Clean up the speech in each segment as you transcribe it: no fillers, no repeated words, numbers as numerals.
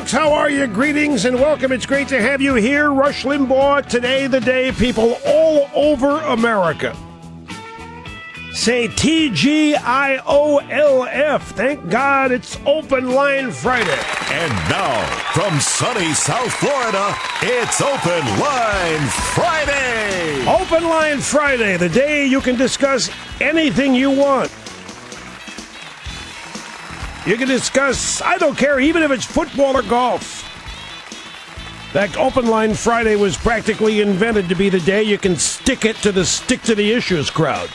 folks. How are you? Greetings and welcome. It's great to have you here. Rush Limbaugh, today the day people all over America say TGIOLF. Thank God it's Open Line Friday. And now, from sunny South Florida, it's Open Line Friday. Open Line Friday, the day you can discuss anything you want. You can discuss, I don't care, even if it's football or golf. In fact, Open Line Friday was practically invented to be the day you can stick to the issues crowd.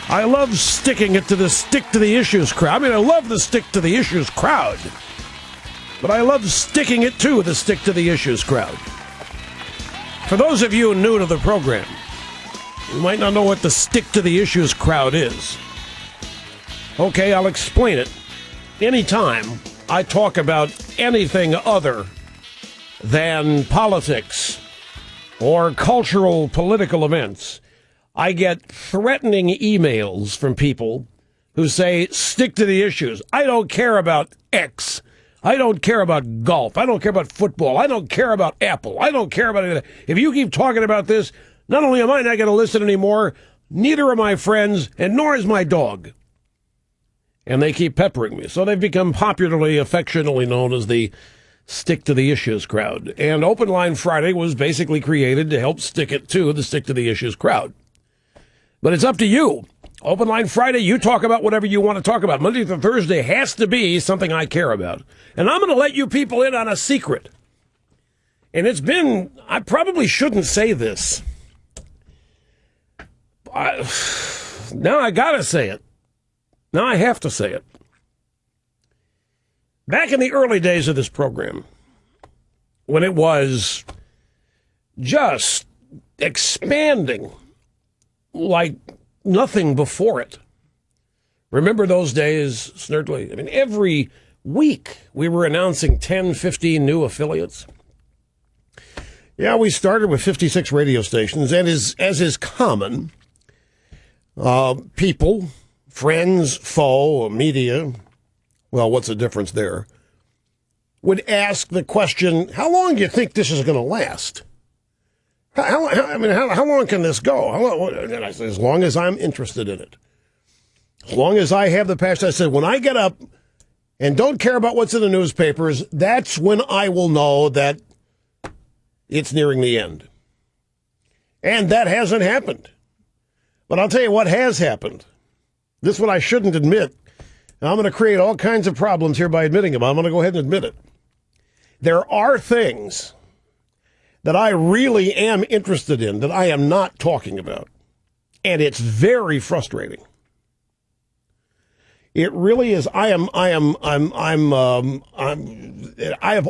I love sticking it to the stick to the issues crowd. I mean, I love the stick to the issues crowd. But I love sticking it to the stick to the issues crowd. For those of you new to the program, you might not know what the stick to the issues crowd is. Okay, I'll explain it. Anytime I talk about anything other than politics or cultural political events, I get threatening emails from people who say, stick to the issues. I don't care about X. I don't care about golf. I don't care about football. I don't care about Apple. I don't care about anything. If you keep talking about this, not only am I not going to listen anymore, neither are my friends, and nor is my dog. And they keep peppering me. So they've become popularly, affectionately known as the Stick to the Issues crowd. And Open Line Friday was basically created to help stick it to the Stick to the Issues crowd. But it's up to you. Open Line Friday, you talk about whatever you want to talk about. Monday through Thursday has to be something I care about. And I'm going to let you people in on a secret. And it's been, I probably shouldn't say this. Now I got to say it. Now I have to say it. Back in the early days of this program, when it was just expanding like nothing before it. Remember those days, Snerdley? I mean, every week we were announcing 10, 15 new affiliates. Yeah, we started with 56 radio stations, and as is common, people, friends, foe, media, well, what's the difference there, would ask the question, how long do you think this is going to last? How long can this go? And I said, as long as I'm interested in it. As long as I have the passion. I said, when I get up and don't care about what's in the newspapers, that's when I will know that it's nearing the end. And that hasn't happened. But I'll tell you what has happened. This is what I shouldn't admit. I'm going to create all kinds of problems here by admitting them. I'm going to go ahead and admit it. There are things that I really am interested in that I am not talking about. And it's very frustrating. It really is. I have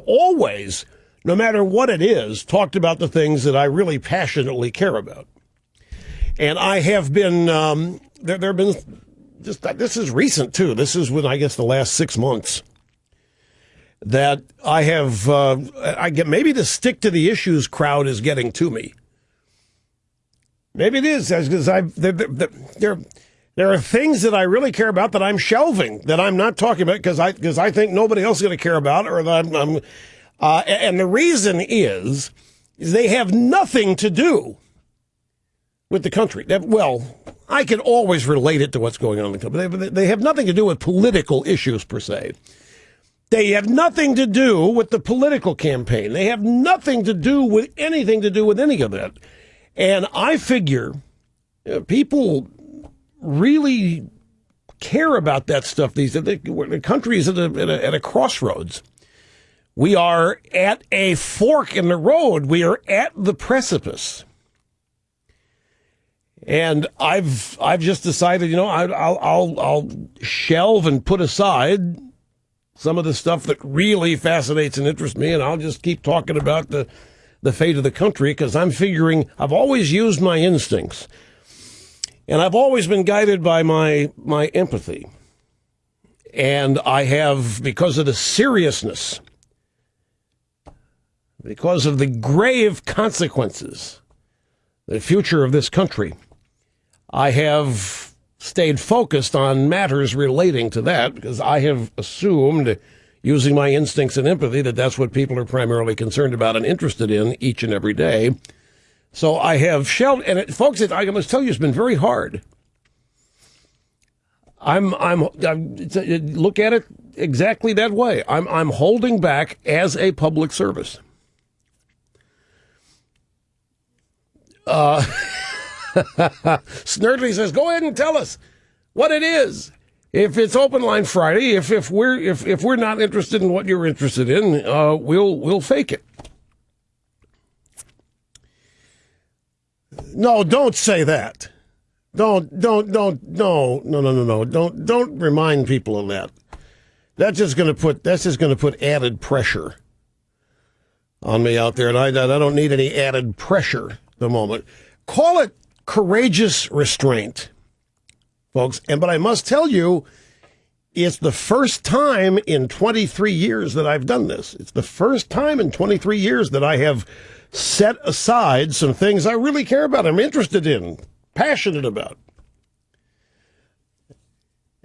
always, no matter what it is, talked about the things that I really passionately care about. And I have been, there have been, this is recent too. This is within, I guess, the last 6 months. That I have, maybe the stick to the issues crowd is getting to me. Maybe it is, because there are things that I really care about that I'm shelving, that I'm not talking about because I think nobody else is going to care about, or that and the reason is they have nothing to do with the country. Well, I can always relate it to what's going on in the country. They have nothing to do with political issues per se. They have nothing to do with the political campaign. They have nothing to do with anything to do with any of that. And I figure people really care about that stuff. The country is at a crossroads. We are at a fork in the road. We are at the precipice. And I've just decided, I'll shelve and put aside some of the stuff that really fascinates and interests me, and I'll just keep talking about the fate of the country, because I'm figuring I've always used my instincts, and I've always been guided by my empathy. And I have, because of the seriousness, because of the grave consequences, the future of this country, I have stayed focused on matters relating to that, because I have assumed using my instincts and empathy, that's what people are primarily concerned about and interested in each and every day. So I have shelved, and folks, I must tell you, it's been very hard. I'm look at it exactly that way. I'm holding back as a public service. Snurdly says, "Go ahead and tell us what it is. If it's Open Line Friday, if we're not interested in what you're interested in, we'll fake it." No, don't say that. No. Don't remind people of that. That's just going to put added pressure on me out there, and I don't need any added pressure at the moment. Call it courageous restraint, folks. But I must tell you, it's the first time in 23 years that I've done this. It's the first time in 23 years that I have set aside some things I really care about, I'm interested in, passionate about,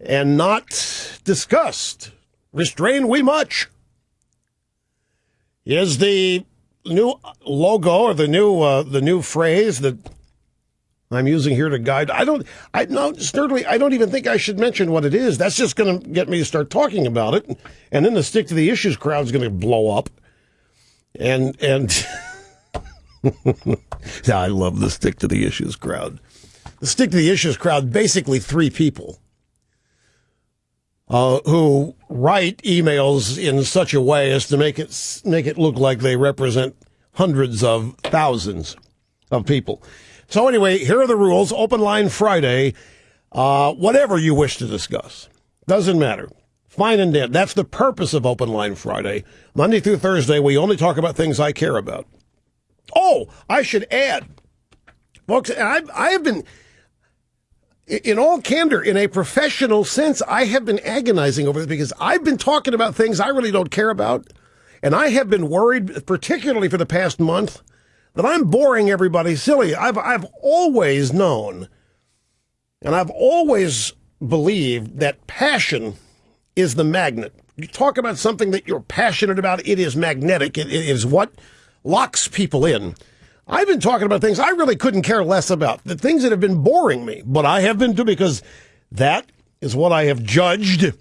and not discussed. Restrain we much is the new logo or the new phrase that I'm using here to guide. Sturdily, I don't even think I should mention what it is. That's just going to get me to start talking about it, and then the stick to the issues crowd is going to blow up. And yeah, I love the stick to the issues crowd. The stick to the issues crowd, basically three people who write emails in such a way as to make it look like they represent hundreds of thousands of people. So anyway, here are the rules. Open Line Friday, whatever you wish to discuss. Doesn't matter. Fine and dead. That's the purpose of Open Line Friday. Monday through Thursday, we only talk about things I care about. Oh, I should add, folks, I have been, in all candor, in a professional sense, I have been agonizing over it because I've been talking about things I really don't care about. And I have been worried, particularly for the past month, that I'm boring everybody silly. I've always known, and I've always believed that passion is the magnet. You talk about something that you're passionate about, it is magnetic. It is what locks people in. I've been talking about things I really couldn't care less about, the things that have been boring me, but I have been too, because that is what I have judged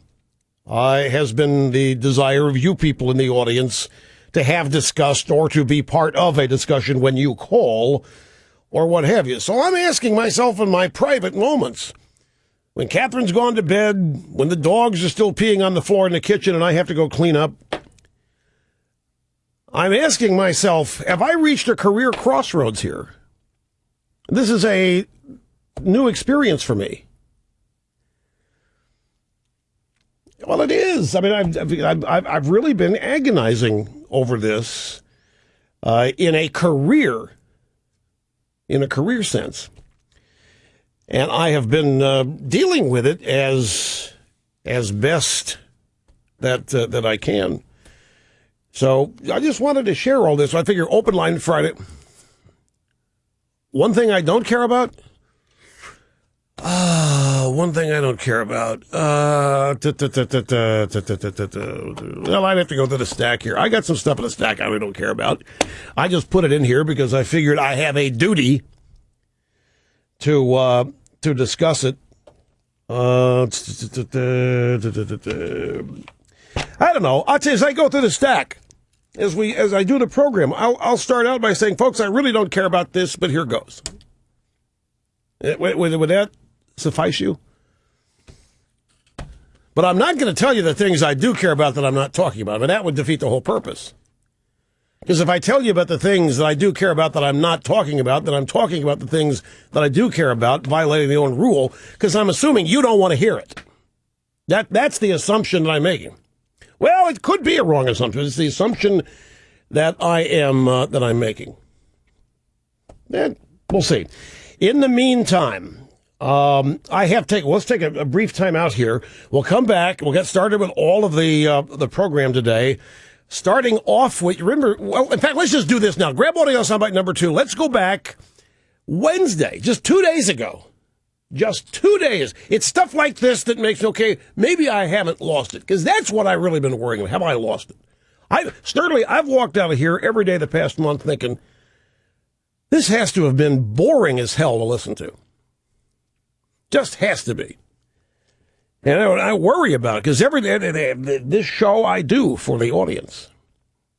has been the desire of you people in the audience to have discussed or to be part of a discussion when you call or what have you. So I'm asking myself in my private moments, when Catherine's gone to bed, when the dogs are still peeing on the floor in the kitchen and I have to go clean up, I'm asking myself, have I reached a career crossroads here? This is a new experience for me. Well, it is. I mean, I've really been agonizing over this in a career sense, and I have been dealing with it as best that I can. So I just wanted to share all this. I figure Open Line Friday. One thing I don't care about. One thing I don't care about. Well, I'd have to go to the stack here. I got some stuff in the stack I really don't care about. I just put it in here because I figured I have a duty to discuss it. I don't know. I'll tell you, as I go through the stack, as I do the program, I'll start out by saying, folks, I really don't care about this, but here goes. Would that suffice you? But I'm not going to tell you the things I do care about that I'm not talking about, but that would defeat the whole purpose. Because if I tell you about the things that I do care about that I'm not talking about, then I'm talking about the things that I do care about, violating the own rule, because I'm assuming you don't want to hear it. That's the assumption that I'm making. Well, it could be a wrong assumption. It's the assumption that I'm making. And we'll see. In the meantime, let's take a brief time out here. We'll come back. We'll get started with all of the program today. Starting off with, remember, well, in fact, let's just do this now. Grab audio soundbite number 2. Let's go back Wednesday, just 2 days ago. Just 2 days. It's stuff like this that makes, okay, maybe I haven't lost it, because that's what I've really been worrying about. Have I lost it? I've walked out of here every day the past month thinking, this has to have been boring as hell to listen to. Just has to be. And I worry about it, because every day, this show I do for the audience.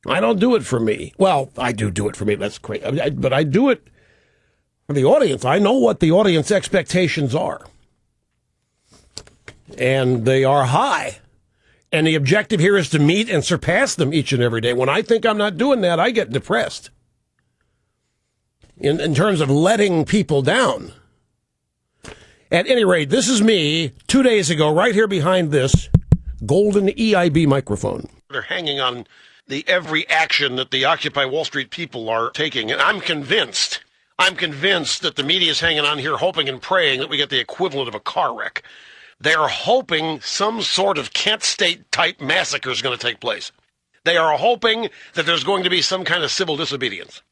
I don't do it for me. Well, I do it for me. That's great. But I do it for the audience. I know what the audience expectations are. And they are high. And the objective here is to meet and surpass them each and every day. When I think I'm not doing that, I get depressed. In terms of letting people down. At any rate, this is me 2 days ago, right here behind this golden EIB microphone. They're hanging on the every action that the Occupy Wall Street people are taking. And I'm convinced that the media is hanging on here hoping and praying that we get the equivalent of a car wreck. They are hoping some sort of Kent State-type massacre is going to take place. They are hoping that there's going to be some kind of civil disobedience.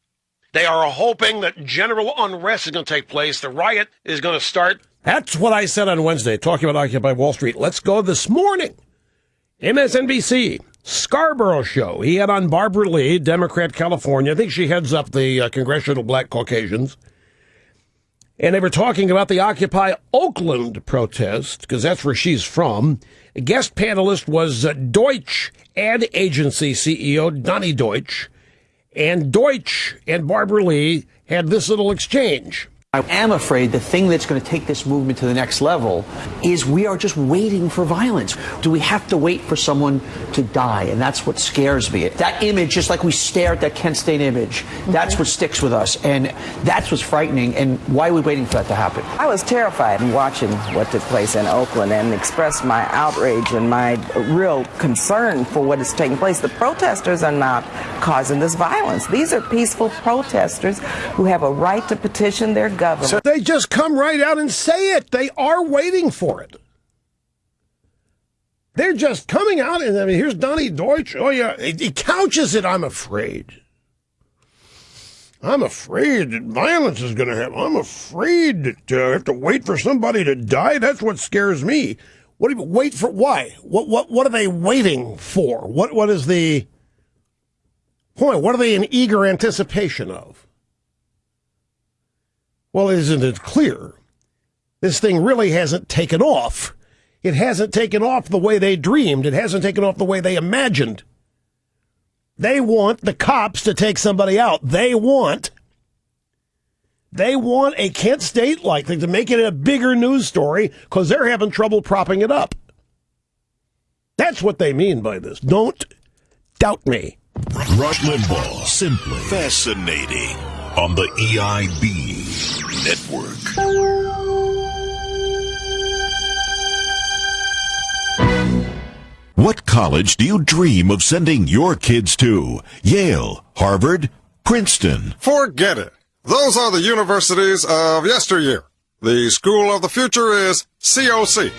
They are hoping that general unrest is going to take place. The riot is going to start. That's what I said on Wednesday, talking about Occupy Wall Street. Let's go this morning. MSNBC, Scarborough show. He had on Barbara Lee, Democrat, California. I think she heads up the Congressional Black Caucasians. And they were talking about the Occupy Oakland protest, because that's where she's from. A guest panelist was Deutsch ad agency CEO Donnie Deutsch. And Deutsch and Barbara Lee had this little exchange. I am afraid the thing that's going to take this movement to the next level is we are just waiting for violence. Do we have to wait for someone to die? And that's what scares me. That image, just like we stare at that Kent State image, that's what sticks with us. And that's what's frightening. And why are we waiting for that to happen? I was terrified in watching what took place in Oakland and expressed my outrage and my real concern for what is taking place. The protesters are not causing this violence. These are peaceful protesters who have a right to petition their government. So they just come right out and say it. They are waiting for it. They're just coming out, and I mean, here's Donnie Deutsch. Oh, yeah, he couches it, I'm afraid. I'm afraid that violence is going to happen. I'm afraid that I have to wait for somebody to die. That's what scares me. What do you wait for? Why? What are they waiting for? What is the point? What are they in eager anticipation of? Well, isn't it clear? This thing really hasn't taken off. It hasn't taken off the way they dreamed. It hasn't taken off the way they imagined. They want the cops to take somebody out. They want a Kent State-like thing to make it a bigger news story because they're having trouble propping it up. That's what they mean by this. Don't doubt me. Rush Limbaugh, simply fascinating on the EIB network. What college do you dream of sending your kids to? Yale, Harvard, Princeton. Forget it. Those are the universities of yesteryear. The school of the future is COC.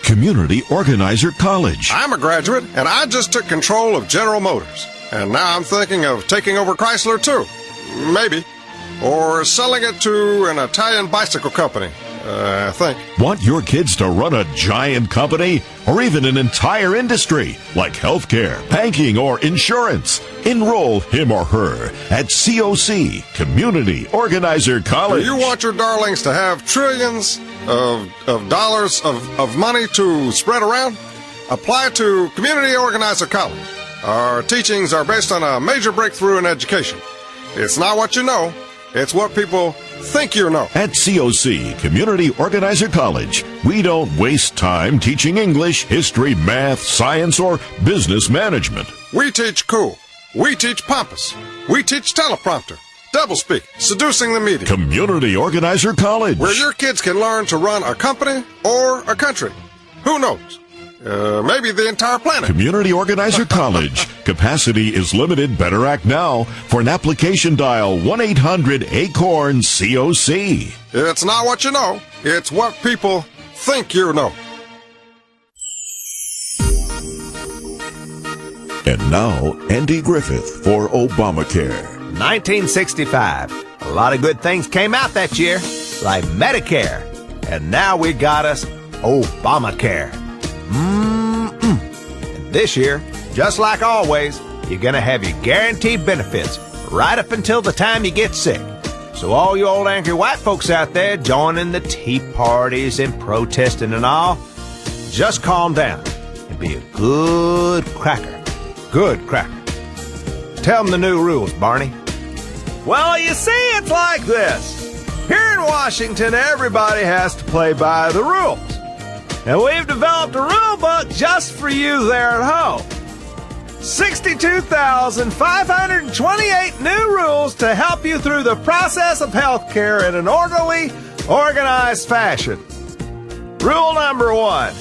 Community Organizer College. I'm a graduate, and I just took control of General Motors. And now I'm thinking of taking over Chrysler, too. Maybe. Or selling it to an Italian bicycle company, I think. Want your kids to run a giant company or even an entire industry like healthcare, banking, or insurance? Enroll him or her at COC, Community Organizer College. Do you want your darlings to have trillions of dollars of money to spread around? Apply to Community Organizer College. Our teachings are based on a major breakthrough in education. It's not what you know. It's what people think you know. At COC, Community Organizer College, we don't waste time teaching English, history, math, science, or business management. We teach cool. We teach pompous. We teach teleprompter, doublespeak, seducing the media. Community Organizer College. Where your kids can learn to run a company or a country. Who knows? Maybe the entire planet. Community Organizer College. Capacity is limited. Better act now. For an application, dial 1-800-ACORN-COC. It's not what you know. It's what people think you know. And now, Andy Griffith for Obamacare. 1965. A lot of good things came out that year, like Medicare. And now we got us Obamacare. And this year, just like always, you're going to have your guaranteed benefits right up until the time you get sick. So all you old angry white folks out there joining the tea parties and protesting and all, just calm down and be a good cracker. Good cracker. Tell them the new rules, Barney. Well, you see, it's like this. Here in Washington, everybody has to play by the rules. And we've developed a rule book just for you there at home. 62,528 new rules to help you through the process of healthcare in an orderly, organized fashion. Rule number 1.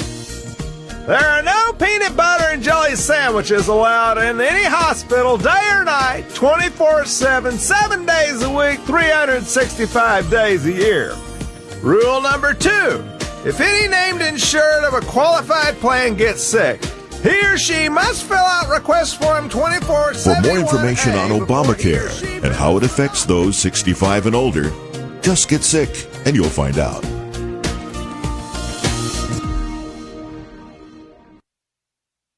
There are no peanut butter and jelly sandwiches allowed in any hospital day or night, 24/7, 7 days a week, 365 days a year. Rule number 2. If any named insured of a qualified plan gets sick, he or she must fill out request form 24/7. For more information on Obamacare and how it affects those 65 and older, just get sick and you'll find out.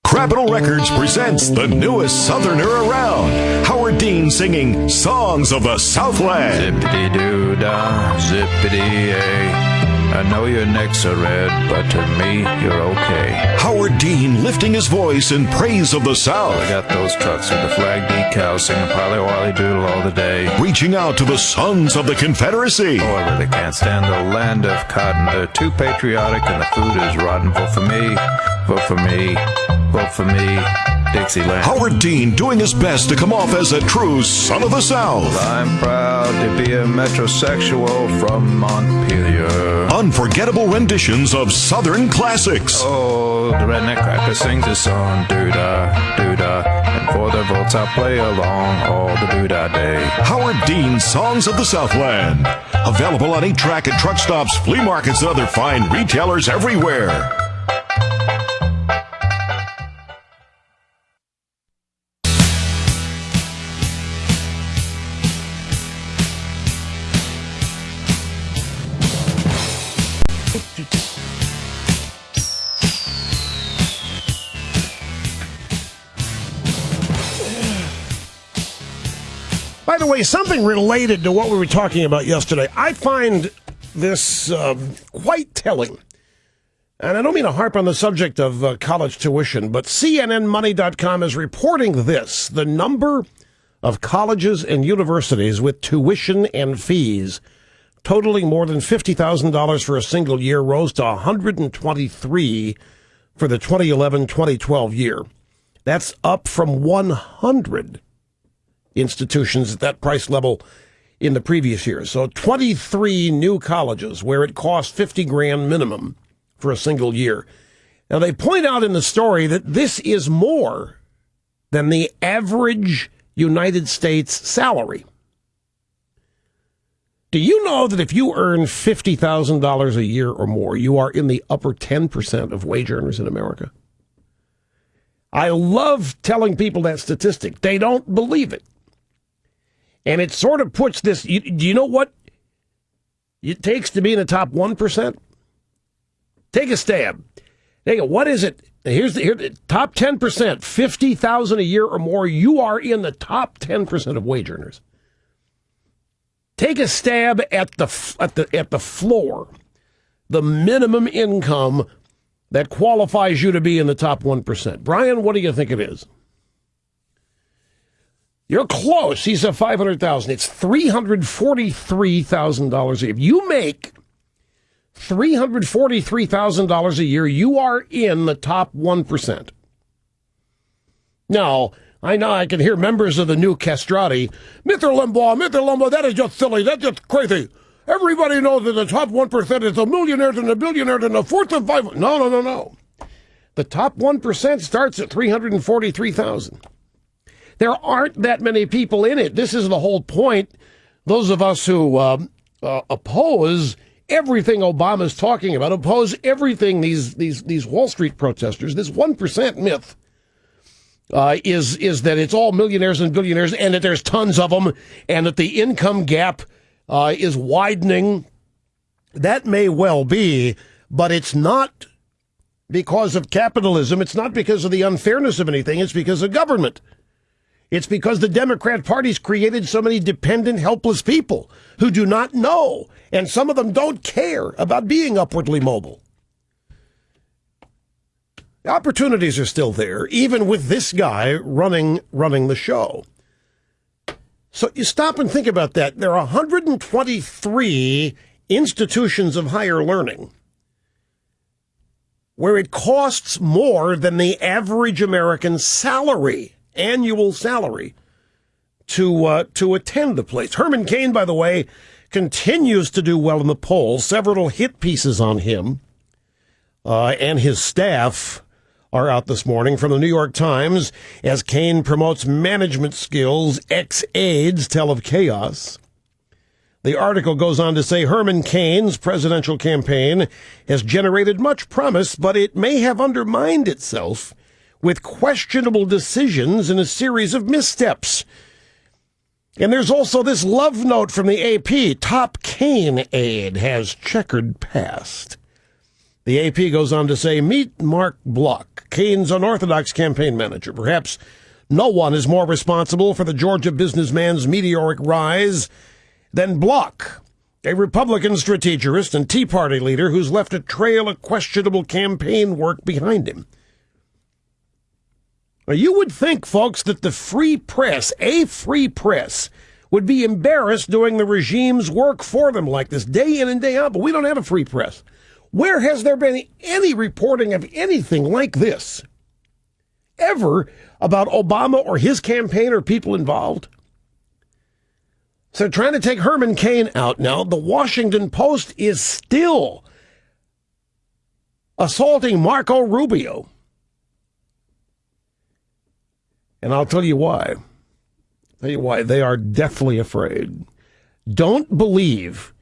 Capitol Records presents the newest Southerner around, Howard Dean singing Songs of the Southland. Zippity-doo-dah, zippity-ay. I know your necks are red, but to me, you're okay. Howard Dean lifting his voice in praise of the South. I got those trucks with the flag decals singing Polly Wally Doodle all the day. Reaching out to the sons of the Confederacy. Oh, I really can't stand the land of cotton. They're too patriotic and the food is rotten. Vote for me, vote for me, vote for me, Dixieland. Howard Dean doing his best to come off as a true son of the South. I'm proud to be a metrosexual from Montpelier. Unforgettable renditions of Southern classics. Oh, the redneck cracker sings his song, doo-dah, doo-dah, and for the votes I'll play along all the doo-dah day. Howard Dean Songs of the Southland. Available on 8-track at truck stops, flea markets, and other fine retailers everywhere. By the way, something related to what we were talking about yesterday. I find this quite telling. And I don't mean to harp on the subject of college tuition, but CNNmoney.com is reporting this. The number of colleges and universities with tuition and fees totaling more than $50,000 for a single year rose to 123 for the 2011-2012 year. That's up from 100 institutions at that price level in the previous year. So 23 new colleges where it cost $50,000 minimum for a single year. Now, they point out in the story that this is more than the average United States salary. Do you know that if you earn $50,000 a year or more, you are in the upper 10% of wage earners in America? I love telling people that statistic. They don't believe it. And it sort of puts this, do you know what it takes to be in the top 1%? Take a stab. What is it? Here's the top 10%, $50,000 a year or more. You are in the top 10% of wage earners. Take a stab at the floor, the minimum income that qualifies you to be in the top 1%. Brian, what do you think it is? You're close. He's at $500,000. It's $343,000 a year. If you make $343,000 a year, you are in the top 1%. Now, I know I can hear members of the new castrati, Mr. Limbaugh, that is just silly. That's just crazy. Everybody knows that the top 1% is the millionaires and the billionaires and the fourth and five. No. The top 1% starts at $343,000. There aren't that many people in it. This is the whole point. Those of us who oppose everything Obama's talking about, oppose everything these Wall Street protesters, this 1% myth, is that it's all millionaires and billionaires and that there's tons of them and that the income gap is widening That may well be, but it's not because of capitalism. It's not because of the unfairness of anything. It's because of government. It's because the Democrat Party's created so many dependent, helpless people who do not know, and some of them don't care about being upwardly mobile. The opportunities are still there, even with this guy running the show. So you stop and think about that. There are 123 institutions of higher learning where it costs more than the average American salary, annual salary, to attend the place. Herman Cain, by the way, continues to do well in the polls. Several hit pieces on him and his staff are out this morning from the New York Times as Cain promotes management skills, ex-aides tell of chaos. The article goes on to say Herman Cain's presidential campaign has generated much promise, but it may have undermined itself with questionable decisions and a series of missteps. And there's also this love note from the AP. Top Cain aide has checkered past. The AP goes on to say, meet Mark Bloch, Cain's unorthodox campaign manager. Perhaps no one is more responsible for the Georgia businessman's meteoric rise than Bloch, a Republican strategist and Tea Party leader who's left a trail of questionable campaign work behind him. Now, you would think, folks, that the free press, a free press, would be embarrassed doing the regime's work for them like this day in and day out, but we don't have a free press. Where has there been any reporting of anything like this ever about Obama or his campaign or people involved? So trying to take Herman Cain out now. The Washington Post is still assaulting Marco Rubio. And I'll tell you why. They are deathly afraid. Don't believe.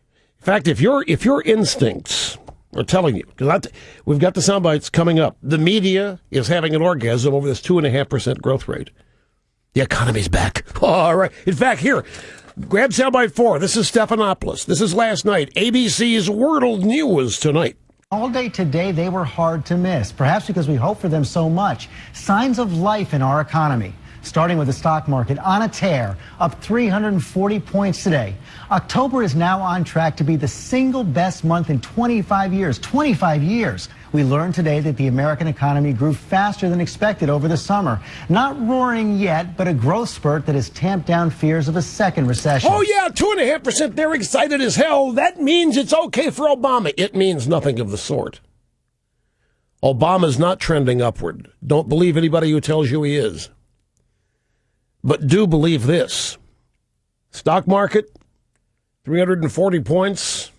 In fact, if your instincts are telling you, because we've got the sound bites coming up, the media is having an orgasm over this 2.5% growth rate. The economy's back. All right. In fact, here, grab soundbite 4. This is Stephanopoulos. This is last night. ABC's World News tonight. All day today, they were hard to miss, perhaps because we hope for them so much. Signs of life in our economy. Starting with the stock market on a tear, up 340 points today. October is now on track to be the single best month in 25 years. 25 years. We learned today that the American economy grew faster than expected over the summer. Not roaring yet, but a growth spurt that has tamped down fears of a second recession. Oh, yeah, 2.5%. They're excited as hell. That means it's okay for Obama. It means nothing of the sort. Obama's not trending upward. Don't believe anybody who tells you he is. But do believe this. Stock market, 340 points.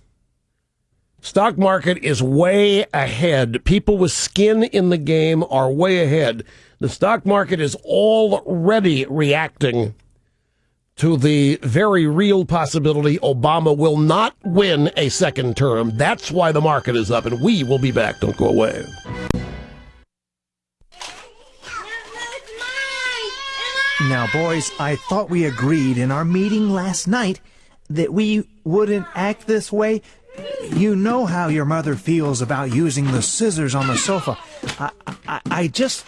Stock market is way ahead. People with skin in the game are way ahead. The stock market is already reacting to the very real possibility Obama will not win a second term. That's why the market is up, and we will be back. Don't go away. Now, boys, I thought we agreed in our meeting last night that we wouldn't act this way. You know how your mother feels about using the scissors on the sofa. I just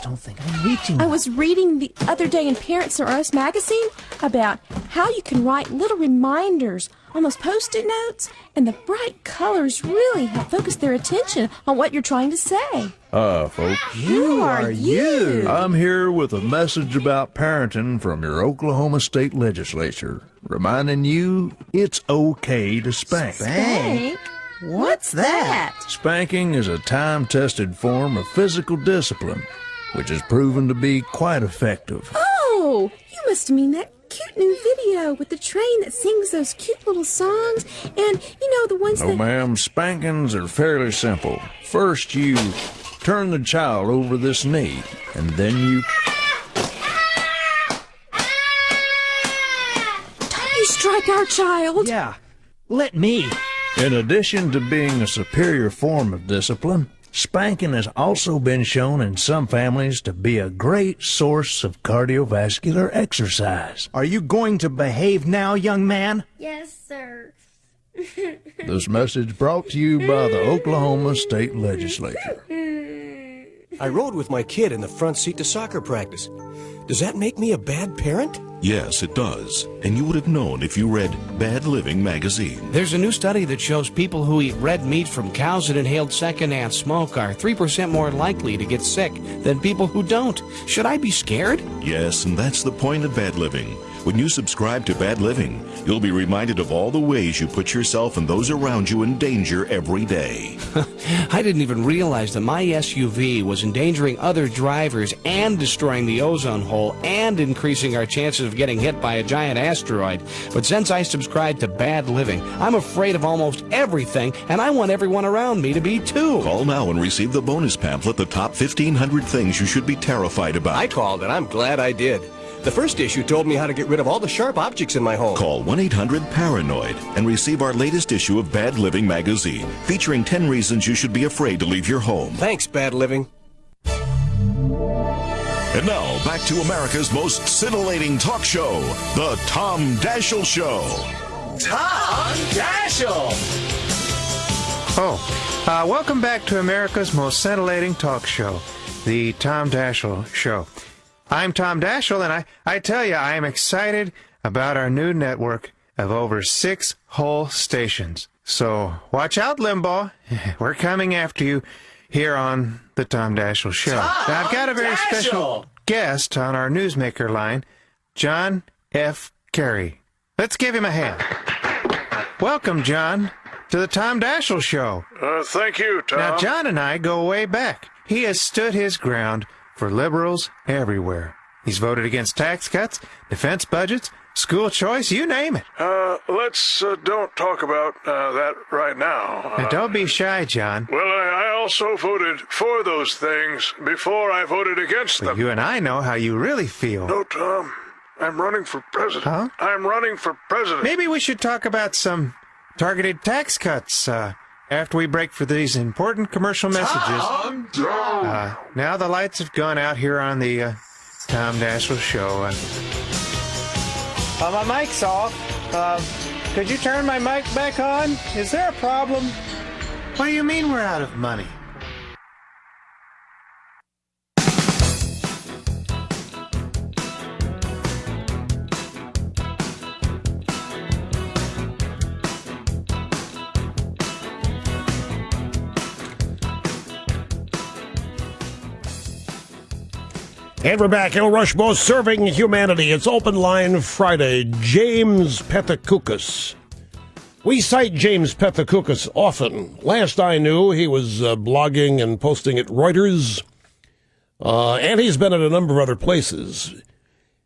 don't think I'm reaching that. I was reading the other day in Parents Are Us magazine about how you can write little reminders on those Post-it notes, and the bright colors really help focus their attention on what you're trying to say. Folks. Who are you? I'm here with a message about parenting from your Oklahoma State Legislature, reminding you it's okay to spank. Spank? What's that? Spanking is a time-tested form of physical discipline, which has proven to be quite effective. Oh, you must mean that cute new video with the train that sings those cute little songs, and, the ones that... Oh, ma'am, spankings are fairly simple. First, you turn the child over this knee, and then you... Don't you strike our child? Yeah, let me. In addition to being a superior form of discipline, spanking has also been shown in some families to be a great source of cardiovascular exercise. Are you going to behave now, young man? Yes, sir. This message brought to you by the Oklahoma State Legislature. I rode with my kid in the front seat to soccer practice. Does that make me a bad parent? Yes, it does. And you would have known if you read Bad Living magazine. There's a new study that shows people who eat red meat from cows that inhaled secondhand smoke are 3% more likely to get sick than people who don't. Should I be scared? Yes, and that's the point of Bad Living. When you subscribe to Bad Living, you'll be reminded of all the ways you put yourself and those around you in danger every day. I didn't even realize that my SUV was endangering other drivers and destroying the ozone hole and increasing our chances of getting hit by a giant asteroid. But since I subscribe to Bad Living, I'm afraid of almost everything, and I want everyone around me to be too. Call now and receive the bonus pamphlet, The Top 1,500 Things You Should Be Terrified About. I called, and I'm glad I did. The first issue told me how to get rid of all the sharp objects in my home. Call 1-800-PARANOID and receive our latest issue of Bad Living magazine, featuring 10 reasons you should be afraid to leave your home. Thanks, Bad Living. And now, back to America's most scintillating talk show, The Tom Daschle Show. Tom Daschle! Welcome back to America's most scintillating talk show, The Tom Daschle Show. I'm Tom Daschle, and I tell you, I am excited about our new network of over 6 whole stations. So watch out, Limbaugh. We're coming after you here on the Tom Daschle Show. Now, I've got a very special guest on our newsmaker line, John F. Kerry. Let's give him a hand. Welcome, John, to the Tom Daschle Show. Thank you, Tom. Now, John and I go way back. He has stood his ground for liberals everywhere. He's voted against tax cuts, defense budgets, school choice, you name it. Let's don't talk about that right now. Now, don't be shy, John. Well, I also voted for those things before I voted against them. You and I know how you really feel. No, Tom. I'm running for president. Huh? I'm running for president. Maybe we should talk about some targeted tax cuts after we break for these important commercial messages. Now the lights have gone out here on the Tom Daschle Show. My mic's off. Could you turn my mic back on? Is there a problem? What do you mean we're out of money? And we're back. El Rushmore serving humanity. It's Open Line Friday. James Pethokoukis. We cite James Pethokoukis often. Last I knew, he was blogging and posting at Reuters. And he's been at a number of other places.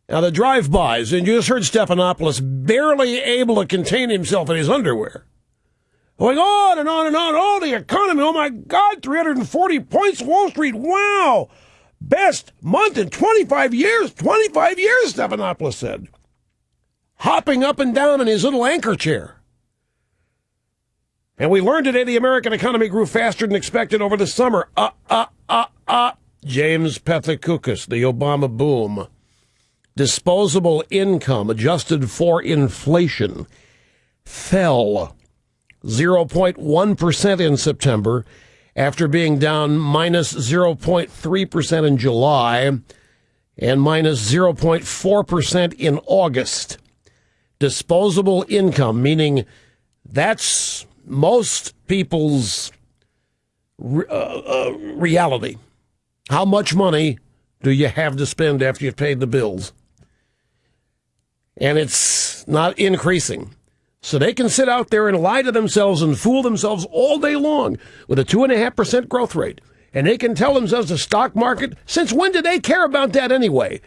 Now, the drive-bys, and you just heard Stephanopoulos barely able to contain himself in his underwear. Going on and on and on. Oh, the economy. Oh, my God, 340 points. Wall Street. Wow. Best month in 25 years. 25 years, Stephanopoulos said. Hopping up and down in his little anchor chair. And we learned today the American economy grew faster than expected over the summer. James Pethokoukis, the Obama boom. Disposable income adjusted for inflation fell 0.1% in September, after being down minus 0.3% in July and minus 0.4% in August. Disposable income, meaning that's most people's reality. How much money do you have to spend after you've paid the bills? And it's not increasing. So they can sit out there and lie to themselves and fool themselves all day long with a 2.5% growth rate. And they can tell themselves the stock market, since when do they care about that anyway?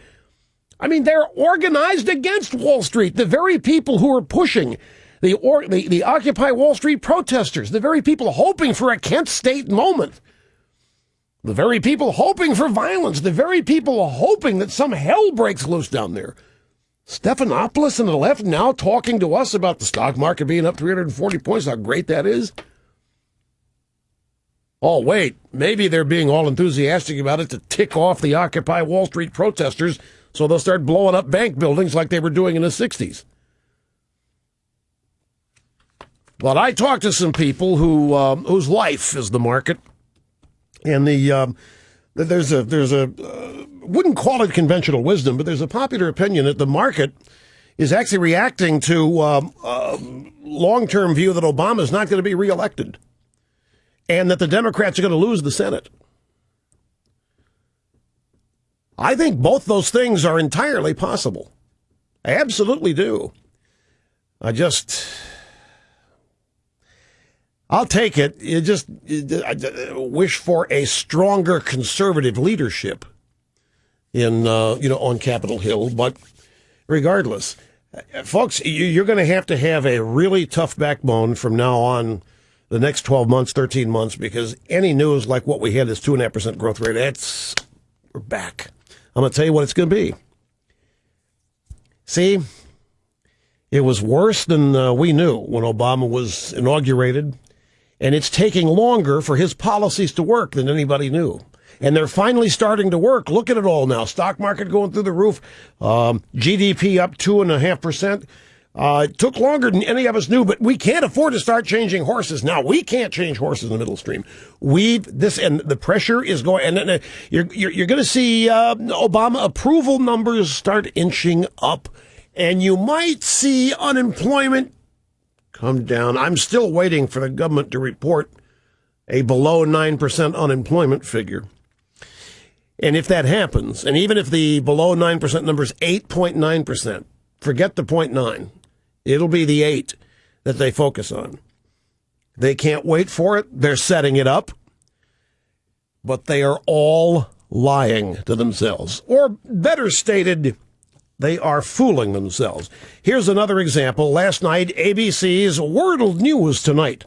I mean, they're organized against Wall Street. The very people who are pushing the Occupy Wall Street protesters, the very people hoping for a Kent State moment, the very people hoping for violence, the very people hoping that some hell breaks loose down there. Stephanopoulos and the left now talking to us about the stock market being up 340 points, how great that is. Oh, wait, maybe they're being all enthusiastic about it to tick off the Occupy Wall Street protesters so they'll start blowing up bank buildings like they were doing in the 60s. But I talked to some people whose life is the market, and there's a wouldn't call it conventional wisdom, but there's a popular opinion that the market is actually reacting to long-term view that Obama is not going to be reelected, and that the Democrats are going to lose the Senate. I think both those things are entirely possible. I absolutely do. I'll take it. I wish for a stronger conservative leadership on Capitol Hill. But regardless, folks, you're going to have a really tough backbone from now on the next 12 months, 13 months, because any news like what we had, this 2.5% growth rate, we're back. I'm going to tell you what it's going to be. See, it was worse than we knew when Obama was inaugurated, and it's taking longer for his policies to work than anybody knew. And they're finally starting to work. Look at it all now. Stock market going through the roof. GDP up 2.5%. It took longer than any of us knew, but we can't afford to start changing horses now. We can't change horses in the middle stream. And the pressure is going, and you're going to see Obama approval numbers start inching up, and you might see unemployment come down. I'm still waiting for the government to report a below 9% unemployment figure. And if that happens, and even if the below 9% number is 8.9%, forget the 0.9. It'll be the 8 that they focus on. They can't wait for it. They're setting it up. But they are all lying to themselves. Or better stated, they are fooling themselves. Here's another example. Last night, ABC's World News Tonight.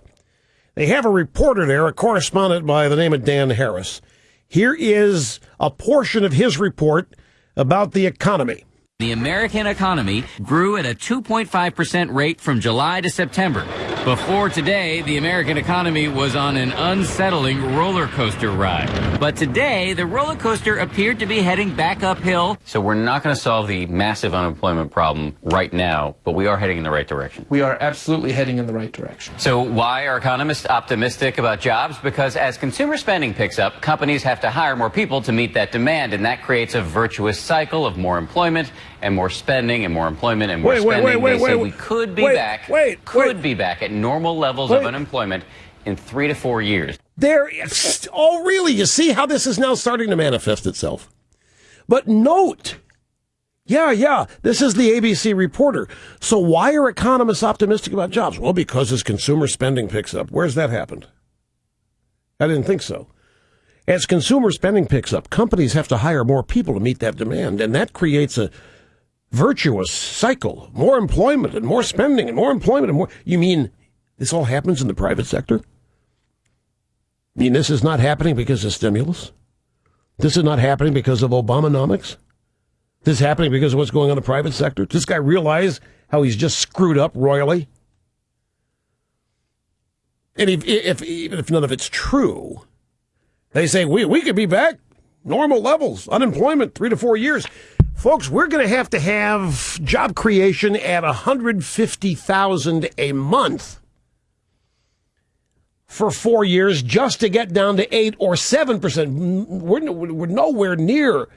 They have a reporter there, a correspondent by the name of Dan Harris. Here is a portion of his report about the economy. The American economy grew at a 2.5% rate from July to September. Before today, the American economy was on an unsettling roller coaster ride. But today, the roller coaster appeared to be heading back uphill. So we're not going to solve the massive unemployment problem right now, but we are heading in the right direction. We are absolutely heading in the right direction. So why are economists optimistic about jobs? Because as consumer spending picks up, companies have to hire more people to meet that demand, and that creates a virtuous cycle of more employment and more spending and more employment and more spending. They say we could be back at normal levels of unemployment in 3 to 4 years. Really? You see how this is now starting to manifest itself? But note, this is the ABC reporter. So why are economists optimistic about jobs? Well, because as consumer spending picks up. Where's that happened? I didn't think so. As consumer spending picks up, companies have to hire more people to meet that demand, and that creates a virtuous cycle. More employment and more spending and more employment and more. You mean this all happens in the private sector? You mean this is not happening because of stimulus? This is not happening because of Obamonomics? This is happening because of what's going on in the private sector? Does this guy realize how he's just screwed up royally? And even if none of it's true, they say we could be back normal levels, unemployment 3 to 4 years. Folks, we're going to have job creation at 150,000 a month for 4 years just to get down to 8 or 7%. We're nowhere near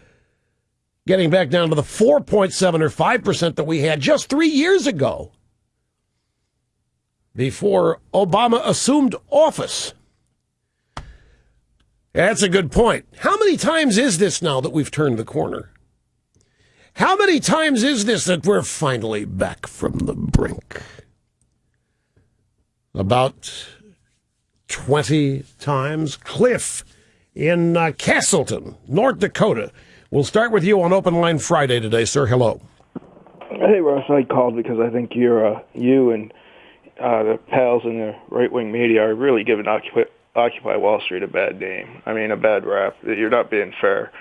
getting back down to the 4.7 or 5% that we had just 3 years ago before Obama assumed office. That's a good point. How many times is this now that we've turned the corner? How many times is this that we're finally back from the brink? About 20 times. Cliff in Castleton, North Dakota. We'll start with you on Open Line Friday today, sir. Hello. Hey, Russ. I called because I think you and the pals in the right-wing media are really giving Occupy Wall Street a bad name. I mean, a bad rap. You're not being fair.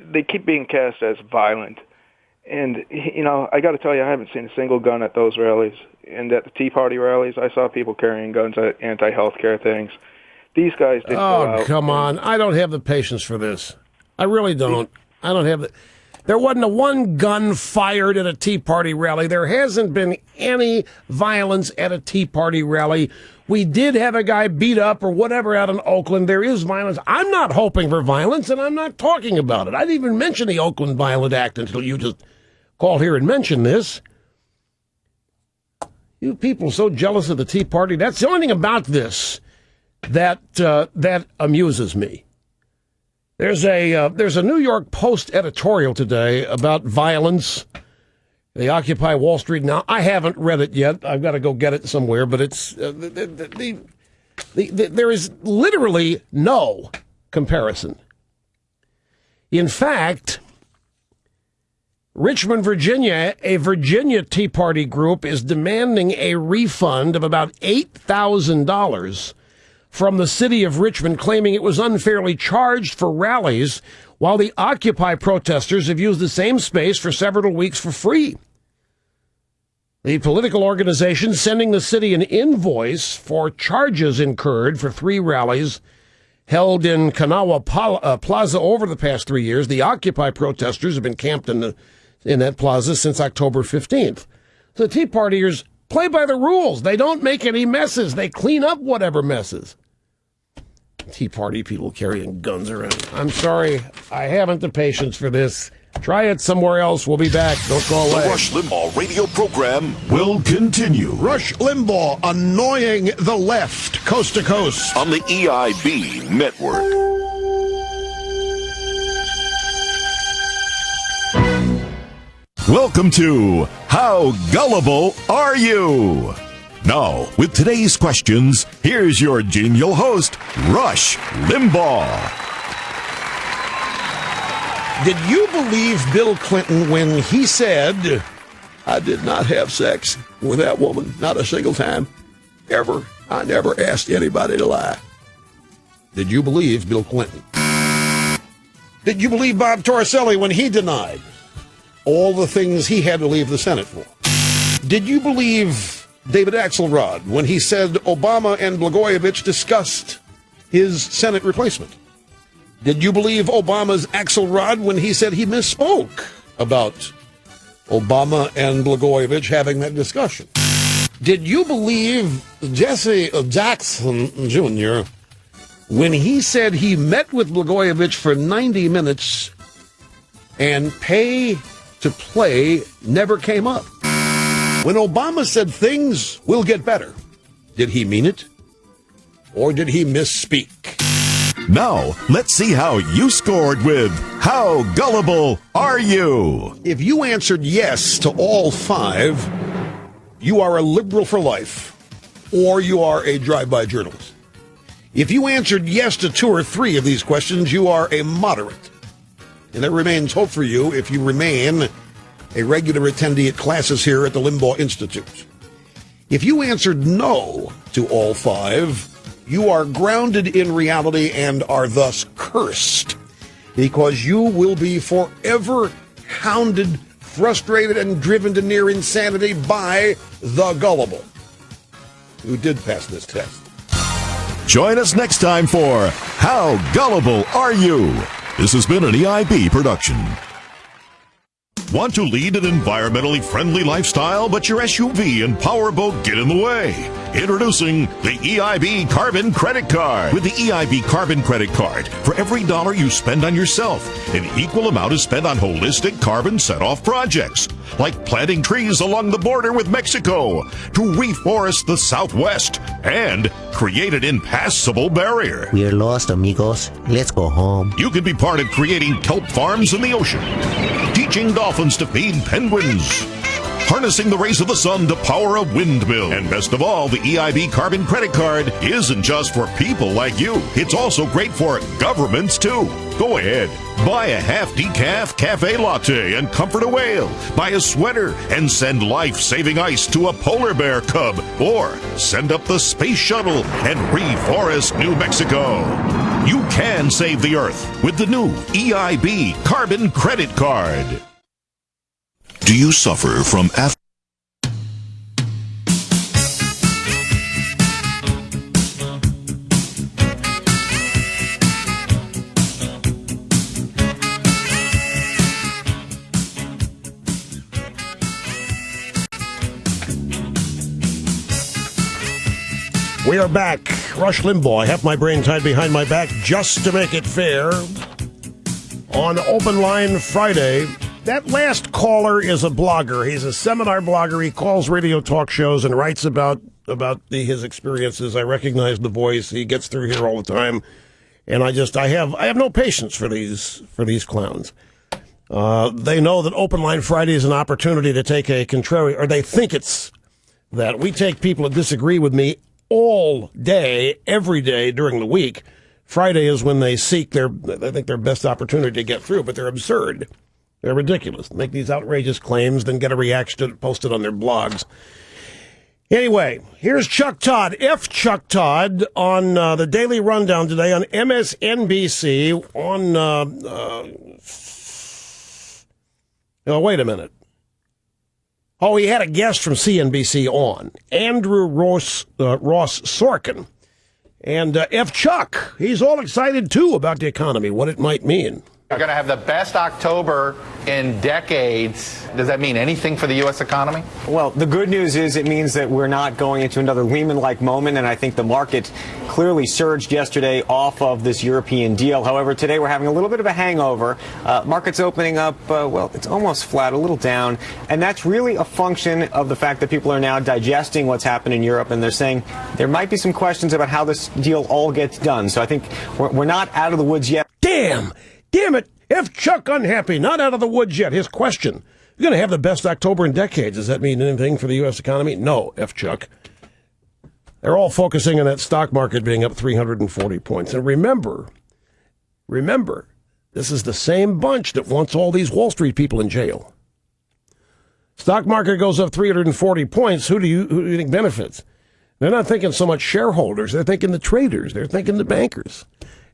They keep being cast as violent. And, I got to tell you, I haven't seen a single gun at those rallies. And at the Tea Party rallies, I saw people carrying guns at anti-healthcare things. These guys didn't go out. Oh, come on. I don't have the patience for this. I really don't. I don't have the... There wasn't a one gun fired at a Tea Party rally. There hasn't been any violence at a Tea Party rally. We did have a guy beat up or whatever out in Oakland. There is violence. I'm not hoping for violence, and I'm not talking about it. I didn't even mention the Oakland Violent Act until you just called here and mentioned this. You people so jealous of the Tea Party. That's the only thing about this that amuses me. There's a New York Post editorial today about violence. They Occupy Wall Street now. I haven't read it yet. I've got to go get it somewhere. But it's there is literally no comparison. In fact, Richmond, Virginia, a Virginia Tea Party group is demanding a refund of about $8,000 from the city of Richmond, claiming it was unfairly charged for rallies, while the Occupy protesters have used the same space for several weeks for free. The political organization sending the city an invoice for charges incurred for 3 rallies held in Kanawha Plaza over the past 3 years. The Occupy protesters have been camped in that plaza since October 15th. The Tea Partiers play by the rules. They don't make any messes. They clean up whatever messes. Tea Party people carrying guns around. I'm sorry, I haven't the patience for this. Try it somewhere else. We'll be back. Don't go away. The Rush Limbaugh radio program will continue. Rush Limbaugh annoying the left coast to coast on the EIB network. Welcome to How Gullible Are You? Now, with today's questions, here's your genial host, Rush Limbaugh. Did you believe Bill Clinton when he said, "I did not have sex with that woman, not a single time, ever. I never asked anybody to lie"? Did you believe Bill Clinton? Did you believe Bob Torricelli when he denied all the things he had to leave the Senate for? Did you believe David Axelrod when he said Obama and Blagojevich discussed his Senate replacement? Did you believe Obama's Axelrod when he said he misspoke about Obama and Blagojevich having that discussion? Did you believe Jesse Jackson Jr. when he said he met with Blagojevich for 90 minutes and pay to play never came up? When Obama said things will get better, did he mean it? Or did he misspeak? Now, let's see how you scored with How Gullible Are You? If you answered yes to all 5, you are a liberal for life, or you are a drive-by journalist. If you answered yes to 2 or 3 of these questions, you are a moderate. And there remains hope for you if you remain a regular attendee at classes here at the Limbaugh Institute. If you answered no to all 5, you are grounded in reality and are thus cursed, because you will be forever hounded, frustrated, and driven to near insanity by the gullible who did pass this test. Join us next time for How Gullible Are You? This has been an EIB production. Want to lead an environmentally friendly lifestyle, but your SUV and powerboat get in the way? Introducing the EIB Carbon Credit Card. With the EIB Carbon Credit Card, for every $1 you spend on yourself, an equal amount is spent on holistic carbon set-off projects, like planting trees along the border with Mexico, to reforest the Southwest, and create an impassable barrier. We're lost, amigos. Let's go home. You can be part of creating kelp farms in the ocean, teaching dolphins to feed penguins, harnessing the rays of the sun to power a windmill. And best of all, the EIB Carbon Credit Card isn't just for people like you. It's also great for governments, too. Go ahead. Buy a half-decaf cafe latte and comfort a whale. Buy a sweater and send life-saving ice to a polar bear cub. Or send up the space shuttle and reforest New Mexico. You can save the Earth with the new EIB Carbon Credit Card. Do you suffer from We are back. Rush Limbaugh. I have my brain tied behind my back just to make it fair. On Open Line Friday, that last caller is a blogger. He's a seminar blogger. He calls radio talk shows and writes about his experiences. I recognize the voice. He gets through here all the time, and I have no patience for these clowns. They know that Open Line Friday is an opportunity to take a contrary, or they think it's that. We take people that disagree with me all day, every day during the week. Friday is when they seek their best opportunity to get through, but they're absurd. They're ridiculous. Make these outrageous claims, then get a reaction posted on their blogs. Anyway, here's Chuck Todd, Chuck Todd, on the Daily Rundown today on MSNBC on, wait a minute. Oh, he had a guest from CNBC on, Andrew Ross Sorkin. And Chuck, he's all excited, too, about the economy, what it might mean. We're going to have the best October in decades. Does that mean anything for the U.S. economy? Well, the good news is it means that we're not going into another Lehman-like moment, and I think the market clearly surged yesterday off of this European deal. However, today we're having a little bit of a hangover. Markets opening up, it's almost flat, a little down, and that's really a function of the fact that people are now digesting what's happened in Europe, and they're saying there might be some questions about how this deal all gets done. So I think we're not out of the woods yet. Damn it! Chuck unhappy, not out of the woods yet. His question: you're going to have the best October in decades. Does that mean anything for the U.S. economy? No, Chuck. They're all focusing on that stock market being up 340 points. And remember, this is the same bunch that wants all these Wall Street people in jail. Stock market goes up 340 points. Who do you think benefits? They're not thinking so much shareholders. They're thinking the traders. They're thinking the bankers.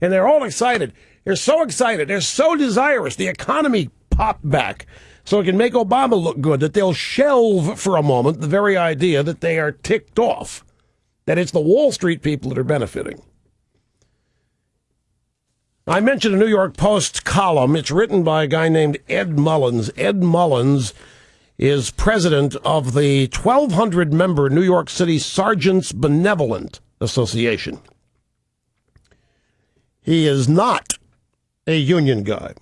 And they're all excited. They're so excited. They're so desirous. The economy popped back so it can make Obama look good that they'll shelve for a moment the very idea that they are ticked off, that it's the Wall Street people that are benefiting. I mentioned a New York Post column. It's written by a guy named Ed Mullins. Ed Mullins is president of the 1,200-member New York City Sergeants Benevolent Association. He is not a union guy.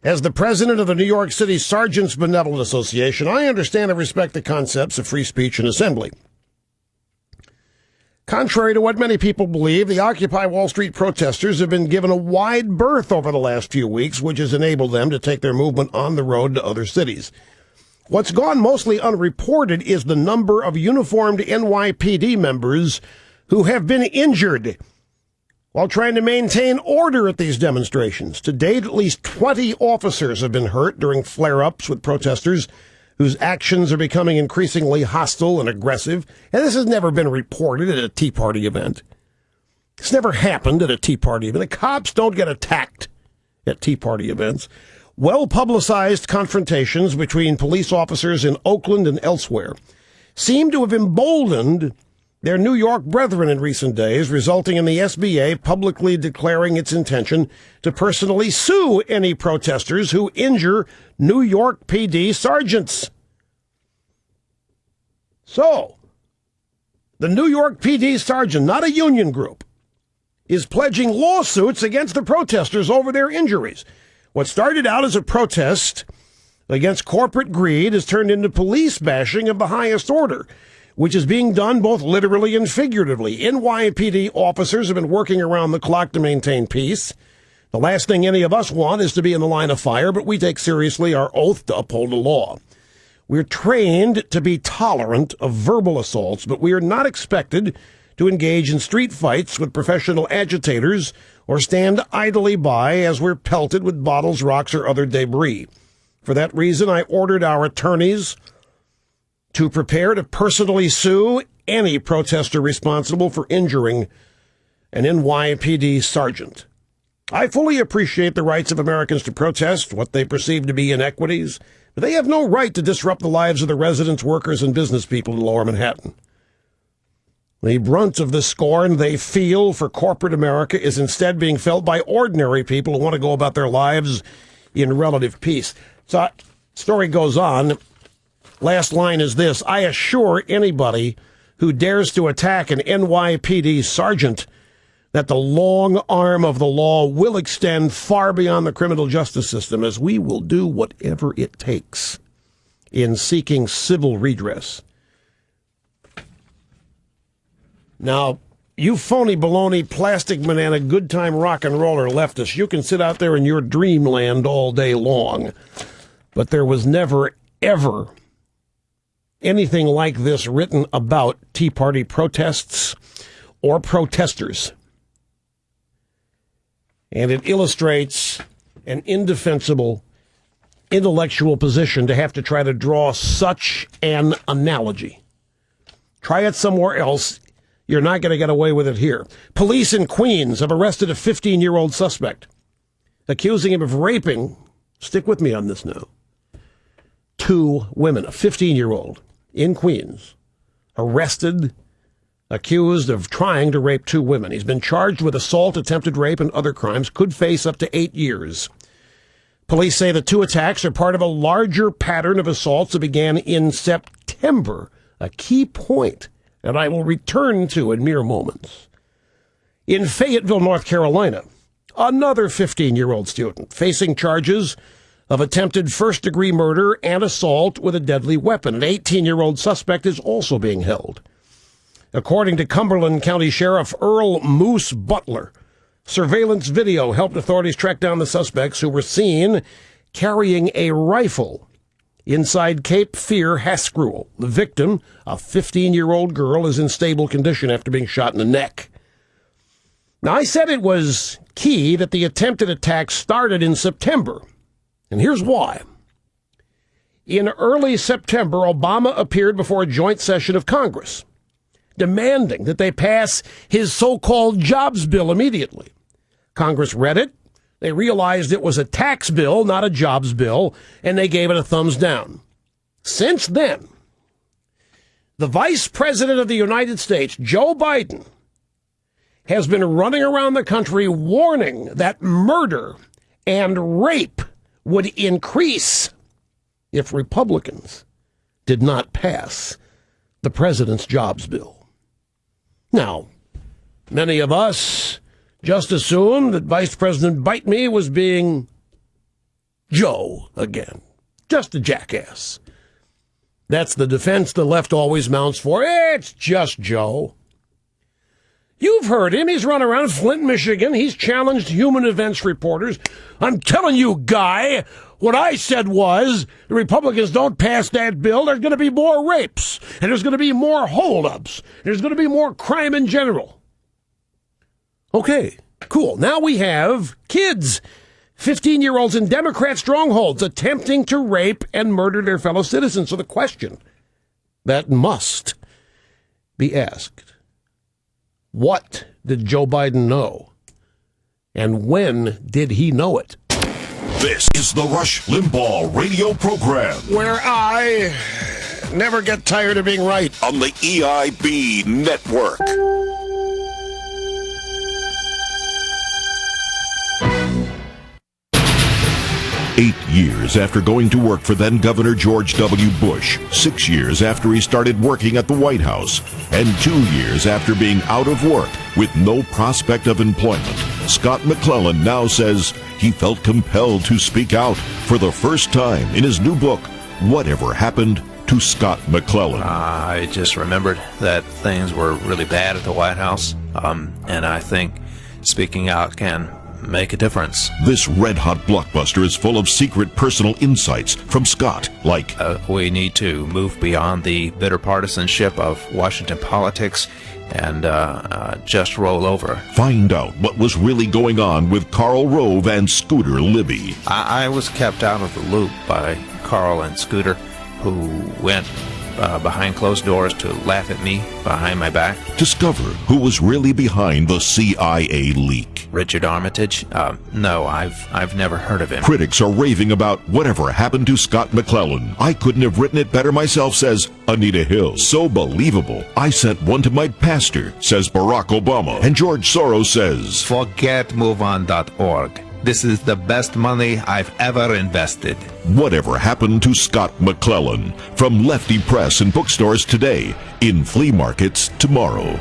As the president of the New York City Sergeants Benevolent Association, I understand and respect the concepts of free speech and assembly. Contrary to what many people believe, the Occupy Wall Street protesters have been given a wide berth over the last few weeks, which has enabled them to take their movement on the road to other cities. What's gone mostly unreported is the number of uniformed NYPD members who have been injured while trying to maintain order at these demonstrations. To date, at least 20 officers have been hurt during flare-ups with protesters whose actions are becoming increasingly hostile and aggressive. And this has never been reported at a Tea Party event. It's never happened at a Tea Party event. The cops don't get attacked at Tea Party events. Well-publicized confrontations between police officers in Oakland and elsewhere seem to have emboldened their New York brethren in recent days, resulting in the SBA publicly declaring its intention to personally sue any protesters who injure New York PD sergeants. So, the New York PD sergeant, not a union group, is pledging lawsuits against the protesters over their injuries. What started out as a protest against corporate greed has turned into police bashing of the highest order, which is being done both literally and figuratively. NYPD officers have been working around the clock to maintain peace. The last thing any of us want is to be in the line of fire, but we take seriously our oath to uphold the law. We're trained to be tolerant of verbal assaults, but we are not expected to engage in street fights with professional agitators or stand idly by as we're pelted with bottles, rocks, or other debris. For that reason, I ordered our attorneys to prepare to personally sue any protester responsible for injuring an NYPD sergeant. I fully appreciate the rights of Americans to protest what they perceive to be inequities, but they have no right to disrupt the lives of the residents, workers, and business people in Lower Manhattan. The brunt of the scorn they feel for corporate America is instead being felt by ordinary people who want to go about their lives in relative peace. So, story goes on. Last line is this: I assure anybody who dares to attack an NYPD sergeant, that the long arm of the law will extend far beyond the criminal justice system, as we will do whatever it takes in seeking civil redress. Now, you phony baloney, plastic banana, good time rock and roller leftists, you can sit out there in your dreamland all day long, but there was never, ever anything like this written about Tea Party protests or protesters. And it illustrates an indefensible intellectual position to have to try to draw such an analogy. Try it somewhere else. You're not going to get away with it here. Police in Queens have arrested a 15-year-old suspect, accusing him of raping, stick with me on this now, 2 women, a 15-year-old in Queens, arrested, accused of trying to rape 2 women. He's been charged with assault, attempted rape, and other crimes, could face up to 8 years. Police say the 2 attacks are part of a larger pattern of assaults that began in September, a key point that I will return to in mere moments. In Fayetteville, North Carolina, another 15-year-old student facing charges of attempted first-degree murder and assault with a deadly weapon. An 18-year-old suspect is also being held. According to Cumberland County Sheriff Earl Moose Butler, surveillance video helped authorities track down the suspects who were seen carrying a rifle inside Cape Fear Haskell. The victim, a 15-year-old girl, is in stable condition after being shot in the neck. Now, I said it was key that the attempted attack started in September, and here's why. In early September, Obama appeared before a joint session of Congress, demanding that they pass his so-called jobs bill immediately. Congress read it. They realized it was a tax bill, not a jobs bill, and they gave it a thumbs down. Since then, the Vice President of the United States, Joe Biden, has been running around the country warning that murder and rape would increase if Republicans did not pass the president's jobs bill. Now, many of us just assumed that Vice President Bite Me was being Joe again. Just a jackass. That's the defense the left always mounts for. It's just Joe. You've heard him. He's run around Flint, Michigan. He's challenged human events reporters. I'm telling you, guy, what I said was the Republicans don't pass that bill, there's going to be more rapes, and there's going to be more holdups. There's going to be more crime in general. Okay, cool. Now we have kids, 15-year-olds in Democrat strongholds attempting to rape and murder their fellow citizens. So the question that must be asked, what did Joe Biden know? And when did he know it? This is the Rush Limbaugh radio program, where I never get tired of being right, on the EIB network. 8 years after going to work for then-Governor George W. Bush, 6 years after he started working at the White House, and 2 years after being out of work with no prospect of employment, Scott McClellan now says he felt compelled to speak out for the first time in his new book, Whatever Happened to Scott McClellan. I just remembered that things were really bad at the White House, and I think speaking out can make a difference. This red-hot blockbuster is full of secret personal insights from Scott, like we need to move beyond the bitter partisanship of Washington politics and just roll over. Find out what was really going on with Karl Rove and Scooter Libby. I was kept out of the loop by Karl and Scooter, who went behind closed doors to laugh at me behind my back. Discover who was really behind the CIA leak. Richard Armitage? No, I've never heard of him. Critics are raving about Whatever Happened to Scott McClellan. I couldn't have written it better myself, says Anita Hill. So believable. I sent one to my pastor, says Barack Obama. And George Soros says, forget MoveOn.org. This is the best money I've ever invested. Whatever happened to Scott McClellan? From Lefty Press and bookstores today, in flea markets tomorrow.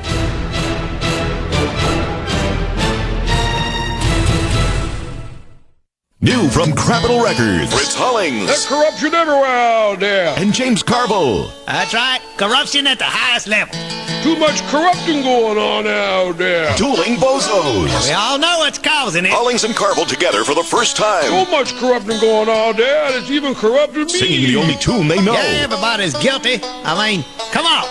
New from Capitol Records, Fritz Hollings. There's corruption everywhere out there. And James Carville. That's right. Corruption at the highest level. Too much corrupting going on out there. Dueling Bozos. We all know what's causing it. Hollings and Carville together for the first time. So much corrupting going on there, and it's even corrupted me. Singing the only tune they know. Yeah, everybody's guilty. I mean, come on.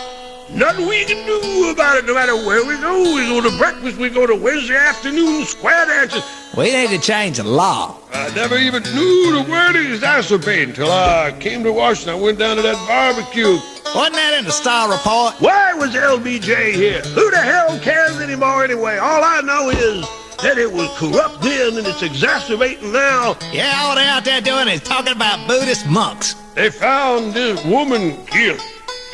Nothing we can do about it no matter where we go. We go to breakfast, we go to Wednesday afternoon square dances. We need to change the law. I never even knew the word exacerbate until I came to Washington. I went down to that barbecue. Wasn't that in the Star Report? Why was LBJ here? Who the hell cares anymore anyway? All I know is that it was corrupt then and it's exacerbating now. Yeah, all they're out there doing is talking about Buddhist monks. They found this woman guilty.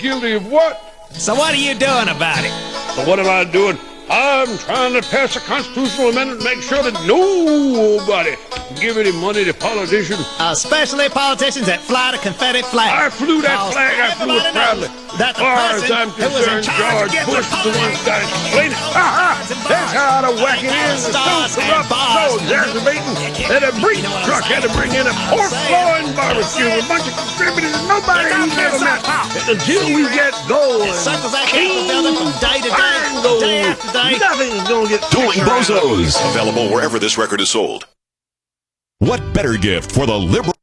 Guilty of what? So what are you doing about it? So what am I doing? I'm trying to pass a constitutional amendment to make sure that nobody give any money to politicians. Especially politicians that fly the confetti flag. I flew that flag. I flew it proudly. That the as far as person I'm who was in concerned, charge George of Bush is the one who's got to explain it. That's how out of whack it is. It's so corrupt, so exacerbating that a breach truck had to bring in a pork-flowing barbecue with a bunch of contributors and nobody who's ever met. Until we get going, Circles that Capitol building from day to day, day after day. Nothing's going to get Dueling Bozos. Available wherever this record is sold. What better gift for the liberal?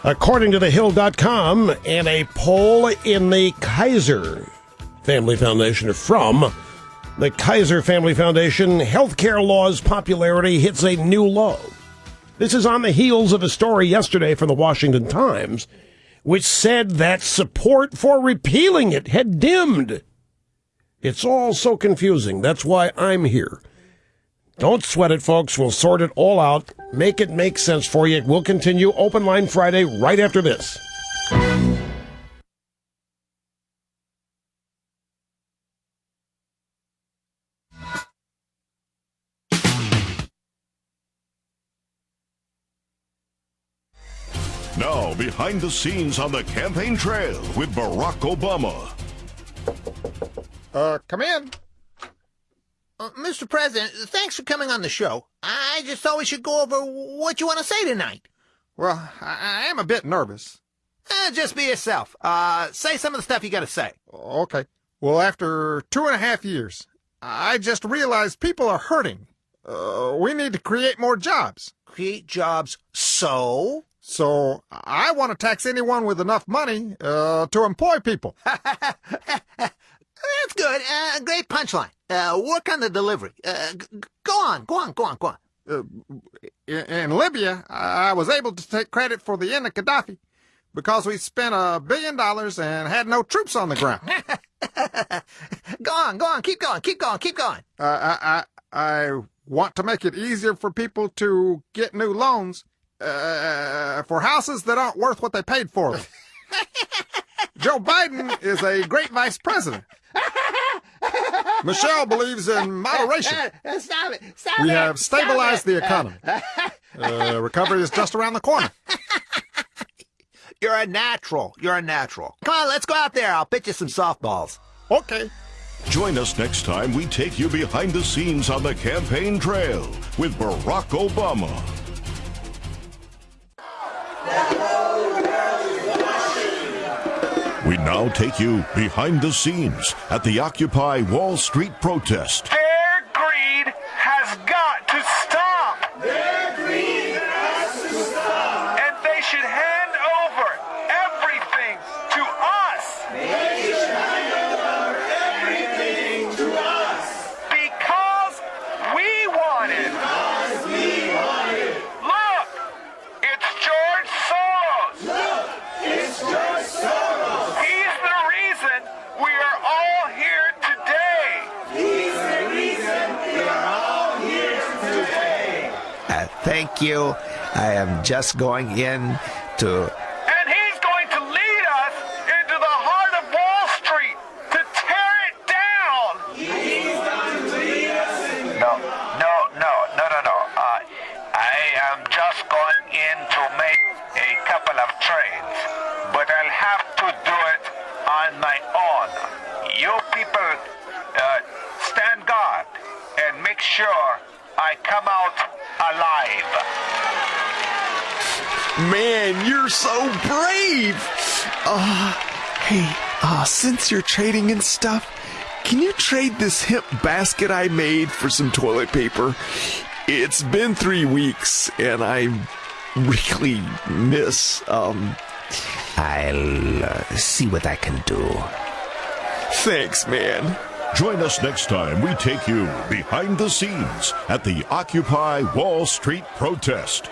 According to thehill.com and a poll in the Kaiser Family Foundation, from the Kaiser Family Foundation, healthcare law's popularity hits a new low. This is on the heels of a story yesterday from the Washington Times, which said that support for repealing it had dimmed. It's all so confusing. That's why I'm here. Don't sweat it, folks. We'll sort it all out. Make it make sense for you. We'll continue Open Line Friday right after this. Now, behind the scenes on the campaign trail with Barack Obama. Come in. Mr. President, thanks for coming on the show. I just thought we should go over what you want to say tonight. Well, I am a bit nervous. Just be yourself. Say some of the stuff you got to say. Okay. Well, after 2.5 years, I just realized people are hurting. We need to create more jobs. Create jobs so? So I want to tax anyone with enough money to employ people. That's good. Great punchline. Work on the delivery. Go on. In Libya, I was able to take credit for the end of Gaddafi because we spent $1 billion and had no troops on the ground. Go on. Keep going. I want to make it easier for people to get new loans for houses that aren't worth what they paid for them. Joe Biden is a great vice president. Michelle believes in moderation. Stop it. We have stabilized the economy. Recovery is just around the corner. You're a natural. Come on, let's go out there. I'll pitch you some softballs. Okay. Join us next time we take you behind the scenes on the campaign trail with Barack Obama. We now take you behind the scenes at the Occupy Wall Street protest. Their greed has got to stop. Their greed has to stop. And they should hand over everything to us. They should hand over everything to us. Because we want it. Because we want it. Look, it's George Soros. Look, it's George Soros. He's the reason we are all here today. He's the Thank you. I am just going in to... And he's going to lead us into the heart of Wall Street to tear it down. He's going to lead us into... No. I am just going in to make a couple of trades, but I'll have to do it on my own. You people stand guard and make sure I come out alive. Man, you're so brave. Hey, since you're trading and stuff, can you trade this hemp basket I made for some toilet paper? It's been 3 weeks, and I really miss, I'll see what I can do. Thanks, man. Join us next time we take you behind the scenes at the Occupy Wall Street protest.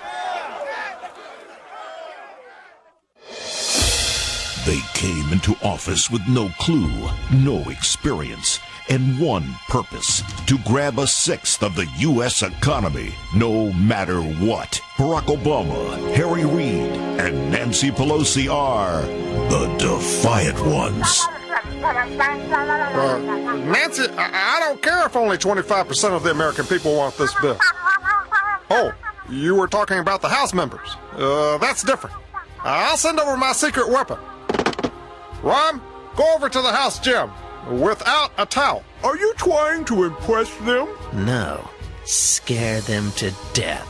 They came into office with no clue, no experience, and one purpose: to grab a sixth of the U.S. economy, no matter what. Barack Obama, Harry Reid, and Nancy Pelosi are the defiant ones. Nancy, I don't care if only 25% of the American people want this bill. Oh, you were talking about the House members. That's different. I'll send over my secret weapon. Ron, go over to the House gym without a towel. Are you trying to impress them? No, scare them to death.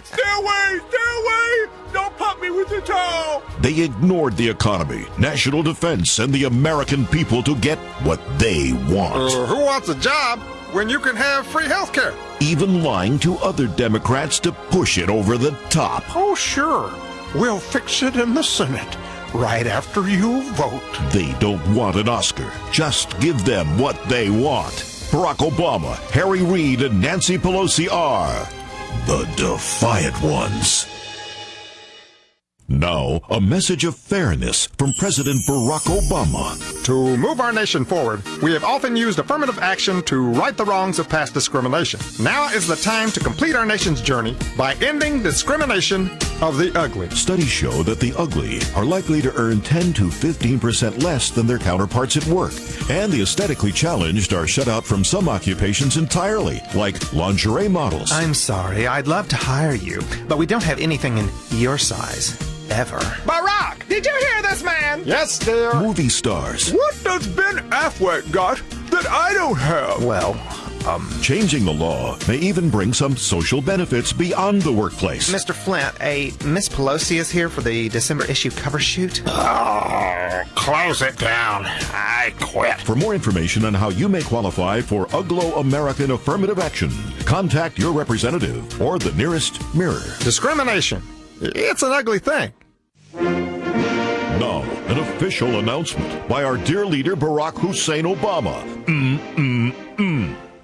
Stay away! Stay away! Don't pop me with the towel! They ignored the economy, national defense, and the American people to get what they want. Who wants a job when you can have free health care? Even lying to other Democrats to push it over the top. Oh, sure. We'll fix it in the Senate right after you vote. They don't want an Oscar. Just give them what they want. Barack Obama, Harry Reid, and Nancy Pelosi are the defiant ones. Now, a message of fairness from President Barack Obama. To move our nation forward, we have often used affirmative action to right the wrongs of past discrimination. Now is the time to complete our nation's journey by ending discrimination of the ugly. Studies show that the ugly are likely to earn 10 to 15% less than their counterparts at work. And the aesthetically challenged are shut out from some occupations entirely, like lingerie models. I'm sorry, I'd love to hire you, but we don't have anything in your size. Ever. Barack, did you hear this man? Yes, dear. Movie stars. What does Ben Affleck got that I don't have? Well, changing the law may even bring some social benefits beyond the workplace. Mr. Flint, Miss Pelosi is here for the December issue cover shoot. Oh, close it down. I quit. For more information on how you may qualify for Uglo American Affirmative Action, contact your representative or the nearest mirror. Discrimination. It's an ugly thing. Now, an official announcement by our dear leader Barack Hussein Obama.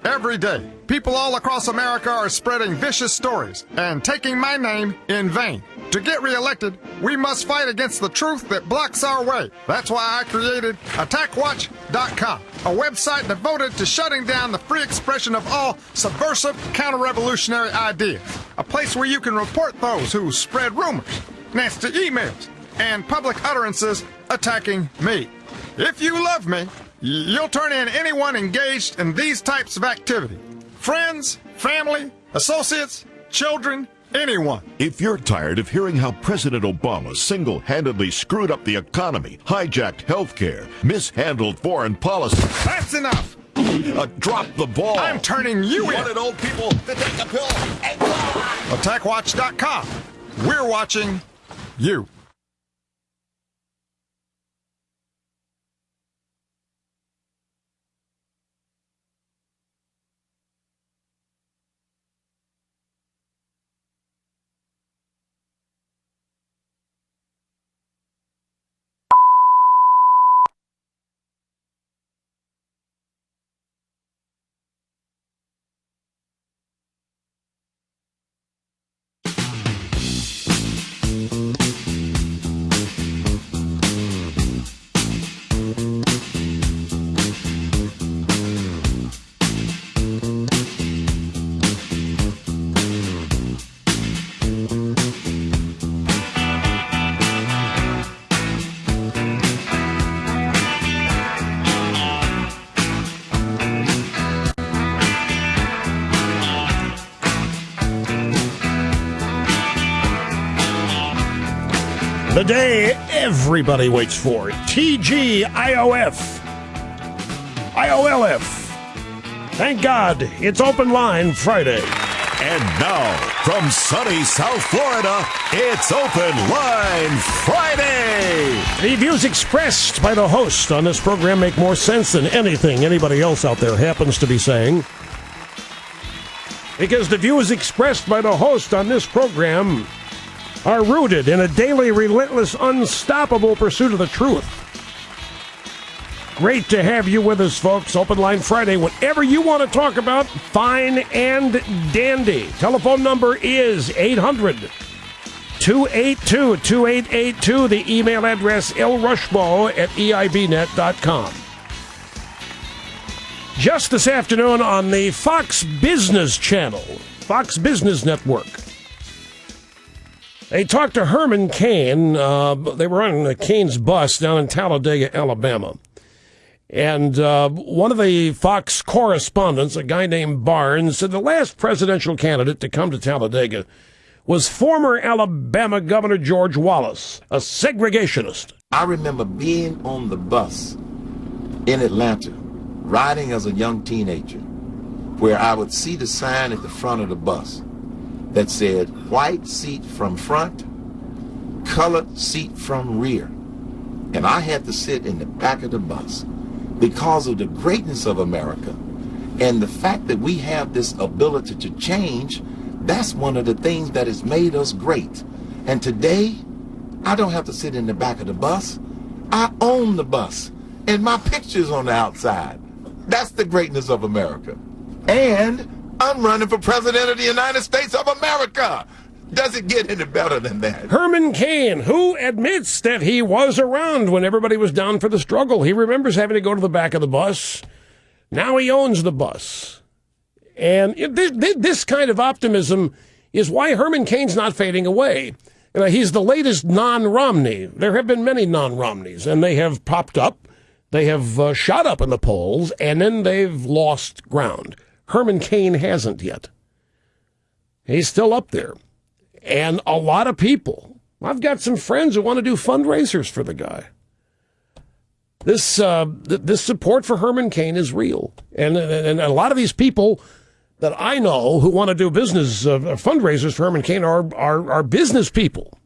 Every day, people all across America are spreading vicious stories and taking my name in vain. To get reelected, we must fight against the truth that blocks our way. That's why I created AttackWatch.com, a website devoted to shutting down the free expression of all subversive, counter-revolutionary ideas. A place where you can report those who spread rumors, nasty emails, and public utterances attacking me. If you love me, you'll turn in anyone engaged in these types of activity. Friends, family, associates, children, anyone. If you're tired of hearing how President Obama single-handedly screwed up the economy, hijacked healthcare, mishandled foreign policy... That's enough! Drop the ball! I'm turning you in! Wanted old people to take a pill and fly! AttackWatch.com. We're watching you. The day everybody waits for. TGIOF. IOLF. Thank God, it's Open Line Friday. And now, from sunny South Florida, it's Open Line Friday. The views expressed by the host on this program make more sense than anything anybody else out there happens to be saying. Because the views expressed by the host on this program are rooted in a daily, relentless, unstoppable pursuit of the truth. Great to have you with us, folks. Open Line Friday. Whatever you want to talk about, fine and dandy. Telephone number is 800-282-2882. The email address, lrushbo@eibnet.com. Just this afternoon on the Fox Business Channel, Fox Business Network, they talked to Herman Cain. They were on Cain's bus down in Talladega, Alabama. And one of the Fox correspondents, a guy named Barnes, said the last presidential candidate to come to Talladega was former Alabama Governor George Wallace, a segregationist. I remember being on the bus in Atlanta, riding as a young teenager, where I would see the sign at the front of the bus that said, white seat from front, colored seat from rear. And I had to sit in the back of the bus because of the greatness of America and the fact that we have this ability to change. That's one of the things that has made us great. And today, I don't have to sit in the back of the bus. I own the bus, and my picture's on the outside. That's the greatness of America. And I'm running for president of the United States of America. Does it get any better than that? Herman Cain, who admits that he was around when everybody was down for the struggle. He remembers having to go to the back of the bus. Now he owns the bus. And this kind of optimism is why Herman Cain's not fading away. He's the latest non-Romney. There have been many non-Romneys, and they have popped up. They have shot up in the polls, and then they've lost ground. Herman Cain hasn't yet. He's still up there. And a lot of people, I've got some friends who want to do fundraisers for the guy. This support for Herman Cain is real. And a lot of these people that I know who want to do business fundraisers for Herman Cain are business people,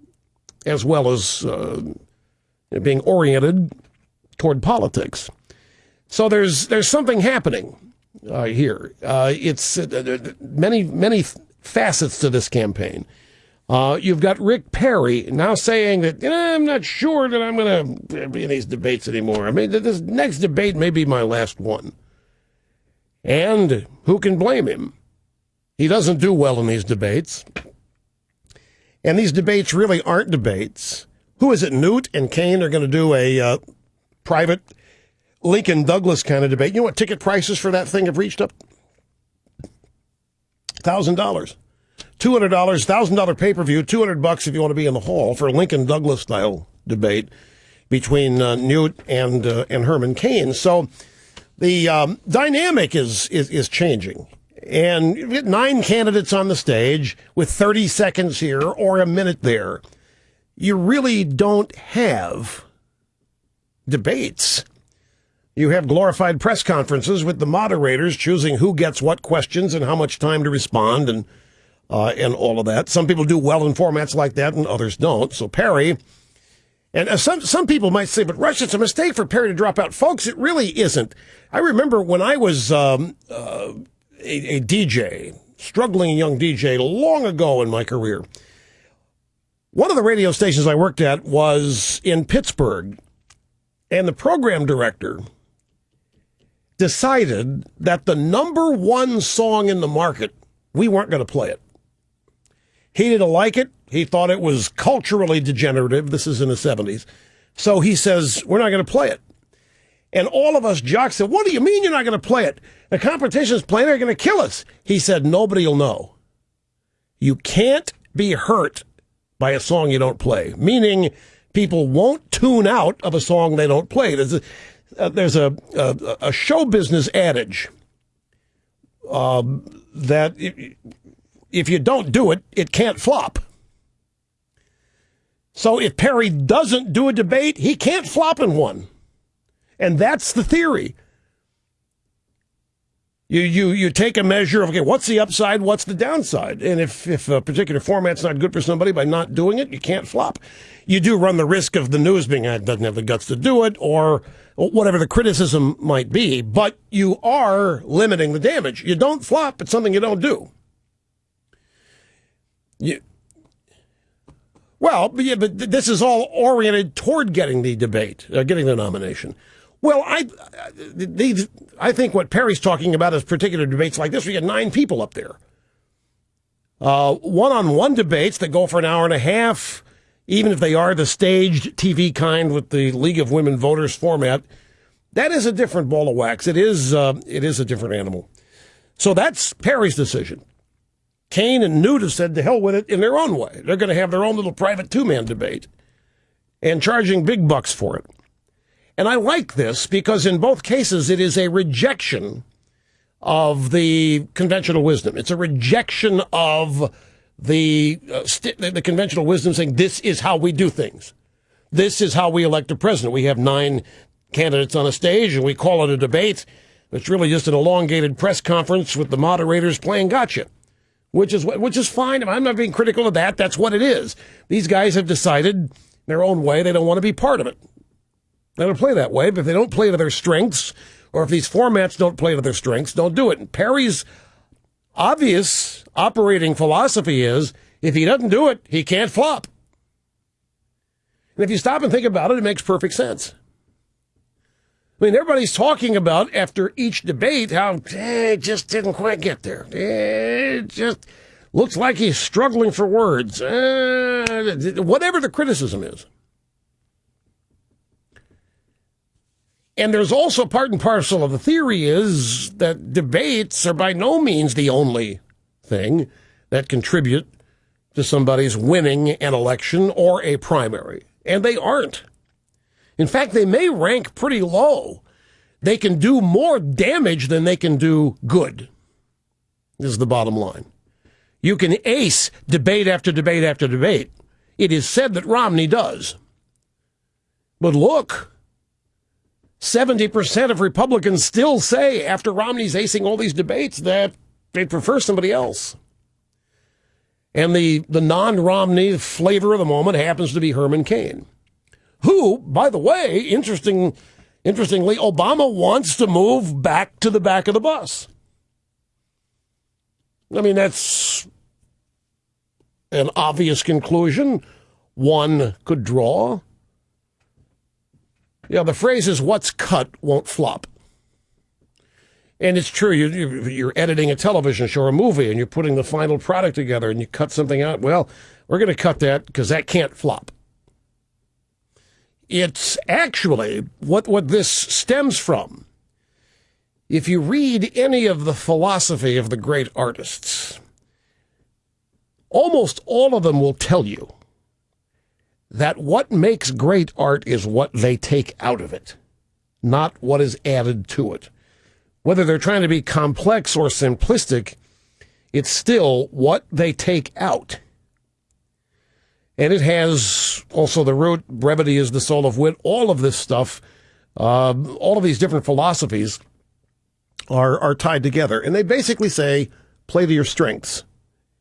as well as being oriented toward politics. So there's something happening here. It's many facets to this campaign. You've got Rick Perry now saying that I'm not sure that I'm going to be in these debates anymore. I mean, this next debate may be my last one. And who can blame him? He doesn't do well in these debates. And these debates really aren't debates. Who is it? Newt and Cain are going to do a private Lincoln Douglas kind of debate. You know what ticket prices for that thing have reached up? $1,000. $200, $1,000 pay-per-view, $200 if you want to be in the hall for a Lincoln Douglas style debate between Newt and Herman Cain. So the dynamic is changing. And you get 9 candidates on the stage with 30 seconds here or a minute there. You really don't have debates. You have glorified press conferences with the moderators choosing who gets what questions and how much time to respond and all of that. Some people do well in formats like that and others don't. So Perry, and some people might say, but Rush, it's a mistake for Perry to drop out. Folks, it really isn't. I remember when I was a DJ, struggling young DJ long ago in my career, one of the radio stations I worked at was in Pittsburgh, and the program director decided that the number one song in the market, we weren't going to play it. He didn't like it. He thought it was culturally degenerative. This is in the 70s. So he says, we're not going to play it. And all of us jocks said, what do you mean you're not going to play it? The competition's playing, they're going to kill us. He said, nobody will know. You can't be hurt by a song you don't play, meaning people won't tune out of a song they don't play. There's a show business adage that if you don't do it, it can't flop. So if Perry doesn't do a debate, he can't flop in one. And that's the theory. You take a measure of, okay, what's the upside, what's the downside? And if a particular format's not good for somebody, by not doing it, you can't flop. You do run the risk of the news being, doesn't have the guts to do it, or whatever the criticism might be, but you are limiting the damage. You don't flop, it's something you don't do. But this is all oriented toward getting the debate, getting the nomination. Well, I think what Perry's talking about is particular debates like this. We get 9 people up there. One-on-one debates that go for an hour and a half, even if they are the staged TV kind with the League of Women Voters format, that is a different ball of wax. It is a different animal. So that's Perry's decision. Kaine and Newt have said to hell with it in their own way. They're going to have their own little private 2-man debate and charging big bucks for it. And I like this because in both cases it is a rejection of the conventional wisdom. It's a rejection of the conventional wisdom saying this is how we do things. This is how we elect a president. We have 9 candidates on a stage and we call it a debate. It's really just an elongated press conference with the moderators playing gotcha, which is fine. I'm not being critical of that. That's what it is. These guys have decided their own way. They don't want to be part of it. They don't play that way, but if they don't play to their strengths, or if these formats don't play to their strengths, don't do it. And Perry's obvious operating philosophy is, if he doesn't do it, he can't flop. And if you stop and think about it, it makes perfect sense. I mean, everybody's talking about, after each debate, how it just didn't quite get there. It just looks like he's struggling for words. Whatever the criticism is. And there's also part and parcel of the theory is that debates are by no means the only thing that contribute to somebody's winning an election or a primary. And they aren't. In fact, they may rank pretty low. They can do more damage than they can do good. This is the bottom line. You can ace debate after debate after debate. It is said that Romney does. But look, 70% of Republicans still say, after Romney's acing all these debates, that they'd prefer somebody else. And the non-Romney flavor of the moment happens to be Herman Cain, who, by the way, interestingly, Obama wants to move back to the back of the bus. I mean, that's an obvious conclusion one could draw. Yeah, the phrase is, what's cut won't flop. And it's true, you're editing a television show or a movie, and you're putting the final product together, and you cut something out. Well, we're going to cut that because that can't flop. It's actually what this stems from. If you read any of the philosophy of the great artists, almost all of them will tell you that what makes great art is what they take out of it, not what is added to it. Whether they're trying to be complex or simplistic, it's still what they take out. And it has also the root, brevity is the soul of wit, all of this stuff, all of these different philosophies are tied together. And they basically say, play to your strengths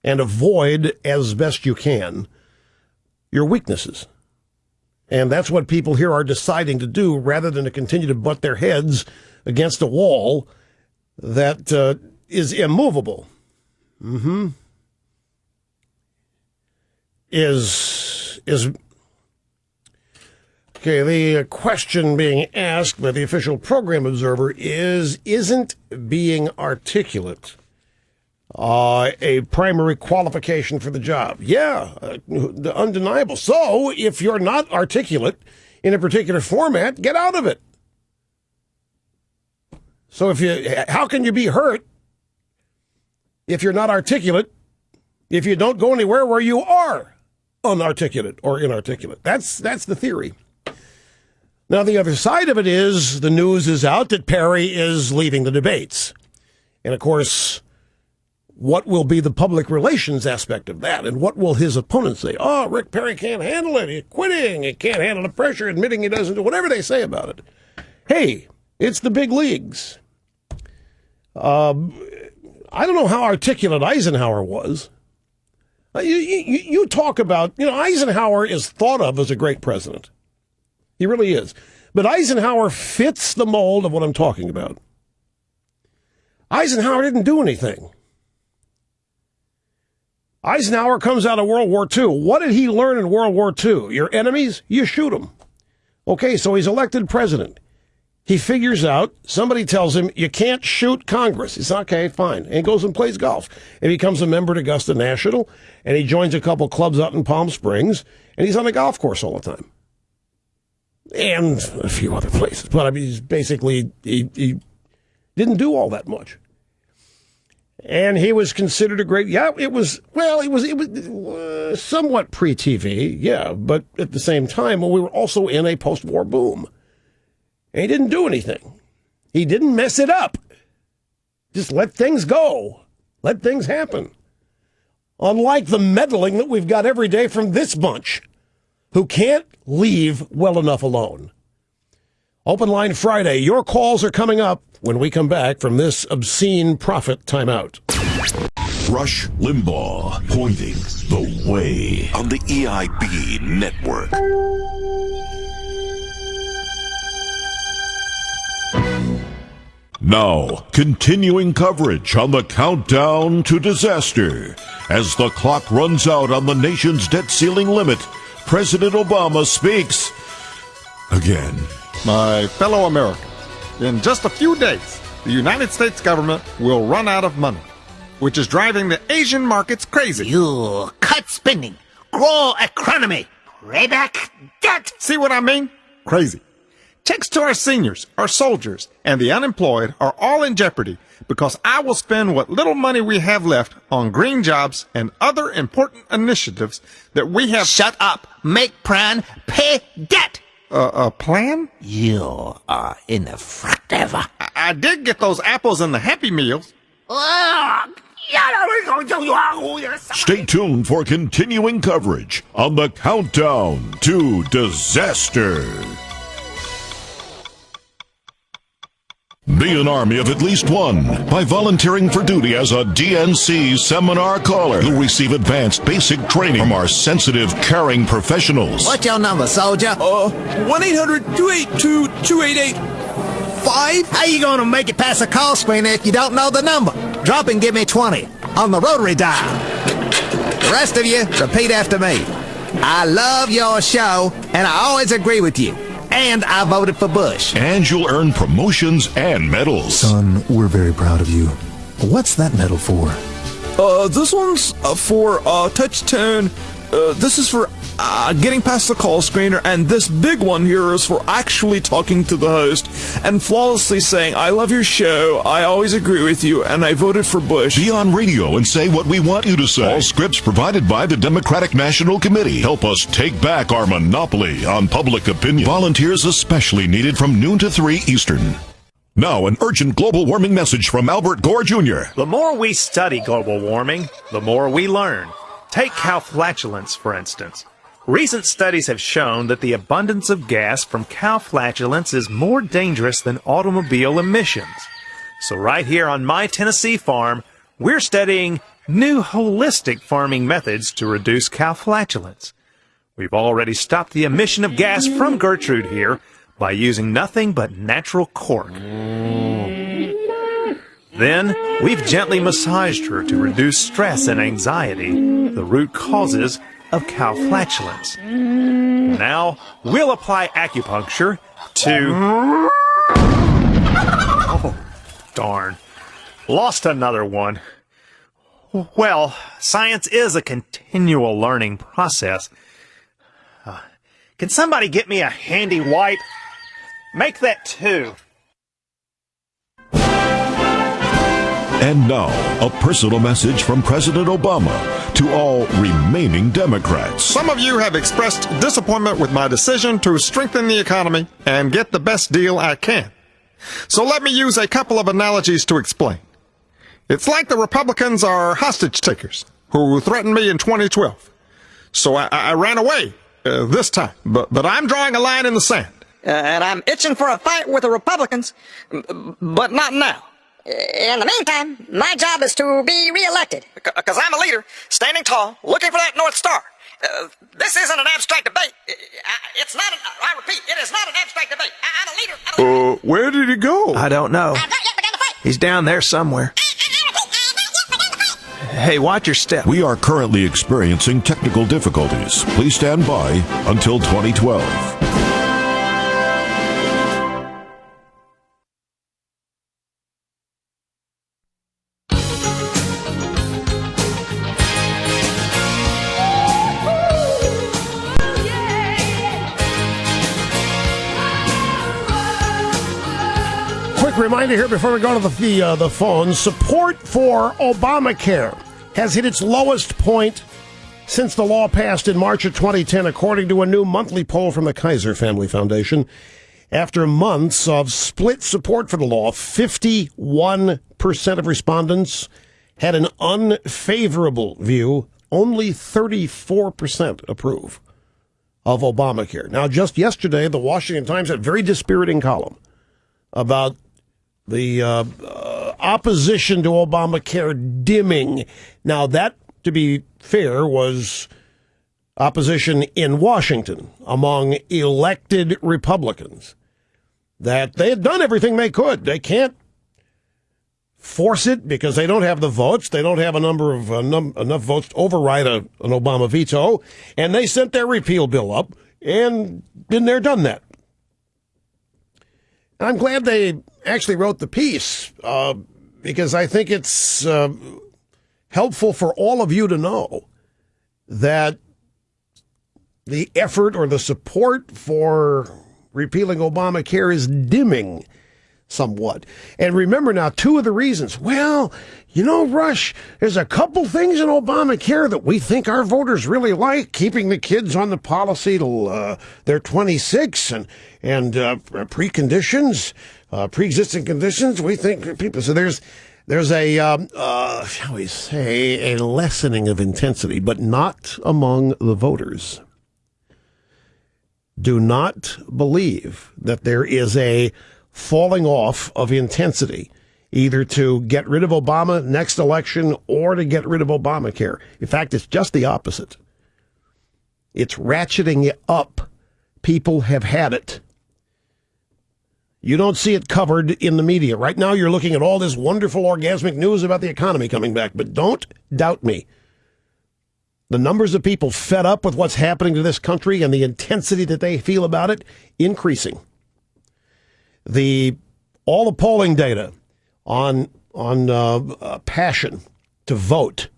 and avoid, as best you can, your weaknesses. And that's what people here are deciding to do, rather than to continue to butt their heads against a wall that is immovable. Okay, the question being asked by the official program observer is, isn't being articulate a primary qualification for the job? Yeah, undeniable. So if you're not articulate in a particular format, get out of it. So how can you be hurt if you're not articulate, if you don't go anywhere where you are unarticulate or inarticulate? That's the theory. Now, the other side of it is the news is out that Perry is leaving the debates. And of course, what will be the public relations aspect of that, and what will his opponents say? Oh, Rick Perry can't handle it. He's quitting. He can't handle the pressure, admitting he doesn't do whatever they say about it. Hey, it's the big leagues. I don't know how articulate Eisenhower was. You talk about, Eisenhower is thought of as a great president. He really is. But Eisenhower fits the mold of what I'm talking about. Eisenhower didn't do anything. Eisenhower comes out of World War II. What did he learn in World War II? Your enemies, you shoot them. Okay, so he's elected president. He figures out, somebody tells him, you can't shoot Congress. It's okay, fine. And he goes and plays golf. And he becomes a member at Augusta National, and he joins a couple clubs out in Palm Springs, and he's on the golf course all the time. And a few other places. But I mean, he's basically, he didn't do all that much. And he was considered a great, it was somewhat pre-TV, yeah, but at the same time, we were also in a post-war boom. And he didn't do anything. He didn't mess it up. Just let things go. Let things happen. Unlike the meddling that we've got every day from this bunch, who can't leave well enough alone. Open Line Friday. Your calls are coming up when we come back from this obscene profit timeout. Rush Limbaugh pointing the way on the EIB network. Now, continuing coverage on the countdown to disaster. As the clock runs out on the nation's debt ceiling limit, President Obama speaks again. My fellow Americans, in just a few days, the United States government will run out of money, which is driving the Asian markets crazy. You cut spending, grow economy, pay back debt. See what I mean? Crazy. Checks to our seniors, our soldiers, and the unemployed are all in jeopardy because I will spend what little money we have left on green jobs and other important initiatives that we have. Shut up. Make plan, pay debt. A plan? You are ineffective. I did get those apples in the Happy Meals. Stay tuned for continuing coverage on the countdown to disaster. Be an army of at least one by volunteering for duty as a DNC seminar caller. You'll receive advanced basic training from our sensitive, caring professionals. What's your number, soldier? 1-800-282-2885. How you gonna make it past the call screen if you don't know the number? Drop and give me 20 on the rotary dial. The rest of you, repeat after me. I love your show, and I always agree with you. And I voted for Bush. And you'll earn promotions and medals. Son, we're very proud of you. What's that medal for? This one's for touch tone. This is for getting past the call screener, and this big one here is for actually talking to the host and flawlessly saying, I love your show, I always agree with you, and I voted for Bush. Be on radio and say what we want you to say. All scripts provided by the Democratic National Committee. Help us take back our monopoly on public opinion. Volunteers especially needed from noon to 3 Eastern. Now, an urgent global warming message from Albert Gore Jr. The more we study global warming, the more we learn. Take cow flatulence, for instance. Recent studies have shown that the abundance of gas from cow flatulence is more dangerous than automobile emissions. So right here on my Tennessee farm, we're studying new holistic farming methods to reduce cow flatulence. We've already stopped the emission of gas from Gertrude here by using nothing but natural cork. Then, we've gently massaged her to reduce stress and anxiety, the root causes of cow flatulence. Now, we'll apply acupuncture to... Oh, darn. Lost another one. Well, science is a continual learning process. Can somebody get me a handy wipe? Make that 2. And now, a personal message from President Obama to all remaining Democrats. Some of you have expressed disappointment with my decision to strengthen the economy and get the best deal I can. So let me use a couple of analogies to explain. It's like the Republicans are hostage takers who threatened me in 2012. So I ran away this time, but I'm drawing a line in the sand. And I'm itching for a fight with the Republicans, but not now. In the meantime, my job is to be reelected. Because I'm a leader, standing tall, looking for that North Star. This isn't an abstract debate. It's not, I repeat, it is not an abstract debate. I'm a leader. Where did he go? I don't know. He's down there somewhere. Hey, watch your step. We are currently experiencing technical difficulties. Please stand by until 2012. Reminder here before we go to the phone. Support for Obamacare has hit its lowest point since the law passed in March of 2010, according to a new monthly poll from the Kaiser Family Foundation. After months of split support for the law, 51% of respondents had an unfavorable view. Only 34% approve of Obamacare. Now, just yesterday, the Washington Times had a very dispiriting column about the opposition to Obamacare dimming. Now, that, to be fair, was opposition in Washington among elected Republicans, that they had done everything they could. They can't force it because they don't have the votes. They don't have a number of enough votes to override an Obama veto, and they sent their repeal bill up, and been there, done that. I'm glad they actually wrote the piece because I think it's helpful for all of you to know that the effort or the support for repealing Obamacare is dimming somewhat. And remember now, two of the reasons. Well, you know, Rush, there's a couple things in Obamacare that we think our voters really like, keeping the kids on the policy till they're 26 and preconditions, pre-existing conditions. We think people. So there's a shall we say a lessening of intensity, but not among the voters. Do not believe that there is a falling off of intensity, either to get rid of Obama next election or to get rid of Obamacare. In fact, it's just the opposite. It's ratcheting up. People have had it. You don't see it covered in the media. Right now, you're looking at all this wonderful orgasmic news about the economy coming back, but don't doubt me. The numbers of people fed up with what's happening to this country and the intensity that they feel about it, increasing. All the polling data on passion to vote,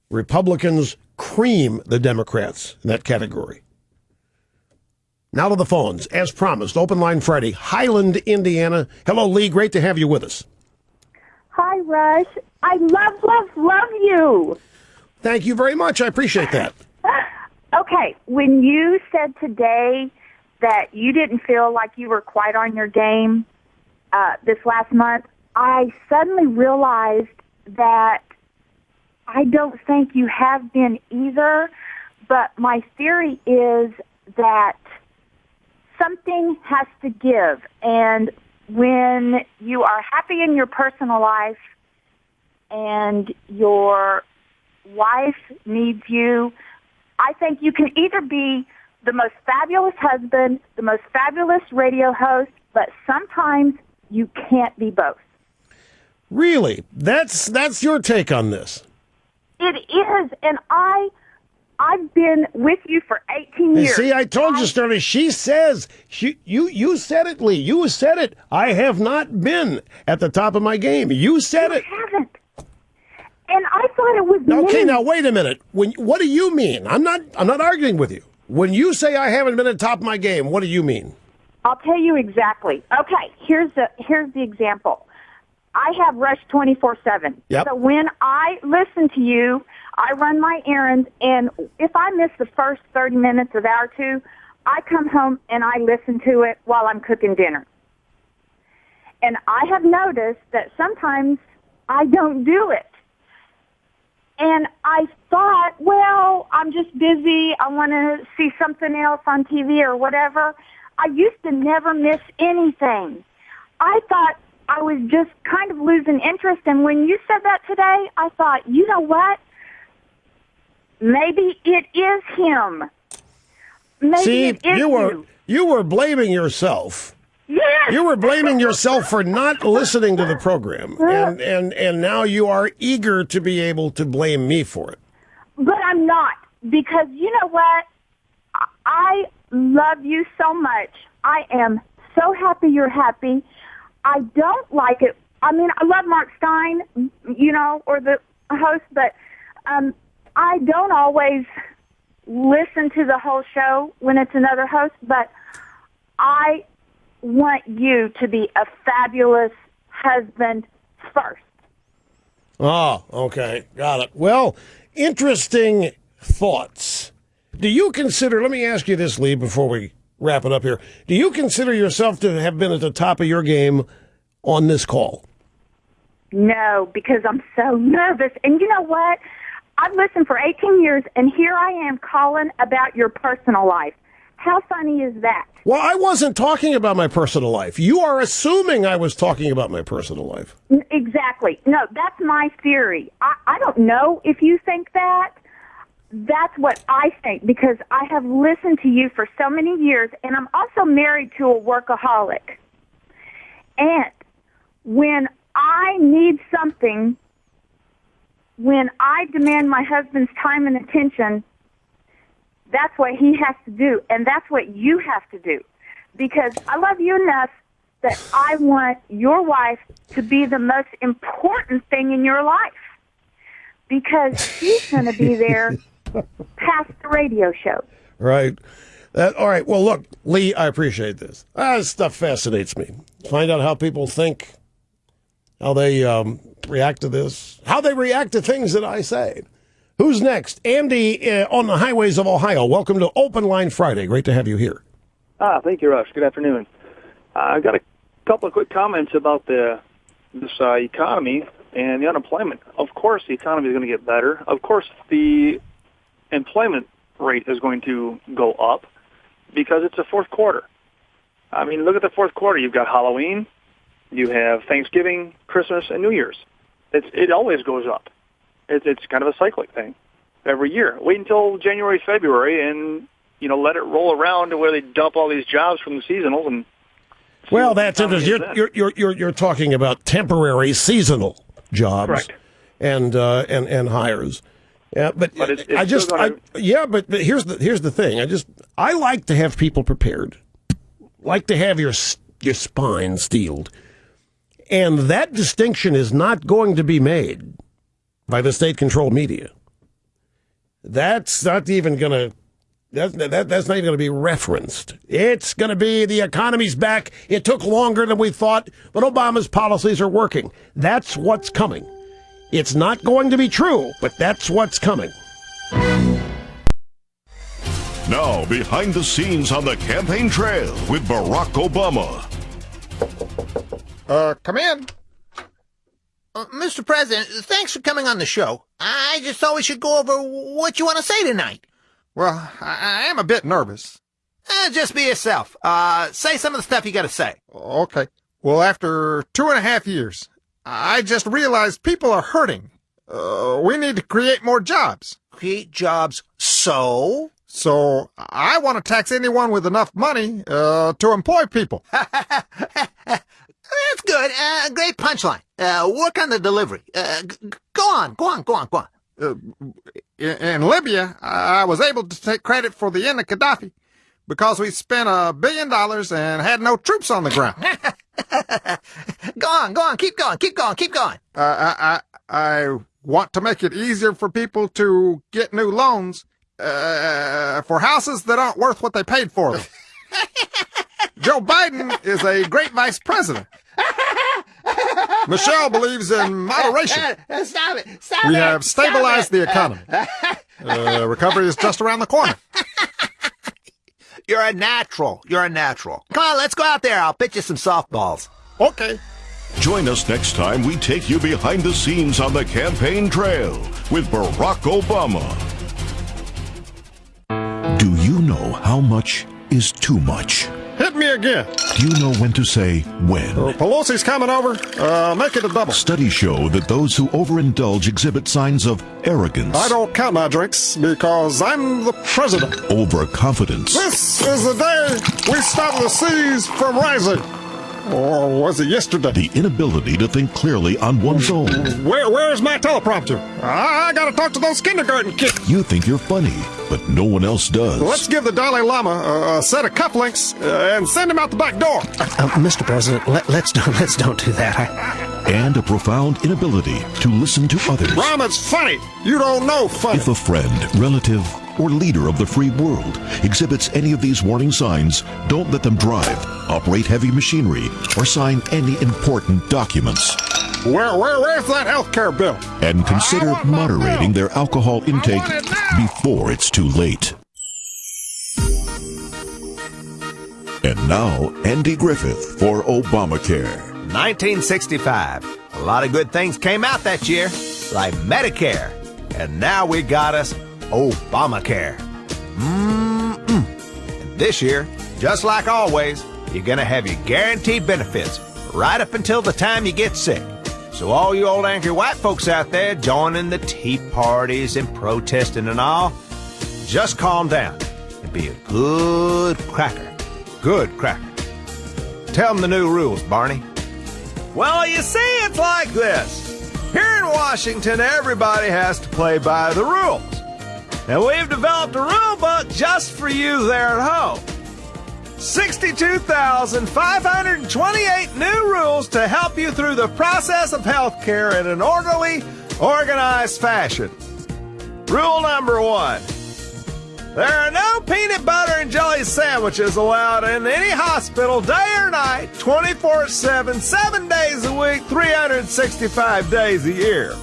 Republicans cream the Democrats in that category. Now to the phones, as promised. Open line Friday, Highland, Indiana. Hello, Lee. Great to have you with us. Hi, Rush. I love you. Thank you very much. I appreciate that. Okay, when you said today that you didn't feel like you were quite on your game this last month, I suddenly realized that I don't think you have been either, but my theory is that something has to give, and when you are happy in your personal life and your wife needs you, I think you can either be the most fabulous husband, the most fabulous radio host, but sometimes you can't be both. Really? That's your take on this? It is, and I've been with you for 18 years. See, I told you, Sterling. She says, you said it, Lee. You said it. I have not been at the top of my game. You said it. You haven't. And I thought it was Okay, me. now wait a minute. What do you mean? I'm not arguing with you. When you say I haven't been at the top of my game, what do you mean? I'll tell you exactly. Okay, here's the example. I have Rush 24/7. Yep. So when I listen to you, I run my errands, and if I miss the first 30 minutes of hour two, I come home and I listen to it while I'm cooking dinner. And I have noticed that sometimes I don't do it. And I thought, well, I'm just busy. I want to see something else on TV or whatever. I used to never miss anything. I thought I was just kind of losing interest. And when you said that today, I thought, you know what? Maybe it is him. Maybe See, it is you were blaming yourself. Yes. You were blaming yourself for not listening to the program, and now you are eager to be able to blame me for it. But I'm not, because you know what? I love you so much. I am so happy you're happy. I don't like it. I mean, I love Mark Stein, or the host, but I don't always listen to the whole show when it's another host, but I want you to be a fabulous husband first. Oh, okay. Got it. Well, interesting thoughts. Do you consider, let me ask you this, Lee, before we wrap it up here. Do you consider yourself to have been at the top of your game on this call? No, because I'm so nervous. And you know what? I've listened for 18 years, and here I am calling about your personal life. How funny is that? Well, I wasn't talking about my personal life. You are assuming I was talking about my personal life. Exactly. No, that's my theory. I don't know if you think that. That's what I think, because I have listened to you for so many years, and I'm also married to a workaholic. And when I need something, when I demand my husband's time and attention, that's what he has to do, and that's what you have to do. Because I love you enough that I want your wife to be the most important thing in your life. Because she's going to be there past the radio show. Right. All right. Well, look, Lee, I appreciate this. This stuff fascinates me. Find out how people think, how they react to this, how they react to things that I say. Who's next? Andy on the highways of Ohio. Welcome to Open Line Friday. Great to have you here. Thank you, Rush. Good afternoon. I got a couple of quick comments about this economy and the unemployment. Of course, the economy is going to get better. Of course, the employment rate is going to go up because it's the fourth quarter. I mean, look at the fourth quarter. You've got Halloween, you have Thanksgiving, Christmas, and New Year's. It always goes up. It's kind of a cyclic thing every year. Wait until January, February, and let it roll around to where they dump all these jobs from the seasonals. And well, that's interesting. You're talking about temporary, seasonal jobs, correct, and hires. Yeah, but here's the thing. I like to have people prepared. Like to have your spine steeled, and that distinction is not going to be made by the state-controlled media. That's not even going to. That's not even going to be referenced. It's going to be the economy's back. It took longer than we thought, but Obama's policies are working. That's what's coming. It's not going to be true, but that's what's coming. Now, behind the scenes on the campaign trail with Barack Obama. Come in. Mr. President, thanks for coming on the show. I just thought we should go over what you want to say tonight. Well, I am a bit nervous. Just be yourself. Say some of the stuff you got to say. Okay. Well, after 2.5 years, I just realized people are hurting. We need to create more jobs. Create jobs so? So I want to tax anyone with enough money to employ people. That's good. Great punchline. Work on the delivery. Go on. In Libya, I was able to take credit for the end of Gaddafi because we spent $1 billion and had no troops on the ground. Go on. Keep going. I want to make it easier for people to get new loans for houses that aren't worth what they paid for them. Joe Biden is a great vice president. Michelle believes in moderation. Stop it. We have stabilized the economy. Recovery is just around the corner. You're a natural. Come on, let's go out there. I'll pitch you some softballs. Okay. Join us next time we take you behind the scenes on the campaign trail with Barack Obama. Do you know how much is too much? Hit me again. Do you know when to say when? Pelosi's coming over. Make it a double. Studies show that those who overindulge exhibit signs of arrogance. I don't count my drinks because I'm the president. Overconfidence. This is the day we stop the seas from rising. Or was it yesterday? The inability to think clearly on one's own. Where's my teleprompter? I gotta talk to those kindergarten kids. You think you're funny, but no one else does. Let's give the Dalai Lama a set of cufflinks and send him out the back door. Mr. President, let's don't do that. And a profound inability to listen to others. Brahma's funny. You don't know funny. If a friend, relative, or leader of the free world exhibits any of these warning signs, don't let them drive, operate heavy machinery, or sign any important documents. Where's that healthcare bill? And consider moderating their alcohol intake before it's too late. And now, Andy Griffith for Obamacare. 1965. A lot of good things came out that year, like Medicare. And now we got us Obamacare. And this year, just like always, you're going to have your guaranteed benefits right up until the time you get sick. So all you old angry white folks out there joining the tea parties and protesting and all, just calm down and be a good cracker. Good cracker. Tell them the new rules, Barney. Well, you see, it's like this. Here in Washington, everybody has to play by the rules. And we've developed a rule book just for you there at home. 62,528 new rules to help you through the process of healthcare in an orderly, organized fashion. Rule number 1. There are no peanut butter and jelly sandwiches allowed in any hospital day or night, 24/7, 7 days a week, 365 days a year.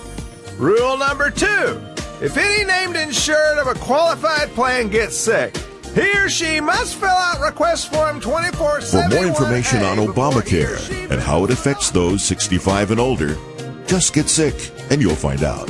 Rule number 2. If any named insured of a qualified plan gets sick, he or she must fill out request form 24/7. For more information on Obamacare and how it affects those 65 and older, just get sick and you'll find out.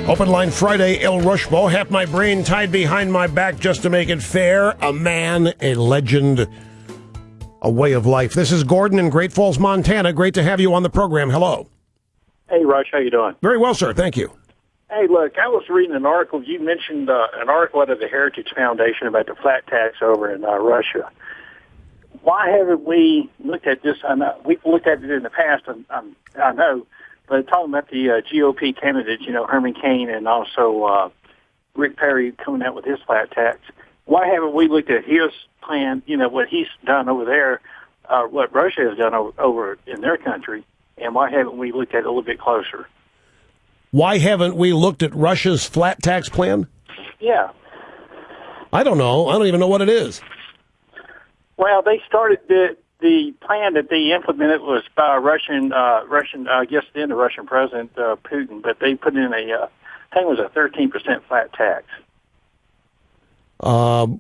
Open Line Friday, El Rushbo. Half my brain tied behind my back just to make it fair. A man, a legend, a way of life. This is Gordon in Great Falls, Montana. Great to have you on the program. Hello. Hey, Rush. How you doing? Very well, sir. Thank you. Hey, look, I was reading an article. You mentioned an article out of the Heritage Foundation about the flat tax over in Russia. Why haven't we looked at this? I know we've looked at it in the past, I know. But talking about the GOP candidates, Herman Cain and also Rick Perry coming out with his flat tax, why haven't we looked at his plan, what he's done over there, what Russia has done over in their country, and why haven't we looked at it a little bit closer? Why haven't we looked at Russia's flat tax plan? Yeah. I don't know. I don't even know what it is. Well, they started the plan that they implemented was by Russian, I guess then the Russian President Putin, but they put in I think it was a 13% flat tax. Well,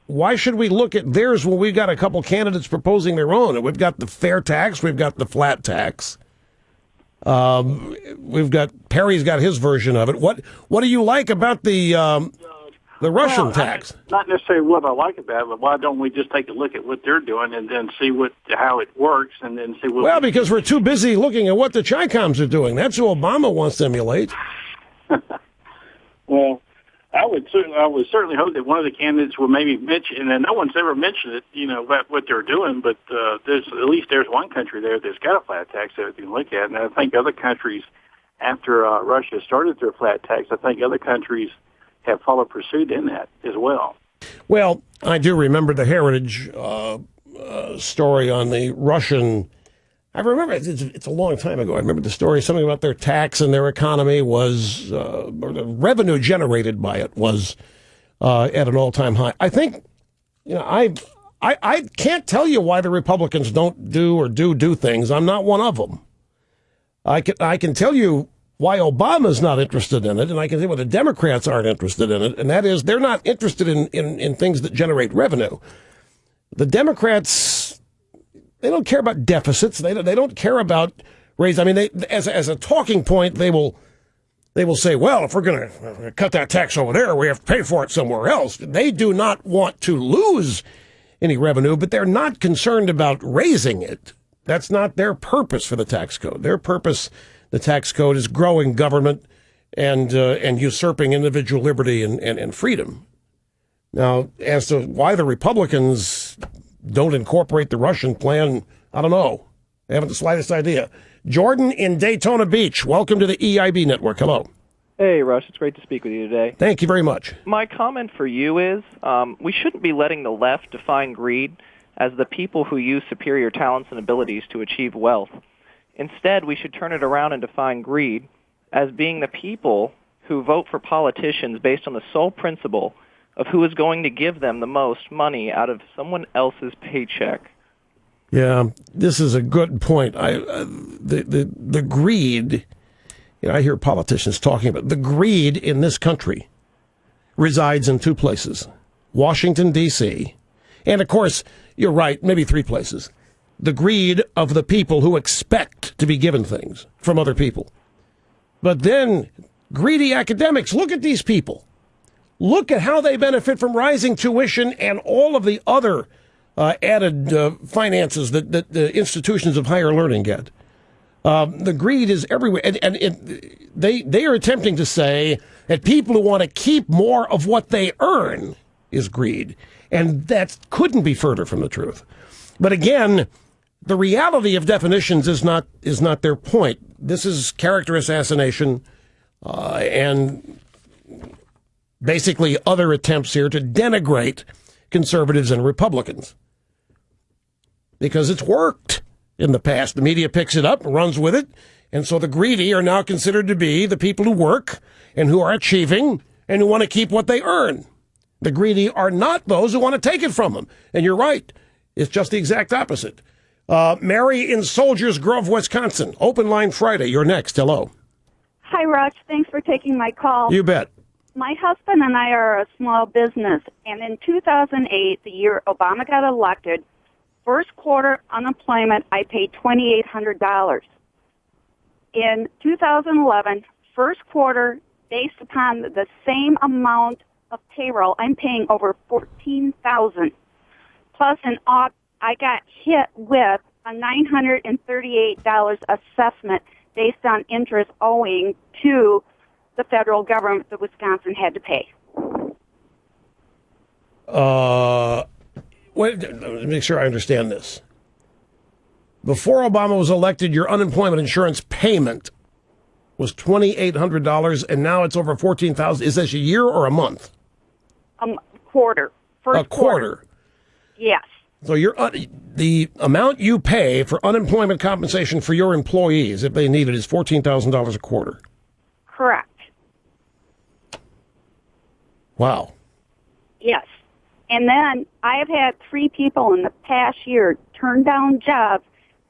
why should we look at theirs when we've got a couple candidates proposing their own? We've got the fair tax, we've got the flat tax. We've got Perry's got his version of it. What do you like about the Russian tax? Not necessarily what I like about it, but why don't we just take a look at what they're doing and then see how it works and then see what... Well, because we're too busy looking at what the Chi-Coms are doing. That's who Obama wants to emulate. Well, I would certainly hope that one of the candidates will maybe mention, and no one's ever mentioned it, about what they're doing, but there's one country there that's got a flat tax that we can look at, and I think other countries, after Russia started their flat tax, I think other countries have followed pursuit in that as well. Well, I do remember the Heritage story on the Russian. I remember it's a long time ago. I remember the story, something about their tax and their economy was, or the revenue generated by it was at an all-time high. I think, I can't tell you why the Republicans don't do things. I'm not one of them. I can tell you why Obama's not interested in it, and I can tell you why the Democrats aren't interested in it, and that is they're not interested in things that generate revenue. The Democrats, they don't care about deficits. They don't care about raise. I mean, as a talking point, they will say, well, if we're going to cut that tax over there, we have to pay for it somewhere else. They do not want to lose any revenue, but they're not concerned about raising it. That's not their purpose for the tax code. Their purpose, the tax code, is growing government and usurping individual liberty and freedom. Now, as to why the Republicans don't incorporate the Russian plan, I don't know. I haven't the slightest idea. Jordan in Daytona Beach, welcome to the EIB Network. Hello. Hey, Rush. It's great to speak with you today. Thank you very much. My comment for you is we shouldn't be letting the left define greed as the people who use superior talents and abilities to achieve wealth. Instead, we should turn it around and define greed as being the people who vote for politicians based on the sole principle of who is going to give them the most money out of someone else's paycheck. Yeah, this is a good point. The greed, I hear politicians talking about the greed in this country resides in two places, Washington, D.C., and, of course, you're right, maybe three places. The greed of the people who expect to be given things from other people. But then greedy academics, look at these people. Look at how they benefit from rising tuition and all of the other added finances that the institutions of higher learning get. The greed is everywhere. And they are attempting to say that people who want to keep more of what they earn is greed. And that couldn't be further from the truth. But again, the reality of definitions is not their point. This is character assassination and basically other attempts here to denigrate conservatives and Republicans. Because it's worked in the past. The media picks it up and runs with it. And so the greedy are now considered to be the people who work and who are achieving and who want to keep what they earn. The greedy are not those who want to take it from them. And you're right. It's just the exact opposite. Mary in Soldiers Grove, Wisconsin. Open line Friday. You're next. Hello. Hi, Rush. Thanks for taking my call. You bet. My husband and I are a small business, and in 2008, the year Obama got elected, first quarter unemployment, I paid $2,800. In 2011, first quarter, based upon the same amount of payroll, I'm paying over $14,000. Plus, I got hit with a $938 assessment based on interest owing to the federal government that Wisconsin had to pay. Wait, let me make sure I understand this. Before Obama was elected, your unemployment insurance payment was $2,800, and now it's over $14,000. Is this a year or a month? Quarter. A quarter. Yes. So the amount you pay for unemployment compensation for your employees, if they need it, is $14,000 a quarter. Correct. Wow. Yes. And then I have had 3 people in the past year turn down jobs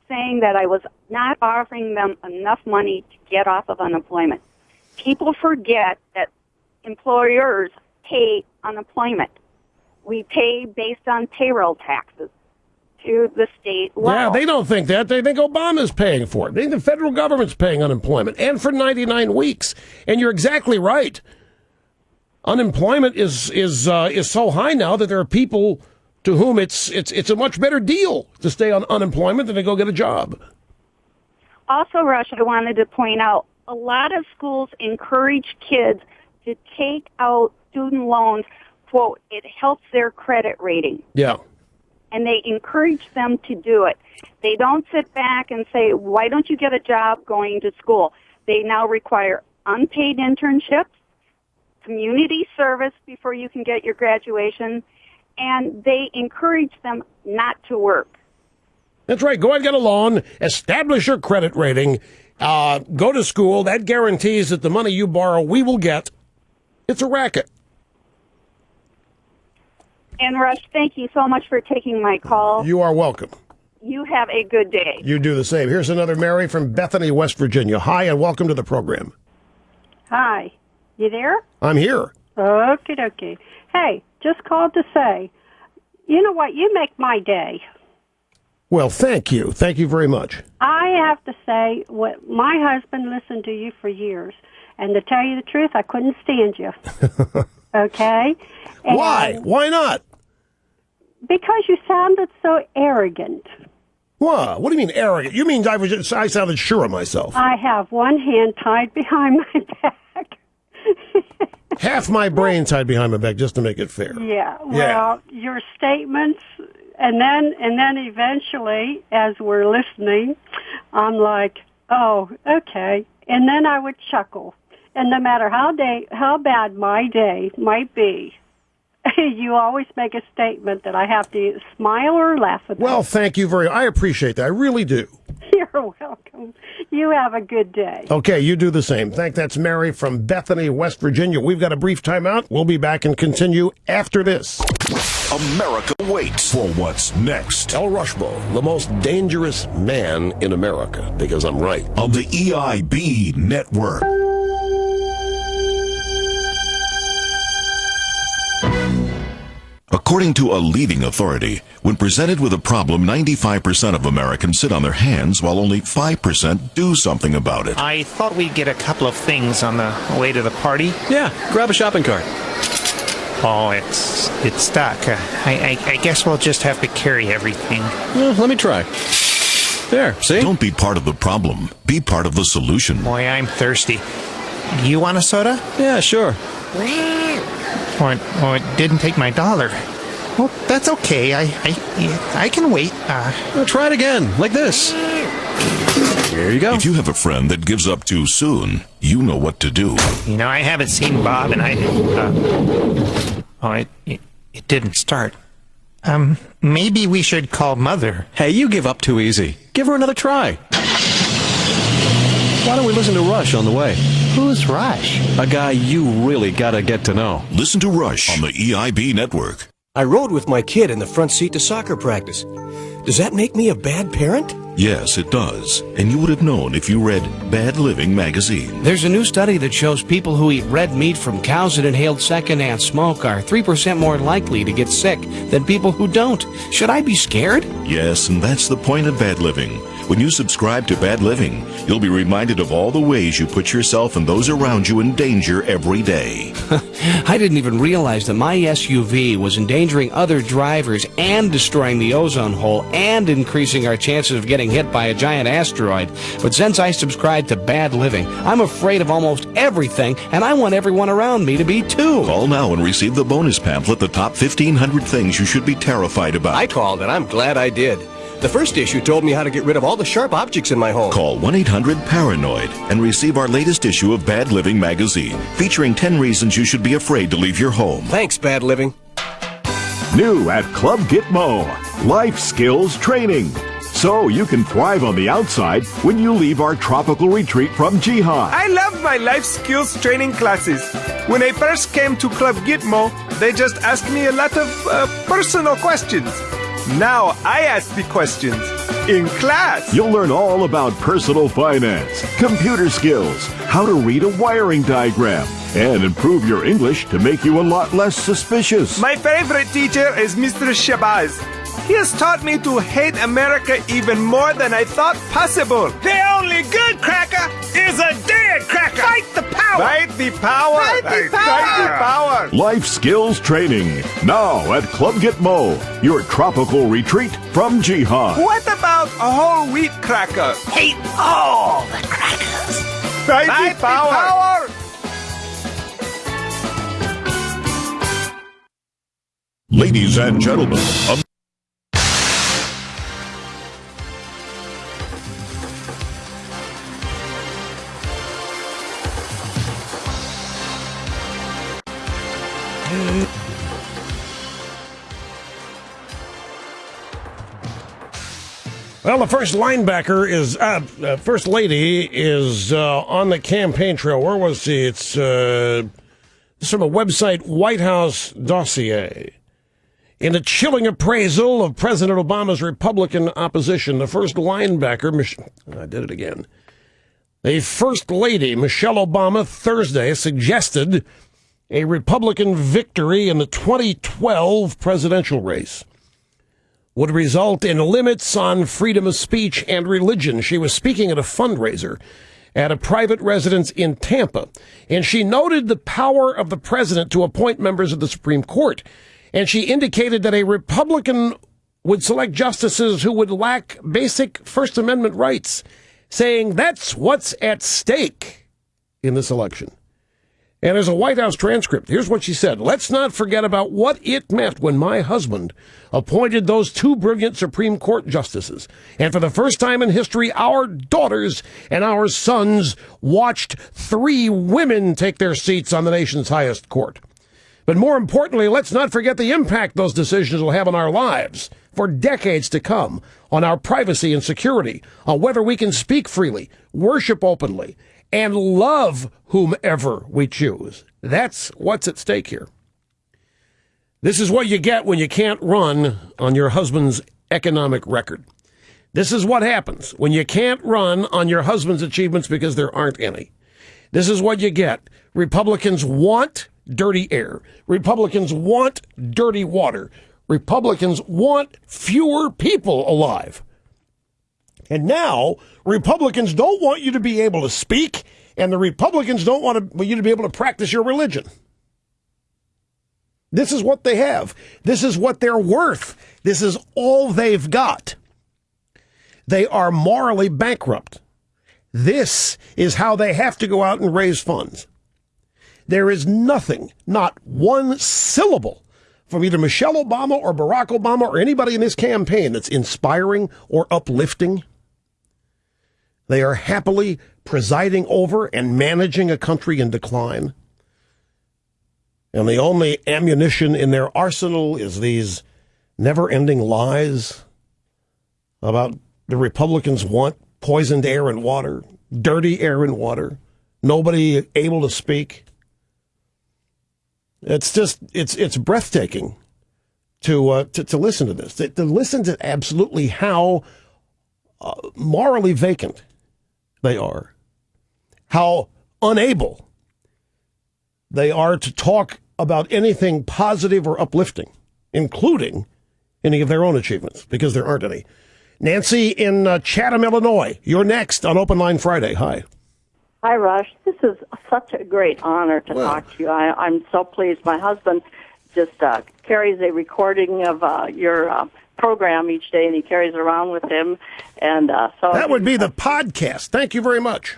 saying that I was not offering them enough money to get off of unemployment. People forget that employers pay unemployment. We pay based on payroll taxes to the state level. Yeah, they don't think that. They think Obama's paying for it. They think the federal government's paying unemployment, and for 99 weeks. And you're exactly right. Unemployment is so high now that there are people to whom it's a much better deal to stay on unemployment than to go get a job. Also, Rush, I wanted to point out, a lot of schools encourage kids to take out student loans. Quote, it helps their credit rating. Yeah. And they encourage them to do it. They don't sit back and say, why don't you get a job going to school? They now require unpaid internships, community service before you can get your graduation, and they encourage them not to work. That's right. Go and get a loan, establish your credit rating, go to school. That guarantees that the money you borrow, we will get. It's a racket. And Rush, thank you so much for taking my call. You are welcome. You have a good day. You do the same. Here's another Mary from Bethany, West Virginia. Hi, and welcome to the program. Hi. You there? I'm here. Okie dokie. Hey, just called to say, you know what? You make my day. Well, thank you. Thank you very much. I have to say, my husband listened to you for years, and to tell you the truth, I couldn't stand you. Okay? And why? Why not? Because you sounded so arrogant. What? What do you mean arrogant? You mean I sounded sure of myself. I have one hand tied behind my back. Half my brain tied behind my back just to make it fair. Yeah. Well, your statements, and then eventually, as we're listening, I'm like, oh, okay. And then I would chuckle. And no matter how bad my day might be, you always make a statement that I have to smile or laugh about. Well, thank you I appreciate that. I really do. You're welcome. You have a good day. Okay, you do the same. That's Mary from Bethany, West Virginia. We've got a brief timeout. We'll be back and continue after this. America waits for what's next. El Rushmo, the most dangerous man in America, because I'm right. On the EIB network. According to a leading authority, when presented with a problem, 95% of Americans sit on their hands while only 5% do something about it. I thought we'd get a couple of things on the way to the party. Yeah, grab a shopping cart. Oh, it's stuck. I guess we'll just have to carry everything. Well, let me try. There, see? Don't be part of the problem. Be part of the solution. Boy, I'm thirsty. Do you want a soda? Yeah, sure. Oh, it didn't take my $1. Well, that's okay. I can wait. Well, try it again, like this. Here you go. If you have a friend that gives up too soon, you know what to do. You know, I haven't seen Bob, and it didn't start. Maybe we should call Mother. Hey, you give up too easy. Give her another try. Why don't we listen to Rush on the way? Who's Rush? A guy you really gotta get to know. Listen to Rush on the EIB network. I rode with my kid in the front seat to soccer practice. Does that make me a bad parent? Yes, it does. And you would have known if you read Bad Living magazine. There's a new study that shows people who eat red meat from cows that inhaled secondhand smoke are 3% more likely to get sick than people who don't. Should I be scared? Yes, and that's the point of Bad Living. When you subscribe to Bad Living, you'll be reminded of all the ways you put yourself and those around you in danger every day. I didn't even realize that my SUV was endangering other drivers and destroying the ozone hole and increasing our chances of getting hit by a giant asteroid. But since I subscribe to Bad Living, I'm afraid of almost everything, and I want everyone around me to be too. Call now and receive the bonus pamphlet, The Top 1,500 Things You Should Be Terrified About. I called, and I'm glad I did. The first issue told me how to get rid of all the sharp objects in my home. Call 1-800-PARANOID and receive our latest issue of Bad Living magazine, featuring 10 reasons you should be afraid to leave your home. Thanks, Bad Living. New at Club Gitmo, life skills training. So you can thrive on the outside when you leave our tropical retreat from Jihad. I love my life skills training classes. When I first came to Club Gitmo, they just asked me a lot of personal questions. Now I ask the questions in class. You'll learn all about personal finance, computer skills, how to read a wiring diagram, and improve your English to make you a lot less suspicious. My favorite teacher is Mr. Shabazz. He has taught me to hate America even more than I thought possible. The only good cracker is a dead cracker. Fight the power. Fight the power. Fight the power. Fight the power. Life skills training, now at Club Gitmo, your tropical retreat from Jihad. What about a whole wheat cracker? Hate all the crackers. Fight the power. Ladies and gentlemen, Well, the first linebacker is, first lady is on the campaign trail. Where was she? It's from a website, White House Dossier. In a chilling appraisal of President Obama's Republican opposition, the first linebacker, I did it again. The First Lady, Michelle Obama, Thursday suggested a Republican victory in the 2012 presidential race would result in limits on freedom of speech and religion. She was speaking at a fundraiser at a private residence in Tampa, and she noted the power of the president to appoint members of the Supreme Court. And she indicated that a Republican would select justices who would lack basic First Amendment rights, saying that's what's at stake in this election. And there's a White House transcript. Here's what she said. Let's not forget about what it meant when my husband appointed those two brilliant Supreme Court justices. And for the first time in history, our daughters and our sons watched 3 women take their seats on the nation's highest court. But more importantly, let's not forget the impact those decisions will have on our lives for decades to come, on our privacy and security, on whether we can speak freely, worship openly, and love whomever we choose. That's what's at stake here. This is what you get when you can't run on your husband's economic record. This is what happens when you can't run on your husband's achievements because there aren't any. This is what you get. Republicans want dirty air. Republicans want dirty water. Republicans want fewer people alive. And now, Republicans don't want you to be able to speak, and the Republicans don't want you to be able to practice your religion. This is what they have. This is what they're worth. This is all they've got. They are morally bankrupt. This is how they have to go out and raise funds. There is nothing, not one syllable from either Michelle Obama or Barack Obama or anybody in this campaign that's inspiring or uplifting. They are happily presiding over and managing a country in decline. And the only ammunition in their arsenal is these never-ending lies about the Republicans want poisoned air and water, dirty air and water, nobody able to speak. It's just, it's breathtaking to listen to this, to listen to absolutely how morally vacant they are, how unable they are to talk about anything positive or uplifting, including any of their own achievements, because there aren't any. Nancy in Chatham, Illinois, you're next on Open Line Friday. Hi. Hi, Rush. This is such a great honor to talk to you. I'm so pleased. My husband just carries a recording of your program each day, and he carries it around with him. And so that would be the podcast. Thank you very much.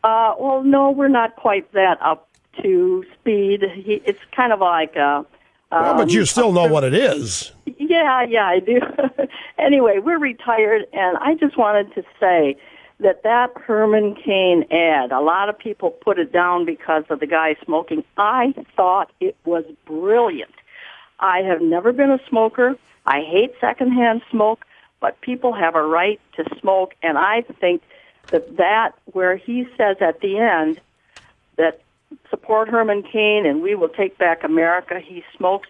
Well, no, we're not quite that up to speed. It's kind of like well, but you still know what it is. Yeah, I do. Anyway, we're retired, and I just wanted to say that Herman Cain ad, a lot of people put it down because of the guy smoking. I thought it was brilliant. I have never been a smoker. I hate secondhand smoke, but people have a right to smoke, and I think that where he says at the end that support Herman Cain and we will take back America, he smokes.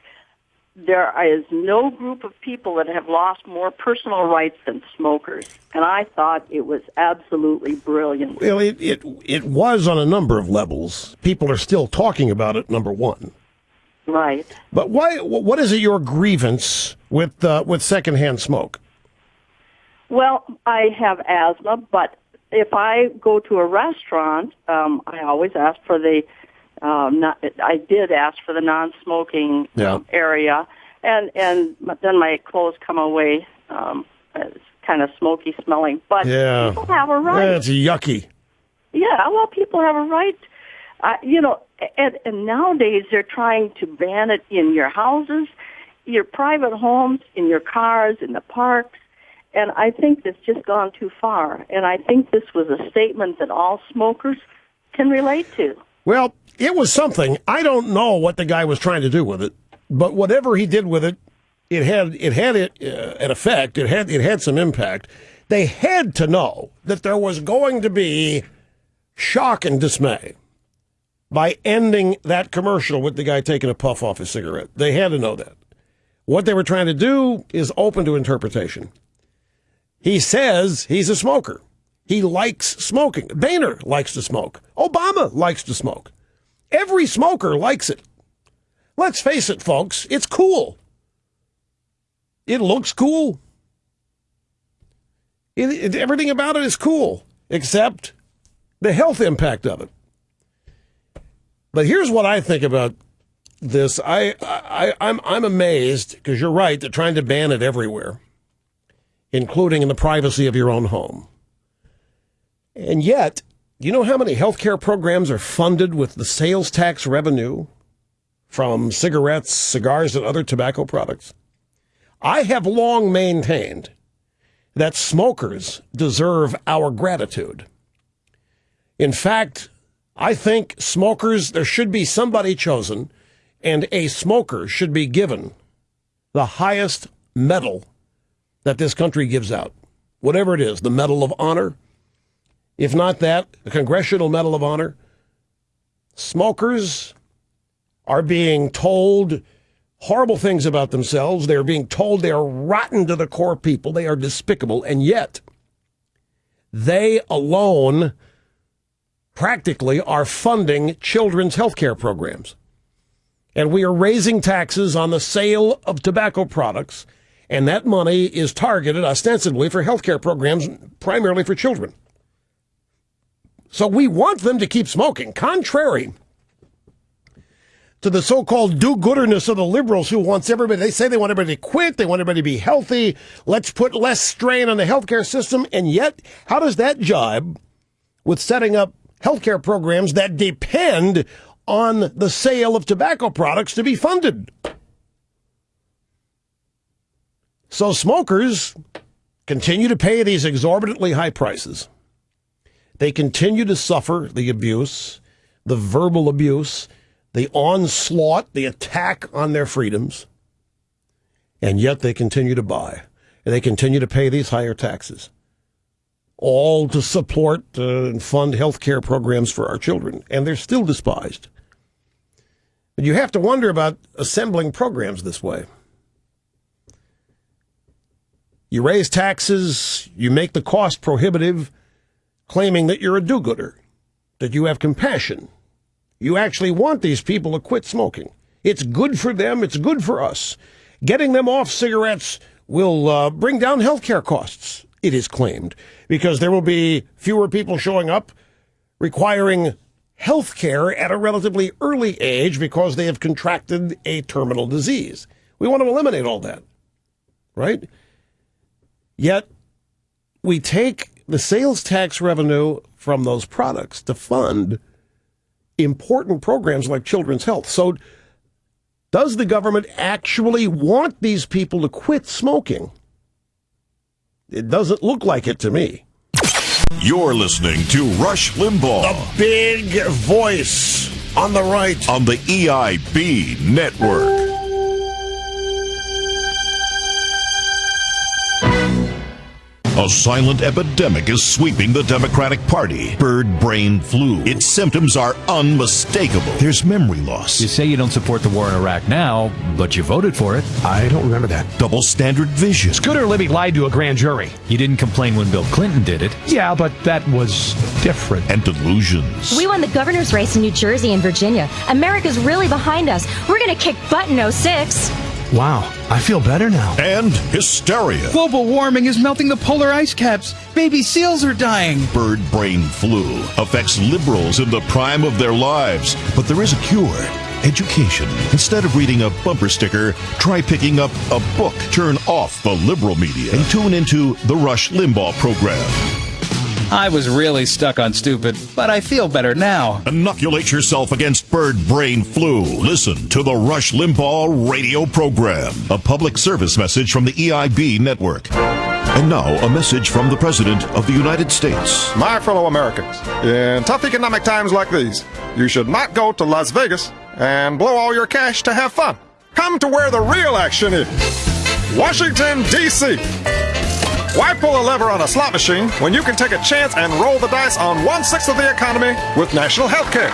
There is no group of people that have lost more personal rights than smokers, and I thought it was absolutely brilliant. Well, it was on a number of levels. People are still talking about it, number one. Right. But why? What is it your grievance with secondhand smoke? Well, I have asthma, but if I go to a restaurant, I always ask for the I did ask for the non-smoking area, and then my clothes come away it's kind of smoky smelling. But people have a right. That's yucky. Yeah, well, people have a right. And nowadays they're trying to ban it in your houses, your private homes, in your cars, in the parks. And I think it's just gone too far. And I think this was a statement that all smokers can relate to. Well, it was something. I don't know what the guy was trying to do with it, but whatever he did with it, it had an effect. It had some impact. They had to know that there was going to be shock and dismay by ending that commercial with the guy taking a puff off his cigarette. They had to know that. What they were trying to do is open to interpretation. He says he's a smoker. He likes smoking. Boehner likes to smoke. Obama likes to smoke. Every smoker likes it. Let's face it, folks, it's cool. It looks cool. Everything about it is cool, except the health impact of it. But here's what I think about this. I'm amazed, because you're right, they're trying to ban it everywhere, including in the privacy of your own home. And yet, you know how many health care programs are funded with the sales tax revenue from cigarettes, cigars, and other tobacco products? I have long maintained that smokers deserve our gratitude. In fact, I think smokers, there should be somebody chosen, and a smoker should be given the highest medal that this country gives out. Whatever it is, the Medal of Honor. If not that, the Congressional Medal of Honor. Smokers are being told horrible things about themselves. They're being told they are rotten to the core people. They are despicable. And yet, they alone practically are funding children's health care programs. And we are raising taxes on the sale of tobacco products, and that money is targeted ostensibly for health care programs, primarily for children. So we want them to keep smoking, contrary to the so-called do-gooderness of the liberals who wants everybody, they say they want everybody to quit, they want everybody to be healthy, let's put less strain on the healthcare system, and yet, how does that jibe with setting up healthcare programs that depend on the sale of tobacco products to be funded? So smokers continue to pay these exorbitantly high prices. They continue to suffer the abuse, the verbal abuse, the onslaught, the attack on their freedoms, and yet they continue to buy, and they continue to pay these higher taxes, all to support and fund health care programs for our children, and they're still despised. But you have to wonder about assembling programs this way. You raise taxes, you make the cost prohibitive, claiming that you're a do-gooder, that you have compassion. You actually want these people to quit smoking. It's good for them. It's good for us. Getting them off cigarettes will bring down health care costs, it is claimed, because there will be fewer people showing up requiring health care at a relatively early age because they have contracted a terminal disease. We want to eliminate all that, right? Yet we take the sales tax revenue from those products to fund important programs like children's health. So does the government actually want these people to quit smoking? It doesn't look like it to me. You're listening to Rush Limbaugh, the big voice on the right, on the EIB network. A silent epidemic is sweeping the Democratic Party. Bird brain flu. Its symptoms are unmistakable. There's memory loss. You say you don't support the war in Iraq now, but you voted for it. I don't remember that. Double standard vision. Scooter Libby lied to a grand jury. You didn't complain when Bill Clinton did it. Yeah, but that was different. And delusions. We won the governor's race in New Jersey and Virginia. America's really behind us. We're going to kick butt in 06. Wow, I feel better now. And hysteria. Global warming is melting the polar ice caps. Baby seals are dying. Bird brain flu affects liberals in the prime of their lives. But there is a cure. Education. Instead of reading a bumper sticker, try picking up a book. Turn off the liberal media and tune into the Rush Limbaugh program. I was really stuck on stupid, but I feel better now. Inoculate yourself against bird brain flu. Listen to the Rush Limbaugh radio program. A public service message from the EIB network. And now, a message from the President of the United States. My fellow Americans, in tough economic times like these, you should not go to Las Vegas and blow all your cash to have fun. Come to where the real action is. Washington, D.C. Why pull a lever on a slot machine when you can take a chance and roll the dice on 1/6 of the economy with national health care?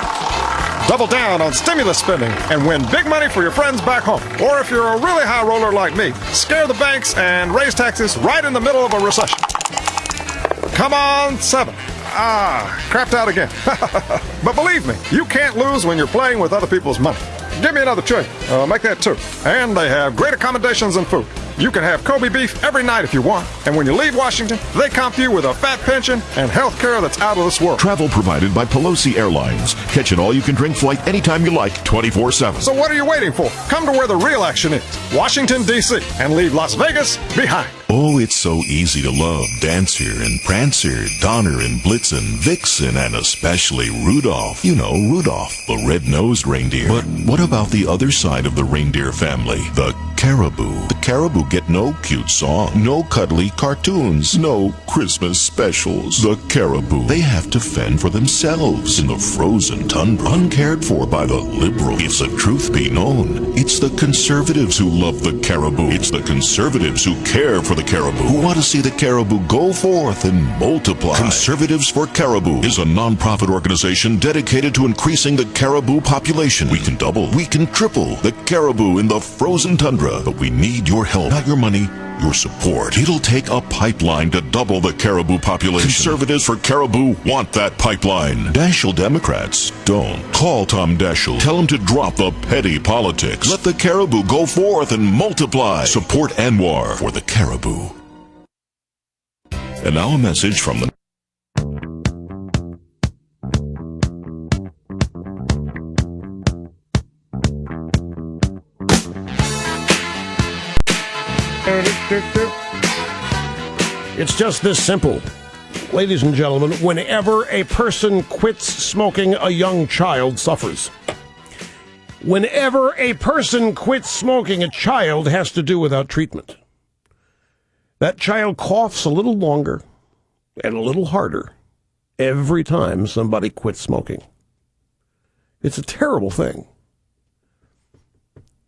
Double down on stimulus spending and win big money for your friends back home. Or if you're a really high roller like me, scare the banks and raise taxes right in the middle of a recession. Come on, 7. Crapped out again. But believe me, you can't lose when you're playing with other people's money. Give me another tray. Make that 2. And they have great accommodations and food. You can have Kobe beef every night if you want. And when you leave Washington, they comp you with a fat pension and health care that's out of this world. Travel provided by Pelosi Airlines. Catch an all-you-can-drink flight anytime you like, 24/7. So what are you waiting for? Come to where the real action is. Washington, D.C. And leave Las Vegas behind. Oh, it's so easy to love Dancer and Prancer, Donner and Blitzen, Vixen, and especially Rudolph. You know, Rudolph, the red-nosed reindeer. But what about the other side of the reindeer family? The caribou. The caribou get no cute song, no cuddly cartoons, no Christmas specials. The caribou, they have to fend for themselves in the frozen tundra, uncared for by the liberals. If the truth be known, it's the conservatives who love the caribou. It's the conservatives who care for the caribou, who want to see the caribou go forth and multiply. Conservatives for Caribou is a non-profit organization dedicated to increasing the caribou population. We can double, we can triple the caribou in the frozen tundra, but we need your help, not your money, your support. It'll take a pipeline to double the caribou population. Conservatives for Caribou want that pipeline. Daschle Democrats don't. Call Tom Daschle. Tell him to drop the petty politics. Let the caribou go forth and multiply. Support Anwar for the caribou. And now a message from the... It's just this simple. Ladies and gentlemen, whenever a person quits smoking, a young child suffers. Whenever a person quits smoking, a child has to do without treatment. That child coughs a little longer and a little harder every time somebody quits smoking. It's a terrible thing.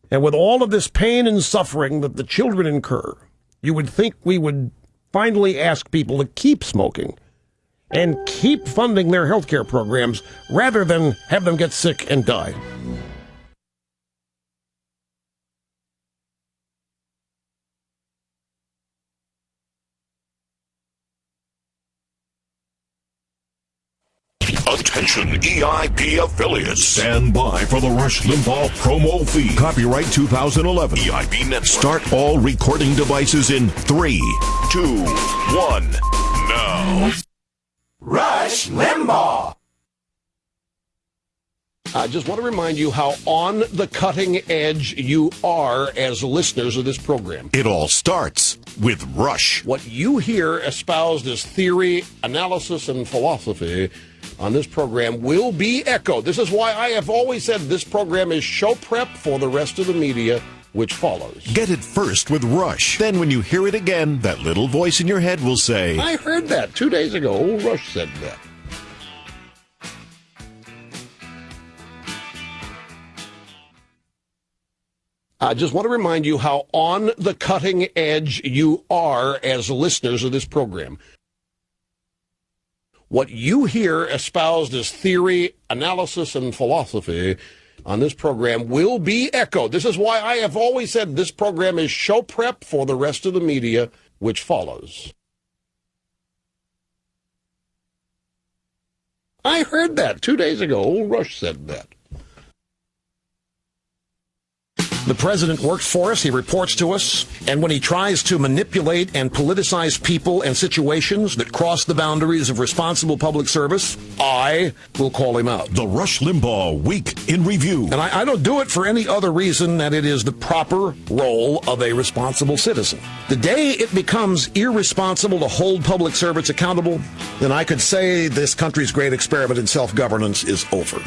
And with all of this pain and suffering that the children incur, you would think we would finally ask people to keep smoking and keep funding their health care programs rather than have them get sick and die. Attention EIP affiliates. Stand by for the Rush Limbaugh promo feed. Copyright 2011. EIP Net. Start all recording devices in 3, 2, 1. Now. Rush Limbaugh. I just want to remind you how on the cutting edge you are as listeners of this program. It all starts with Rush. What you hear espoused as theory, analysis, and philosophy on this program will be echoed. This is why I have always said this program is show prep for the rest of the media, which follows. Get it first with Rush. Then when you hear it again, that little voice in your head will say, I heard that 2 days ago. Old Rush said that. I just want to remind you how on the cutting edge you are as listeners of this program. What you hear espoused as theory, analysis, and philosophy on this program will be echoed. This is why I have always said this program is show prep for the rest of the media, which follows. I heard that 2 days ago. Old Rush said that. The president works for us, he reports to us, and when he tries to manipulate and politicize people and situations that cross the boundaries of responsible public service, I will call him out. The Rush Limbaugh Week in Review. And I don't do it for any other reason than it is the proper role of a responsible citizen. The day it becomes irresponsible to hold public servants accountable, then I could say this country's great experiment in self-governance is over.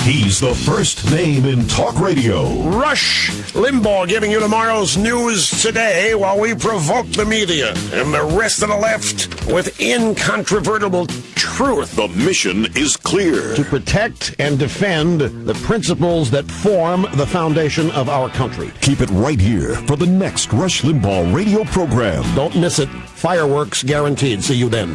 He's the first name in talk radio. Rush Limbaugh giving you tomorrow's news today while we provoke the media and the rest of the left with incontrovertible truth. The mission is clear. To protect and defend the principles that form the foundation of our country. Keep it right here for the next Rush Limbaugh radio program. Don't miss it. Fireworks guaranteed. See you then.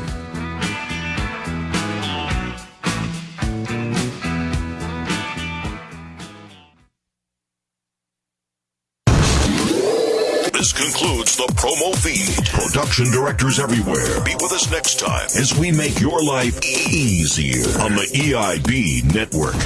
This concludes the promo feed. Production directors everywhere. Be with us next time as we make your life easier on the EIB network.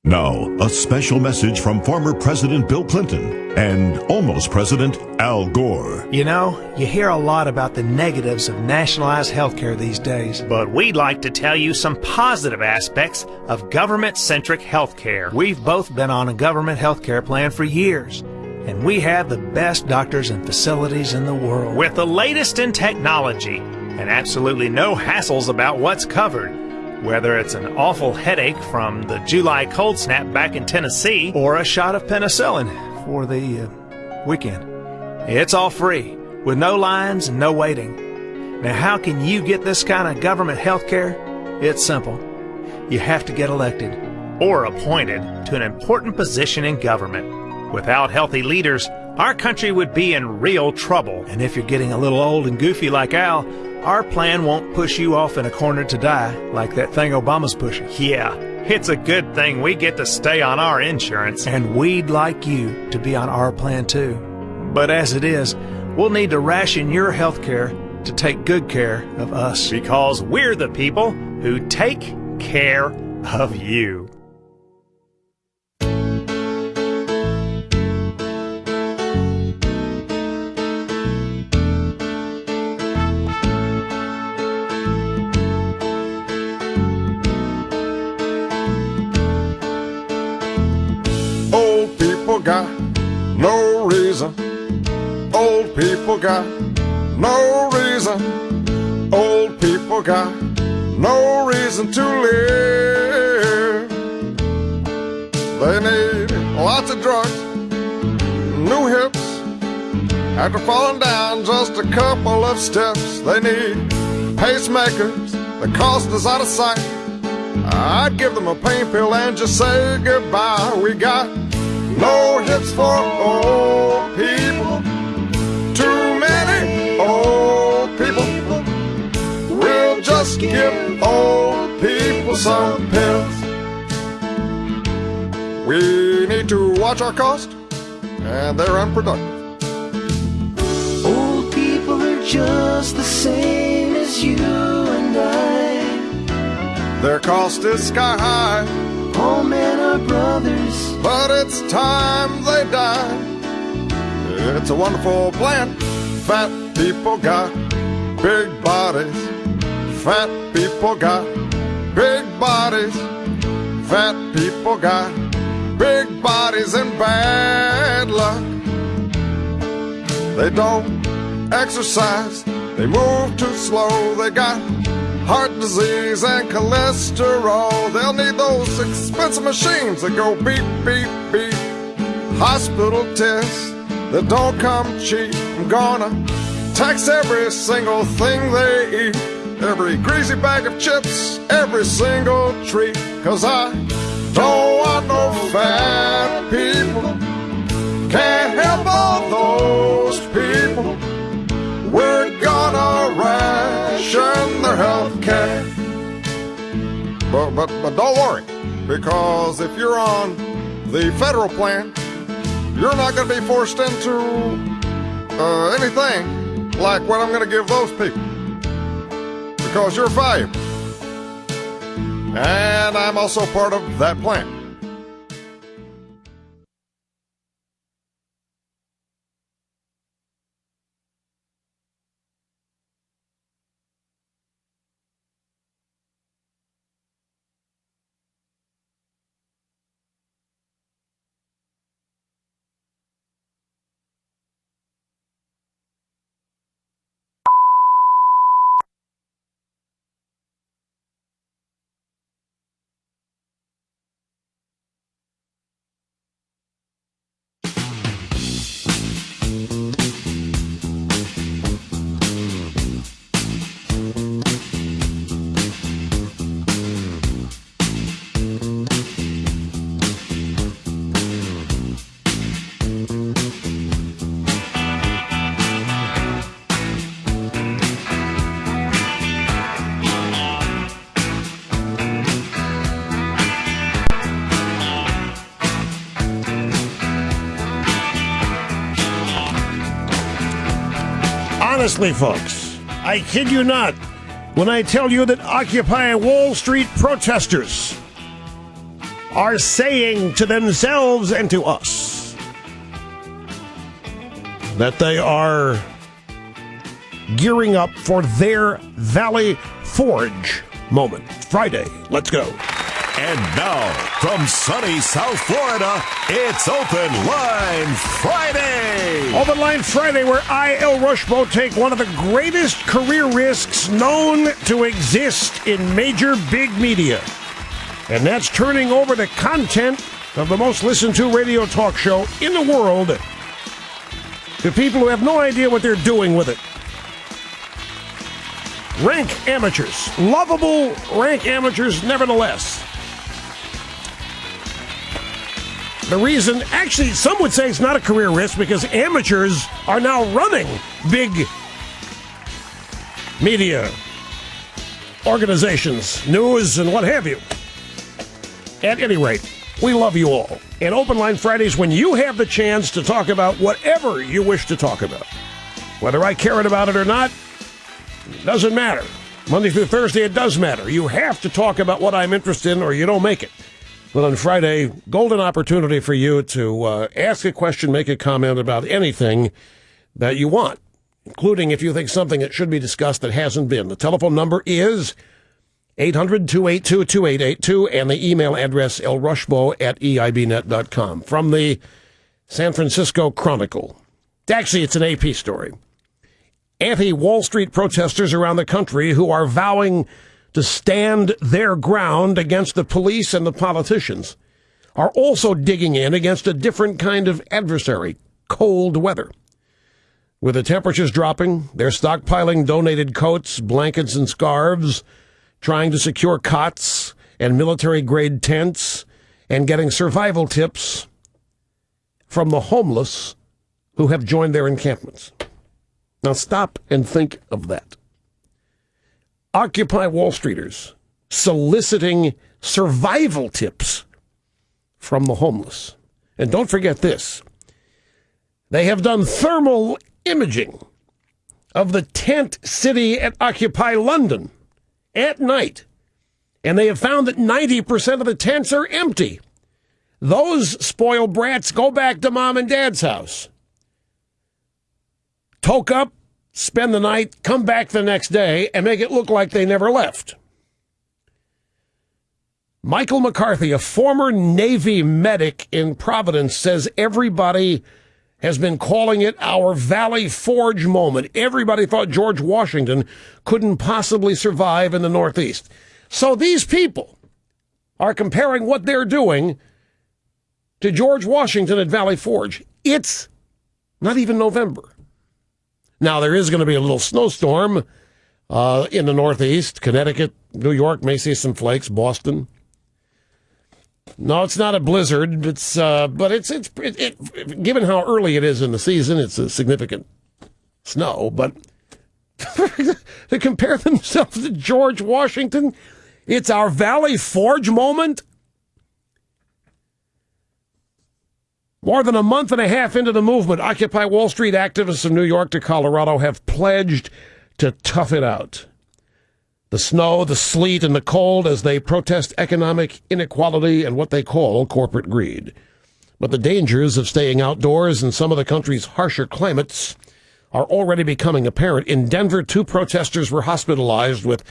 Now, a special message from former President Bill Clinton and almost President Al Gore. You know, you hear a lot about the negatives of nationalized healthcare these days. But we'd like to tell you some positive aspects of government-centric healthcare. We've both been on a government healthcare plan for years, and we have the best doctors and facilities in the world. With the latest in technology and absolutely no hassles about what's covered. Whether it's an awful headache from the July cold snap back in Tennessee or a shot of penicillin for the weekend. It's all free, with no lines and no waiting. Now, how can you get this kind of government health care? It's simple. You have to get elected or appointed to an important position in government. Without healthy leaders, our country would be in real trouble. And if you're getting a little old and goofy like Al, our plan won't push you off in a corner to die like that thing Obama's pushing. Yeah, it's a good thing we get to stay on our insurance. And we'd like you to be on our plan too. But as it is, we'll need to ration your health care to take good care of us. Because we're the people who take care of you. Got no reason. Old people got no reason. Old people got no reason to live. They need lots of drugs, new hips. After falling down just a couple of steps, they need pacemakers. The cost is out of sight. I'd give them a pain pill and just say goodbye. We got no hips for old people. Too many old people. We'll just give old people some pills. We need to watch our cost, and they're unproductive. Old people are just the same as you and I. Their cost is sky high. All men are brothers, but it's time they die. It's a wonderful plan. Fat people got big bodies. Fat people got big bodies. Fat people got big bodies and bad luck. They don't exercise. They move too slow. They got heart disease and cholesterol. They'll need those expensive machines that go beep, beep, beep. Hospital tests that don't come cheap. I'm gonna tax every single thing they eat. Every greasy bag of chips, every single treat. 'Cause I don't want no fat people. Can't help all those people. We're gonna ration their health care. But don't worry, because if you're on the federal plan, you're not going to be forced into anything like what I'm going to give those people. Because you're valuable. And I'm also part of that plan. honestly, folks, I kid you not when I tell you that Occupy Wall Street protesters are saying to themselves and to us that they are gearing up for their Valley Forge moment. Friday, let's go. And now, from sunny South Florida, it's Open Line Friday! Open Line Friday, where I, El Rushbo, take one of the greatest career risks known to exist in major big media. And that's turning over the content of the most listened to radio talk show in the world to people who have no idea what they're doing with it. Rank amateurs. Lovable rank amateurs, nevertheless. The reason, actually, some would say it's not a career risk because amateurs are now running big media organizations, news, and what have you. At any rate, we love you all. And Open Line Fridays, when you have the chance to talk about whatever you wish to talk about. Whether I care about it or not, doesn't matter. Monday through Thursday, it does matter. You have to talk about what I'm interested in or you don't make it. But on Friday, golden opportunity for you to ask a question, make a comment about anything that you want, including if you think something that should be discussed that hasn't been. The telephone number is 800-282-2882, and the email address lrushbo@eibnet.com. From the San Francisco Chronicle. Actually, it's an AP story. Anti-Wall Street protesters around the country who are vowing to stand their ground against the police and the politicians are also digging in against a different kind of adversary, cold weather. With the temperatures dropping, they're stockpiling donated coats, blankets, and scarves, trying to secure cots and military-grade tents, and getting survival tips from the homeless who have joined their encampments. Now stop and think of that. Occupy Wall Streeters soliciting survival tips from the homeless. And don't forget this. They have done thermal imaging of the tent city at Occupy London at night, and they have found that 90% of the tents are empty. Those spoiled brats go back to mom and dad's house, toke up, spend the night, come back the next day, and make it look like they never left. Michael McCarthy, a former Navy medic in Providence, says everybody has been calling it our Valley Forge moment. Everybody thought George Washington couldn't possibly survive in the Northeast. So these people are comparing what they're doing to George Washington at Valley Forge. It's not even November. Now, there is going to be a little snowstorm in the Northeast. Connecticut, New York may see some flakes. Boston. No, it's not a blizzard. But given how early it is in the season, it's a significant snow. But to compare themselves to George Washington, it's our Valley Forge moment. More than a month and a half into the movement, Occupy Wall Street activists from New York to Colorado have pledged to tough it out. The snow, the sleet, and the cold as they protest economic inequality and what they call corporate greed. But the dangers of staying outdoors in some of the country's harsher climates are already becoming apparent. In Denver, 2 protesters were hospitalized with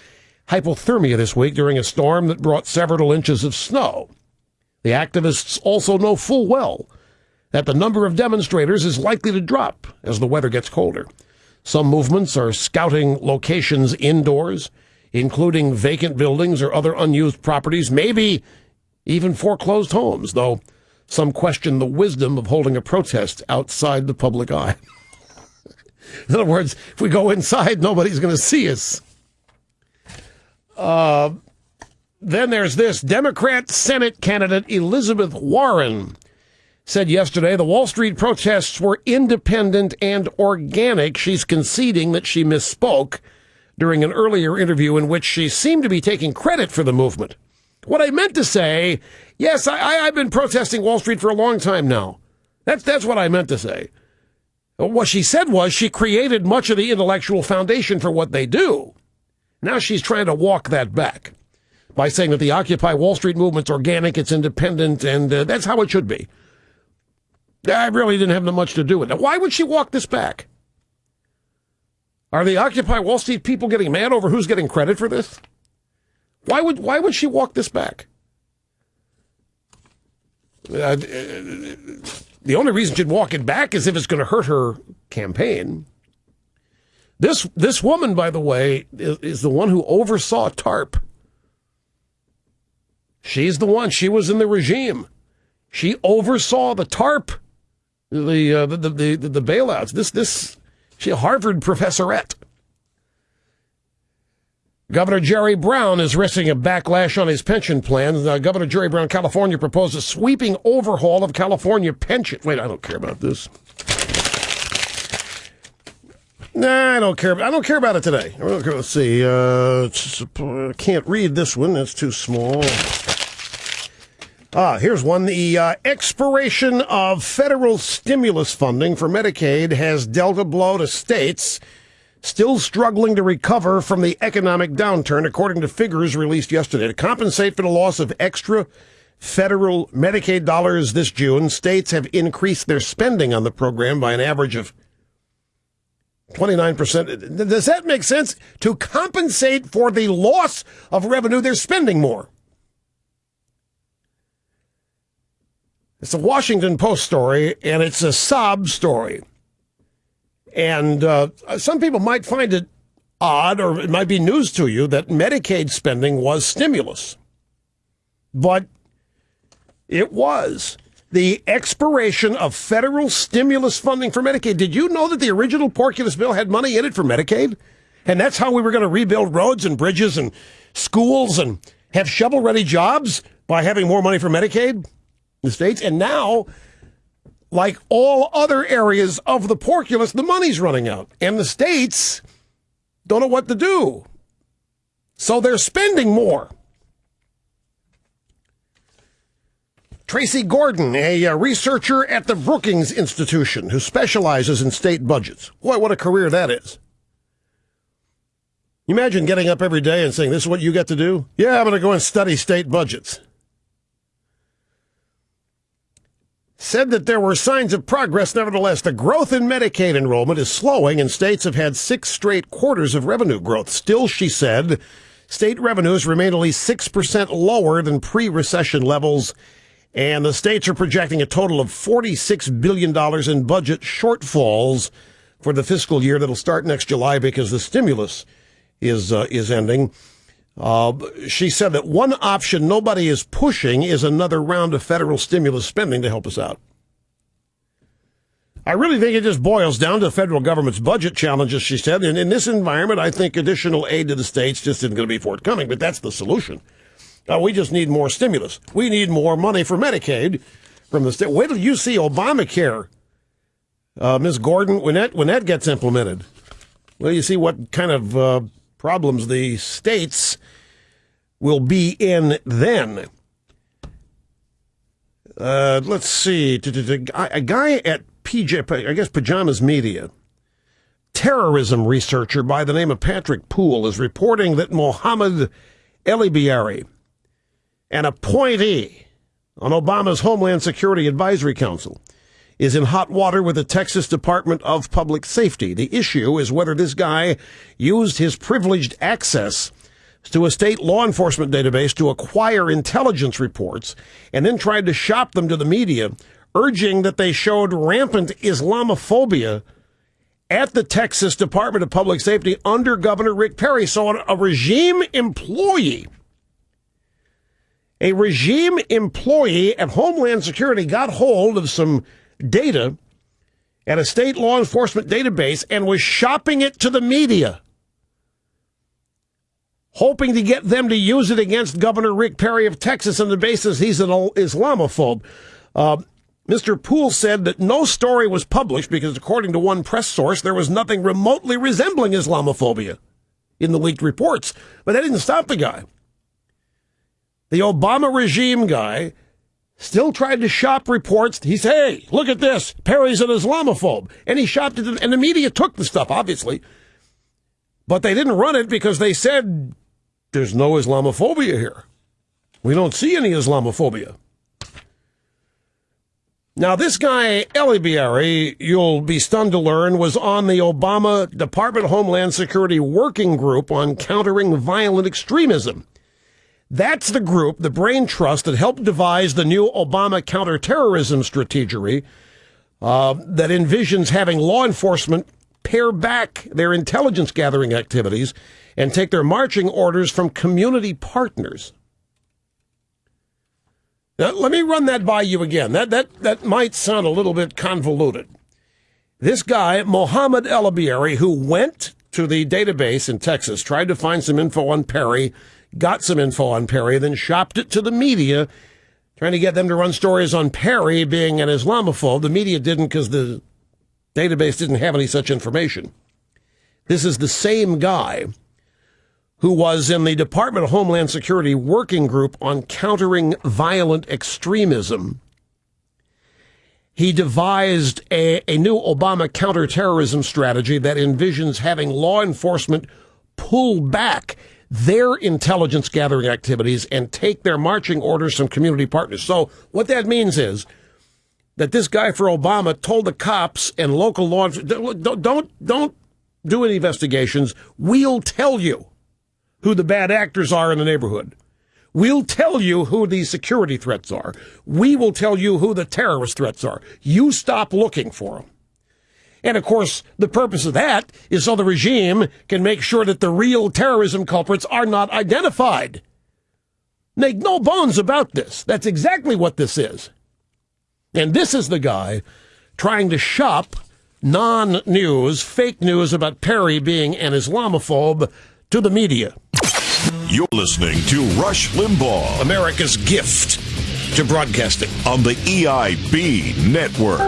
hypothermia this week during a storm that brought several inches of snow. The activists also know full well that the number of demonstrators is likely to drop as the weather gets colder. Some movements are scouting locations indoors, including vacant buildings or other unused properties, maybe even foreclosed homes, though some question the wisdom of holding a protest outside the public eye. In other words, if we go inside, nobody's going to see us. Then there's this. Democrat Senate candidate Elizabeth Warren said yesterday the Wall Street protests were independent and organic. She's conceding that she misspoke during an earlier interview in which she seemed to be taking credit for the movement. What I meant to say, yes, I've been protesting Wall Street for a long time now. That's what I meant to say. What she said was she created much of the intellectual foundation for what they do. Now she's trying to walk that back by saying that the Occupy Wall Street movement's organic, it's independent, and that's how it should be. I really didn't have much to do with it. Why would she walk this back? Are the Occupy Wall Street people getting mad over who's getting credit for this? Why would she walk this back? The only reason she'd walk it back is if it's going to hurt her campaign. This woman, by the way, is the one who oversaw TARP. She's the one. She was in the regime. She oversaw the TARP, the bailouts. She's a Harvard professorette. Governor Jerry Brown is risking a backlash on his pension plan. Governor Jerry Brown, California, proposed a sweeping overhaul of California pension. Wait, I don't care about this. Nah, I don't care about it today. Let's see. I can't read this one. It's too small. Here's one. The expiration of federal stimulus funding for Medicaid has dealt a blow to states still struggling to recover from the economic downturn, according to figures released yesterday. To compensate for the loss of extra federal Medicaid dollars this June, states have increased their spending on the program by an average of 29%. Does that make sense? To compensate for the loss of revenue, they're spending more. It's a Washington Post story, and it's a sob story. And some people might find it odd, or it might be news to you, that Medicaid spending was stimulus. But it was. The expiration of federal stimulus funding for Medicaid. Did you know that the original Porculus bill had money in it for Medicaid? And that's how we were going to rebuild roads and bridges and schools and have shovel-ready jobs, by having more money for Medicaid in the states. And now, like all other areas of the Porculus, the money's running out. And the states don't know what to do. So they're spending more. Tracy Gordon, a researcher at the Brookings Institution who specializes in state budgets. Boy, what a career that is. You imagine getting up every day and saying, this is what you get to do? Yeah, I'm going to go and study state budgets. Said that there were signs of progress. Nevertheless, the growth in Medicaid enrollment is slowing, and states have had 6 straight quarters of revenue growth. Still, she said, state revenues remain at least 6% lower than pre-recession levels, and the states are projecting a total of $46 billion in budget shortfalls for the fiscal year that'll start next July because the stimulus is ending. She said that one option nobody is pushing is another round of federal stimulus spending to help us out. I really think it just boils down to the federal government's budget challenges, she said. And in this environment, I think additional aid to the states just isn't going to be forthcoming, but that's the solution. We just need more stimulus. We need more money for Medicaid from the state. Wait till you see Obamacare, Ms. Gordon, when that gets implemented. Well, you see what kind of problems the states will be in then. Let's see. A guy at Pajamas Media, terrorism researcher by the name of Patrick Poole, is reporting that Mohammed Elibiari, an appointee on Obama's Homeland Security Advisory Council, is in hot water with the Texas Department of Public Safety. The issue is whether this guy used his privileged access to a state law enforcement database to acquire intelligence reports and then tried to shop them to the media, urging that they showed rampant Islamophobia at the Texas Department of Public Safety under Governor Rick Perry. So a regime employee at Homeland Security got hold of some data at a state law enforcement database and was shopping it to the media, hoping to get them to use it against Governor Rick Perry of Texas on the basis he's an Islamophobe. Mr. Poole said that no story was published because, according to one press source, there was nothing remotely resembling Islamophobia in the leaked reports. But that didn't stop the guy. The Obama regime guy still tried to shop reports. He said, hey, look at this. Perry's an Islamophobe. And he shopped it, and the media took the stuff, obviously. But they didn't run it because they said there's no Islamophobia here. We don't see any Islamophobia. Now, this guy, Limbaugh, you'll be stunned to learn, was on the Obama Department of Homeland Security Working Group on Countering Violent Extremism. That's the group, the brain trust, that helped devise the new Obama counterterrorism strategy that envisions having law enforcement pare back their intelligence gathering activities and take their marching orders from community partners. Now, let me run that by you again. That might sound a little bit convoluted. This guy, Mohammed Limbaugh, who went to the database in Texas, tried to find some info on Perry, got some info on Perry, then shopped it to the media, trying to get them to run stories on Perry being an Islamophobe. The media didn't because the database didn't have any such information. This is the same guy who was in the Department of Homeland Security Working Group on Countering Violent Extremism. He devised a new Obama counterterrorism strategy that envisions having law enforcement pull back their intelligence gathering activities and take their marching orders from community partners. So what that means is that this guy for Obama told the cops and local law enforcement, don't do any investigations. We'll tell you who the bad actors are in the neighborhood. We'll tell you who the security threats are. We will tell you who the terrorist threats are. You stop looking for them. And, of course, the purpose of that is so the regime can make sure that the real terrorism culprits are not identified. Make no bones about this. That's exactly what this is. And this is the guy trying to shop non-news, fake news about Perry being an Islamophobe to the media. You're listening to Rush Limbaugh, America's gift to broadcasting, on the EIB network.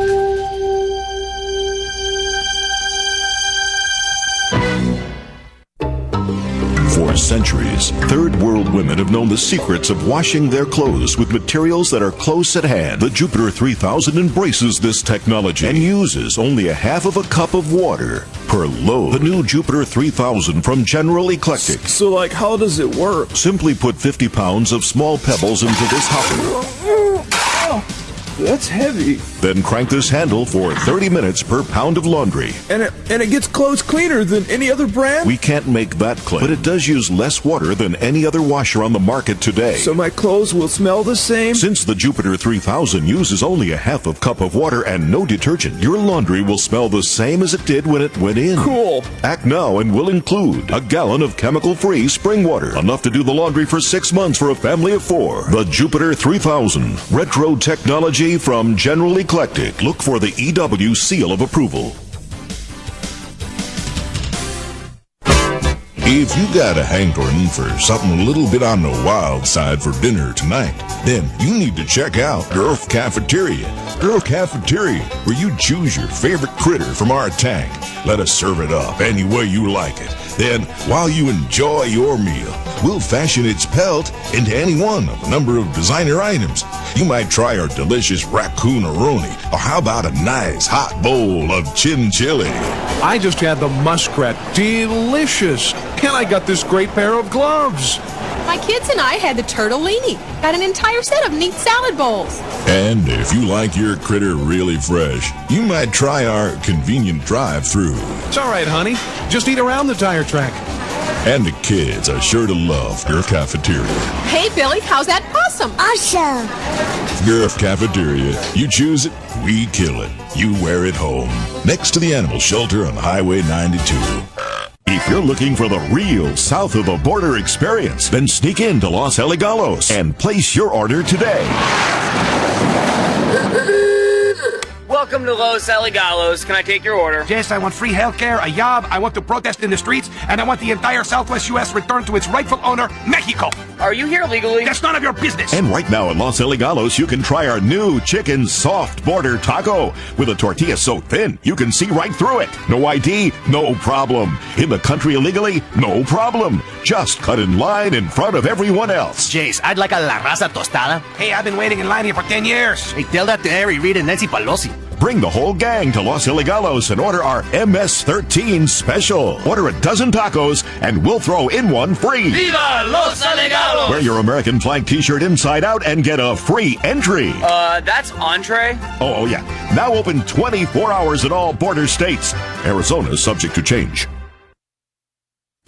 For centuries, third world women have known the secrets of washing their clothes with materials that are close at hand. The Jupiter 3000 embraces this technology and uses only a half of a cup of water per load. The new Jupiter 3000 from General Eclectic. So, like, how does it work? Simply put 50 pounds of small pebbles into this hopper. That's heavy. Then crank this handle for 30 minutes per pound of laundry. And it gets clothes cleaner than any other brand? We can't make that claim, but it does use less water than any other washer on the market today. So my clothes will smell the same? Since the Jupiter 3000 uses only a half of cup of water and no detergent, your laundry will smell the same as it did when it went in. Cool. Act now and will include a gallon of chemical-free spring water, enough to do the laundry for 6 months for a family of 4. The Jupiter 3000, retro technology from General Eclectic. Look for the EW seal of approval. If you got a hankering for something a little bit on the wild side for dinner tonight, then you need to check out Girl Cafeteria. Girl Cafeteria, where you choose your favorite critter from our tank. Let us serve it up any way you like it. Then, while you enjoy your meal, we'll fashion its pelt into any one of a number of designer items. You might try our delicious raccoon-a-roni, or how about a nice hot bowl of chin chili? I just had the muskrat. Delicious. And I got this great pair of gloves. My kids and I had the turtellini. Got an entire set of neat salad bowls. And if you like your critter really fresh, you might try our convenient drive-thru. It's all right, honey. Just eat around the tire track. And the kids are sure to love Girl Cafeteria. Hey, Billy, how's that possum? Awesome. Girl Cafeteria. You choose it, we kill it. You wear it home. Next to the animal shelter on Highway 92. If you're looking for the real south of the border experience, then sneak into Los Elegalos and place your order today. Welcome Welcome to Los Elegalos. Can I take your order? Yes, I want free health care, a job, I want to protest in the streets, and I want the entire Southwest U.S. returned to its rightful owner, Mexico. Are you here legally? That's none of your business. And right now in Los Elegalos, you can try our new chicken soft border taco. With a tortilla so thin, you can see right through it. No ID, no problem. In the country illegally, no problem. Just cut in line in front of everyone else. Jace, I'd like a La Raza tostada. Hey, I've been waiting in line here for 10 years. Hey, tell that to Harry Reid and Nancy Pelosi. Bring the whole gang to Los Elegalos and order our MS-13 special. Order a dozen tacos and we'll throw in one free. Viva Los Elegalos! Wear your American flag t-shirt inside out and get a free entry. That's entree? Oh, yeah. Now open 24 hours in all border states. Arizona is subject to change.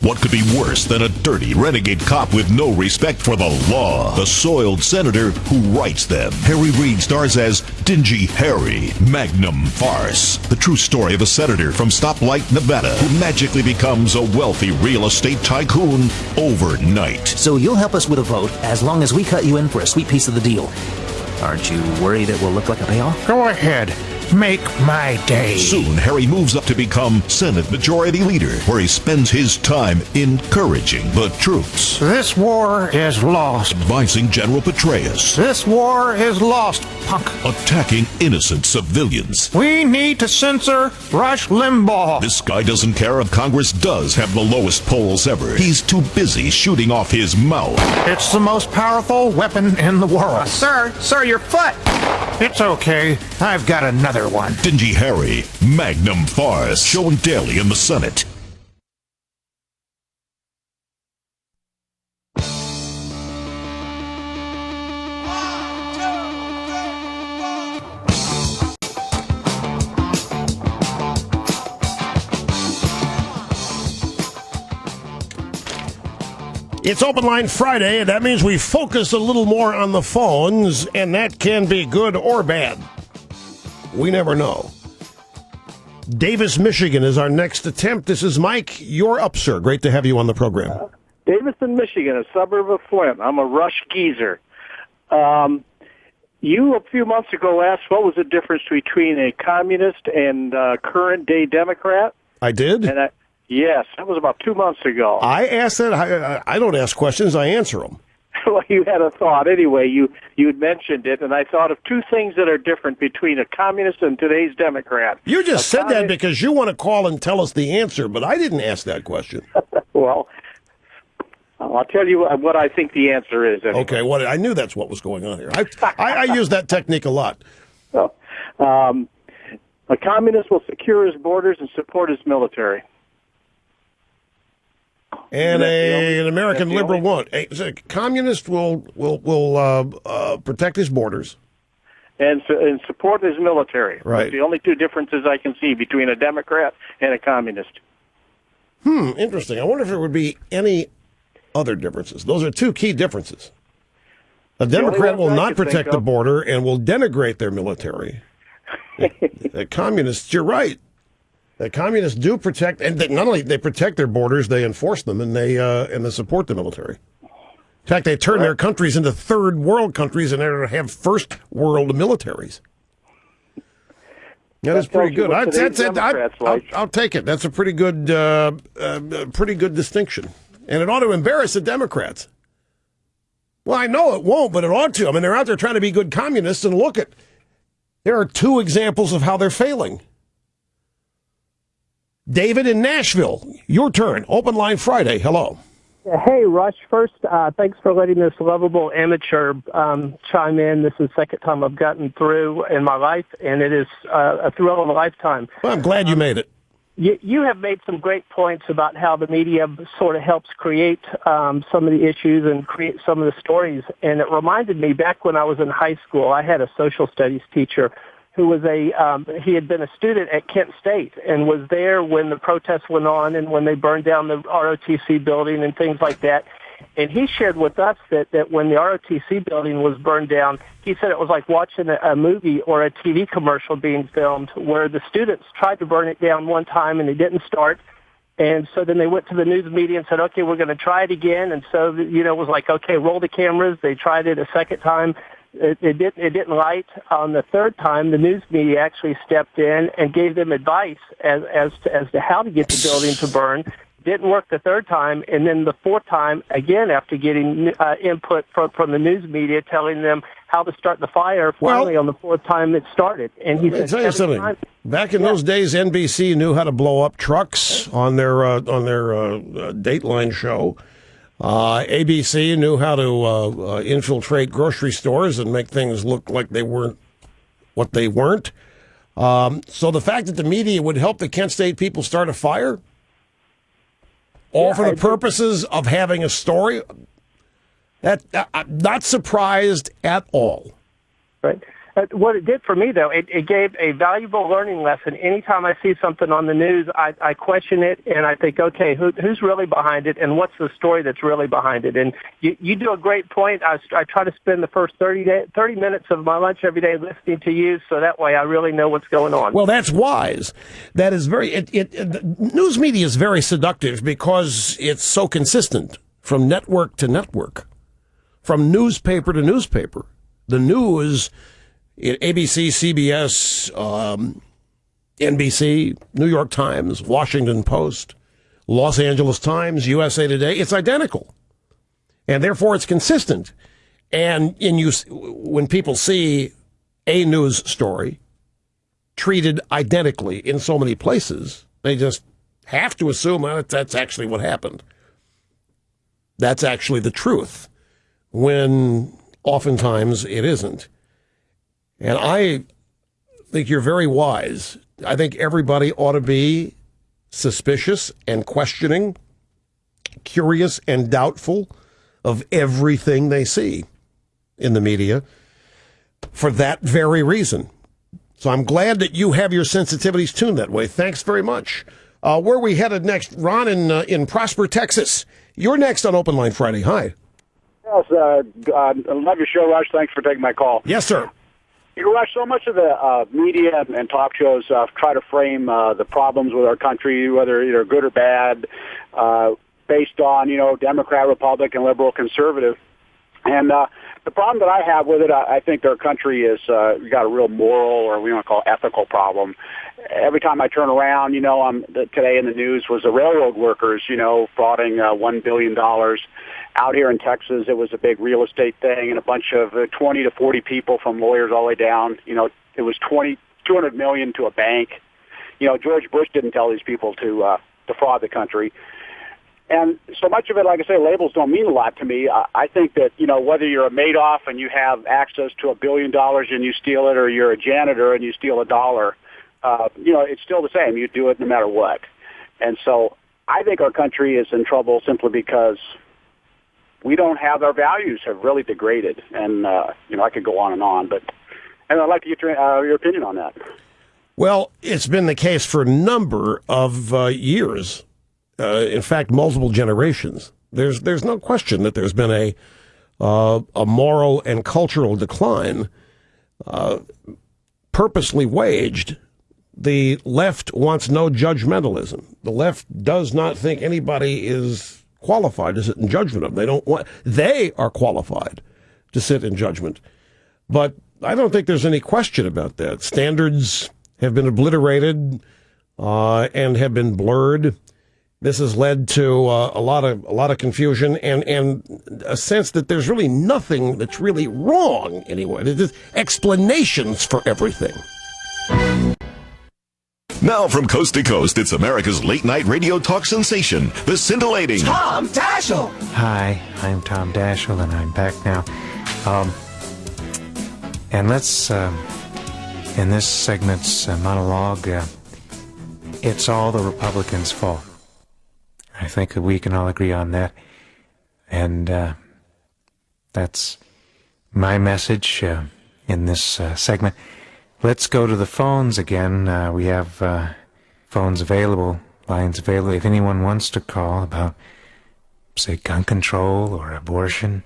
What could be worse than a dirty renegade cop with no respect for the law? The soiled senator who writes them. Harry Reid stars as Dingy Harry, Magnum Farce. The true story of a senator from Stoplight, Nevada, who magically becomes a wealthy real estate tycoon overnight. So you'll help us with a vote as long as we cut you in for a sweet piece of the deal. Aren't you worried it will look like a payoff? Go ahead. Make my day. Soon, Harry moves up to become Senate Majority Leader, where he spends his time encouraging the troops. This war is lost. Advising General Petraeus. This war is lost, punk. Attacking innocent civilians. We need to censor Rush Limbaugh. This guy doesn't care if Congress does have the lowest polls ever. He's too busy shooting off his mouth. It's the most powerful weapon in the world. Sir, your foot. It's okay. I've got another one. Dingy Harry, Magnum Farce, shown daily in the Senate. It's Open Line Friday, and that means we focus a little more on the phones, and that can be good or bad. We never know. Davis, Michigan is our next attempt. This is Mike. You're up, sir. Great to have you on the program. Davison, Michigan, a suburb of Flint. I'm a Rush geezer. You, a few months ago, asked what was the difference between a communist and current-day Democrat. I did? And yes, that was about 2 months ago. I asked that. I don't ask questions. I answer them. Well, you had a thought. Anyway, you'd mentioned it, and I thought of two things that are different between a communist and today's Democrat. You just said that because you want to call and tell us the answer, but I didn't ask that question. Well, I'll tell you what I think the answer is. Anyway. Okay, I knew that's what was going on here. I use that technique a lot. So, a communist will secure his borders and support his military. And an American liberal won't. A communist will protect his borders and support his military. Right. That's the only two differences I can see between a Democrat and a communist. Interesting. I wonder if there would be any other differences. Those are two key differences. A Democrat will not protect the border and will denigrate their military. A communist, you're right. The communists do protect, and not only they protect their borders, they enforce them, and they support the military. In fact, they turn their countries into third world countries in order to have first world militaries. That is pretty good. I'll take it. That's a pretty good distinction, and it ought to embarrass the Democrats. Well, I know it won't, but it ought to. I mean, they're out there trying to be good communists, and look there are two examples of how they're failing. David in Nashville, your turn. Open Line Friday. Hello. Hey, Rush. First, thanks for letting this lovable amateur chime in. This is the second time I've gotten through in my life, and it is a thrill of a lifetime. Well, I'm glad you made it. You have made some great points about how the media sort of helps create some of the issues and create some of the stories. And it reminded me back when I was in high school, I had a social studies teacher who was he had been a student at Kent State and was there when the protests went on and when they burned down the ROTC building and things like that. And he shared with us that when the ROTC building was burned down, he said it was like watching a movie or a TV commercial being filmed where the students tried to burn it down one time and they didn't start. And so then they went to the news media and said, okay, we're going to try it again. And so, it was like, okay, roll the cameras. They tried it a second time. it didn't light. On the third time, the news media actually stepped in and gave them advice as to how to get the building to burn. Didn't work the third time, and then the fourth time, again, after getting input from the news media telling them how to start the fire, finally on the fourth time it started. And he said, tell you something. Back in those days, NBC knew how to blow up trucks on their Dateline show. ABC knew how to infiltrate grocery stores and make things look like they weren't what they weren't. So the fact that the media would help the Kent State people start a fire, for the purposes of having a story, that I'm not surprised at all. Right. What it did for me, though, it gave a valuable learning lesson. Anytime I see something on the news, I question it, and I think, okay, who's really behind it, and what's the story that's really behind it? And you do a great point. I try to spend the first 30 minutes of my lunch every day listening to you, so that way I really know what's going on. Well, that's wise. That is the news media is very seductive because it's so consistent from network to network, from newspaper to newspaper. The news... ABC, CBS, NBC, New York Times, Washington Post, Los Angeles Times, USA Today, it's identical. And therefore it's consistent. And when people see a news story treated identically in so many places, they just have to assume that's actually what happened. That's actually the truth, when oftentimes it isn't. And I think you're very wise. I think everybody ought to be suspicious and questioning, curious and doubtful of everything they see in the media for that very reason. So I'm glad that you have your sensitivities tuned that way. Thanks very much. Where are we headed next? Ron in Prosper, Texas. You're next on Open Line Friday. Hi. Yes, I love your show, Rush. Thanks for taking my call. Yes, sir. Rush, so much of the media and talk shows try to frame the problems with our country, whether they're good or bad, based on, Democrat, Republican, liberal, conservative. And the problem that I have with it, I think our country is got a real moral, or we want to call it ethical problem. Every time I turn around, today in the news was the railroad workers, frauding $1 billion. Out here in Texas, it was a big real estate thing, and a bunch of 20 to 40 people from lawyers all the way down. It was $200 million to a bank. George Bush didn't tell these people to defraud the country. And so much of it, like I say, labels don't mean a lot to me. I think that, whether you're a Madoff and you have access to $1 billion and you steal it, or you're a janitor and you steal $1, it's still the same. You do it no matter what. And so I think our country is in trouble simply because we don't have, our values have really degraded. And, I could go on, but I'd like to get your opinion on that. Well, it's been the case for a number of years. In fact, multiple generations. There's no question that there's been a moral and cultural decline purposely waged. The left wants no judgmentalism. The left does not think anybody is qualified to sit in judgment of them. They are qualified to sit in judgment. But I don't think there's any question about that. Standards have been obliterated and have been blurred. This has led to a lot of confusion and a sense that there's really nothing that's really wrong anyway. There's just explanations for everything. Now from coast to coast, it's America's late-night radio talk sensation, the scintillating Tom Daschle. Hi, I'm Tom Daschle, and I'm back now. And let's, in this segment's monologue, it's all the Republicans' fault. I think that we can all agree on that. And that's my message in this segment. Let's go to the phones again. We have phones available, lines available. If anyone wants to call about, say, gun control or abortion,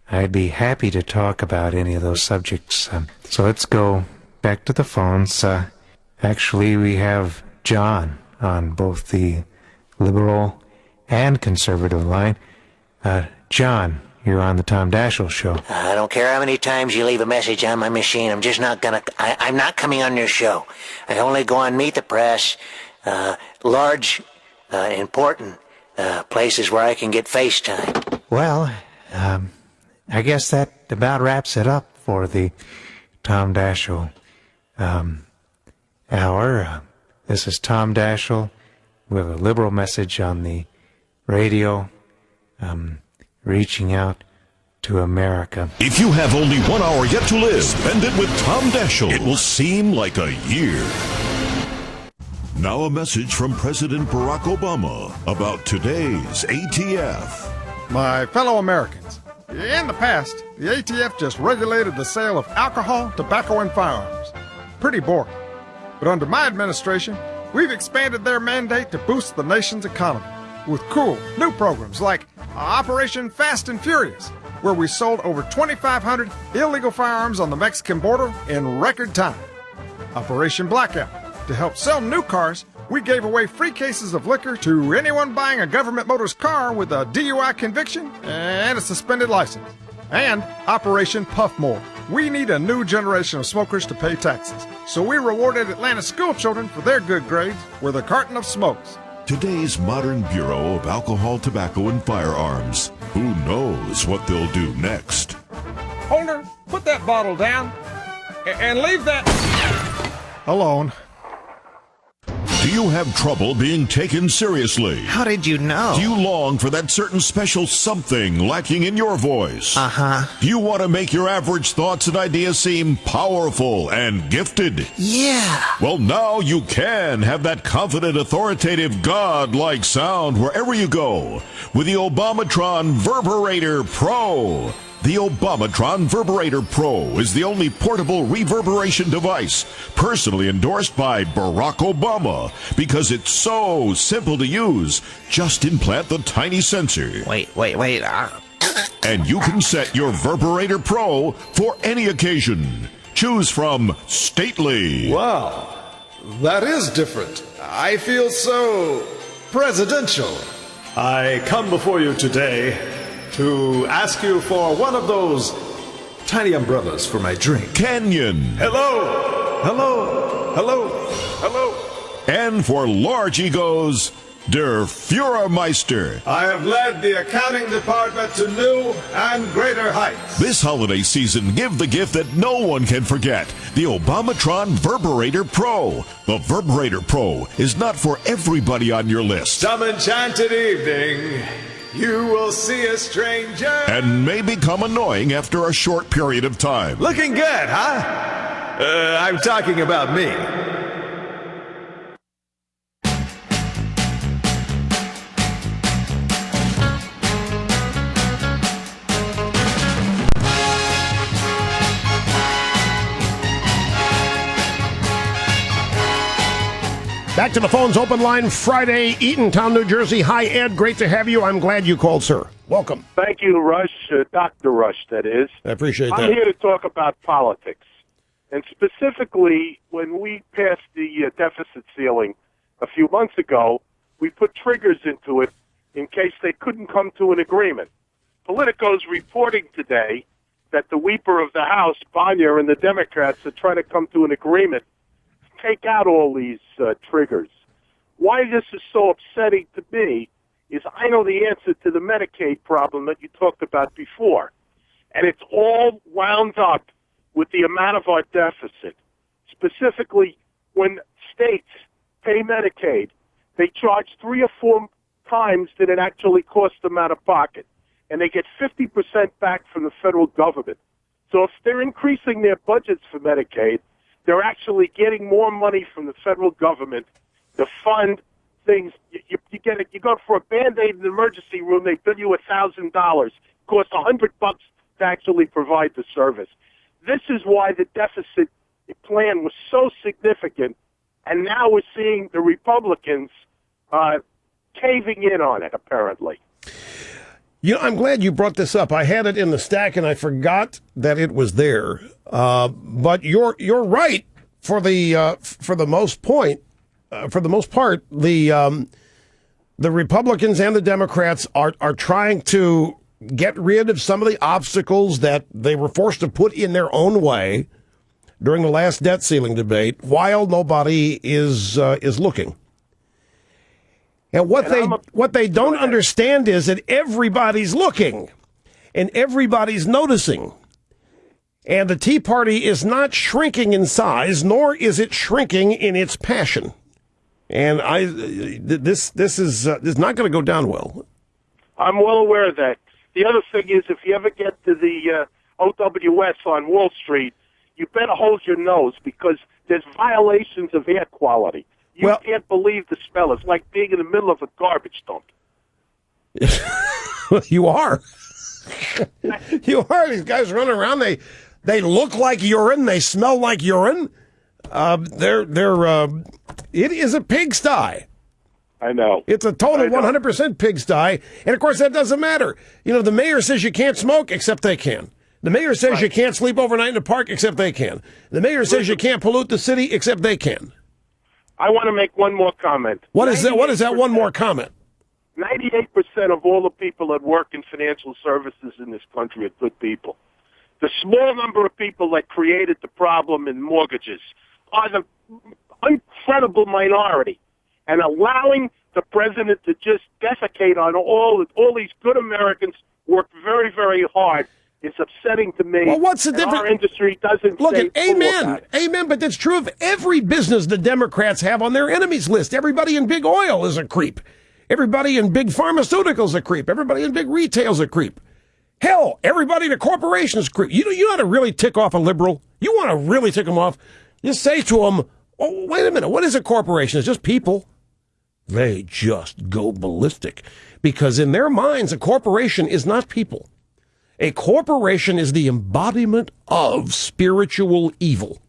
I'd be happy to talk about any of those subjects. So let's go back to the phones. Actually, we have John on both the liberal and conservative line. John, here on the Tom Daschle Show. I don't care how many times you leave a message on my machine. I'm just not gonna. I'm not coming on your show. I only go on Meet the Press, large, important places where I can get FaceTime. Well, I guess that about wraps it up for the Tom Daschle hour. This is Tom Daschle with a liberal message on the radio, reaching out to America. If you have only 1 hour yet to live, spend it with Tom Daschle. It will seem like a year. Now a message from President Barack Obama about today's ATF. My fellow Americans, in the past, the ATF just regulated the sale of alcohol, tobacco, and firearms. Pretty boring. But under my administration, we've expanded their mandate to boost the nation's economy with cool new programs like Operation Fast and Furious, where we sold over 2,500 illegal firearms on the Mexican border in record time. Operation Blackout. To help sell new cars, we gave away free cases of liquor to anyone buying a government motors car with a DUI conviction and a suspended license. And Operation Puff More. We need a new generation of smokers to pay taxes, so we rewarded Atlanta school children for their good grades with a carton of smokes. Today's modern Bureau of Alcohol, Tobacco, and Firearms. Who knows what they'll do next? Holder, put that bottle down and leave that alone. Do you have trouble being taken seriously? How did you know? Do you long for that certain special something lacking in your voice? Uh-huh. Do you want to make your average thoughts and ideas seem powerful and gifted? Yeah. Well, now you can have that confident, authoritative, God-like sound wherever you go with the Obamatron Verberator Pro. The Obamatron Verberator Pro is the only portable reverberation device personally endorsed by Barack Obama because it's so simple to use. Just implant the tiny sensor. Wait. And you can set your Verberator Pro for any occasion. Choose from Stately. Wow, that is different. I feel so presidential. I come before you today to ask you for one of those tiny umbrellas for my drink. Canyon. Hello. And for large egos, Der Führermeister. I have led the accounting department to new and greater heights. This holiday season, give the gift that no one can forget, the Obamatron Verberator Pro. The Verberator Pro is not for everybody on your list. Some enchanted evening, you will see a stranger. And may become annoying after a short period of time. Looking good, huh? I'm talking about me. Back to the phones, open line Friday, Eatontown, New Jersey. Hi, Ed. Great to have you. I'm glad you called, sir. Welcome. Thank you, Rush. Dr. Rush, that is. I appreciate that. I'm here to talk about politics. And specifically, when we passed the deficit ceiling a few months ago, we put triggers into it in case they couldn't come to an agreement. Politico's reporting today that the Weeper of the House, Bonnier, and the Democrats are trying to come to an agreement take out all these triggers. Why this is so upsetting to me is I know the answer to the Medicaid problem that you talked about before. And it's all wound up with the amount of our deficit. Specifically, when states pay Medicaid, they charge 3 or 4 times that it actually costs them out of pocket. And they get 50% back from the federal government. So if they're increasing their budgets for Medicaid, they're actually getting more money from the federal government to fund things. You get it. You go for a Band-Aid in the emergency room, they bill you $1,000. It costs $100 to actually provide the service. This is why the deficit plan was so significant, and now we're seeing the Republicans caving in on it, apparently. You know, I'm glad you brought this up. I had it in the stack, and I forgot that it was there. But you're right for the most part. The Republicans and the Democrats are trying to get rid of some of the obstacles that they were forced to put in their own way during the last debt ceiling debate while nobody is looking. And what they don't understand is that everybody's looking and everybody's noticing. And the Tea Party is not shrinking in size, nor is it shrinking in its passion. And this is not going to go down well. I'm well aware of that. The other thing is, if you ever get to the OWS on Wall Street, you better hold your nose because there's violations of air quality. You can't believe the smell. It's like being in the middle of a garbage dump. You are. You are. These guys running around. They look like urine. They smell like urine. It is a pigsty. I know. It's a total 100% pigsty. And, of course, that doesn't matter. You know, the mayor says you can't smoke, except they can. The mayor says you can't sleep overnight in the park, except they can. The mayor says you can't pollute the city, except they can. I want to make one more comment. What is that? What is that one more comment? 98% of all the people that work in financial services in this country are good people. The small number of people that created the problem in mortgages are the incredible minority. And allowing the president to just defecate on all these good Americans who work very, very hard is upsetting to me. Well, what's the difference? Our industry doesn't look say at amen, amen. But that's true of every business the Democrats have on their enemies list. Everybody in big oil is a creep. Everybody in big pharmaceuticals a creep. Everybody in big retail's a creep. Hell, everybody in a corporation's a creep. You know how to really tick off a liberal? You want to really tick them off? Just say to them, "Oh, wait a minute. What is a corporation? It's just people." They just go ballistic because in their minds, a corporation is not people. A corporation is the embodiment of spiritual evil.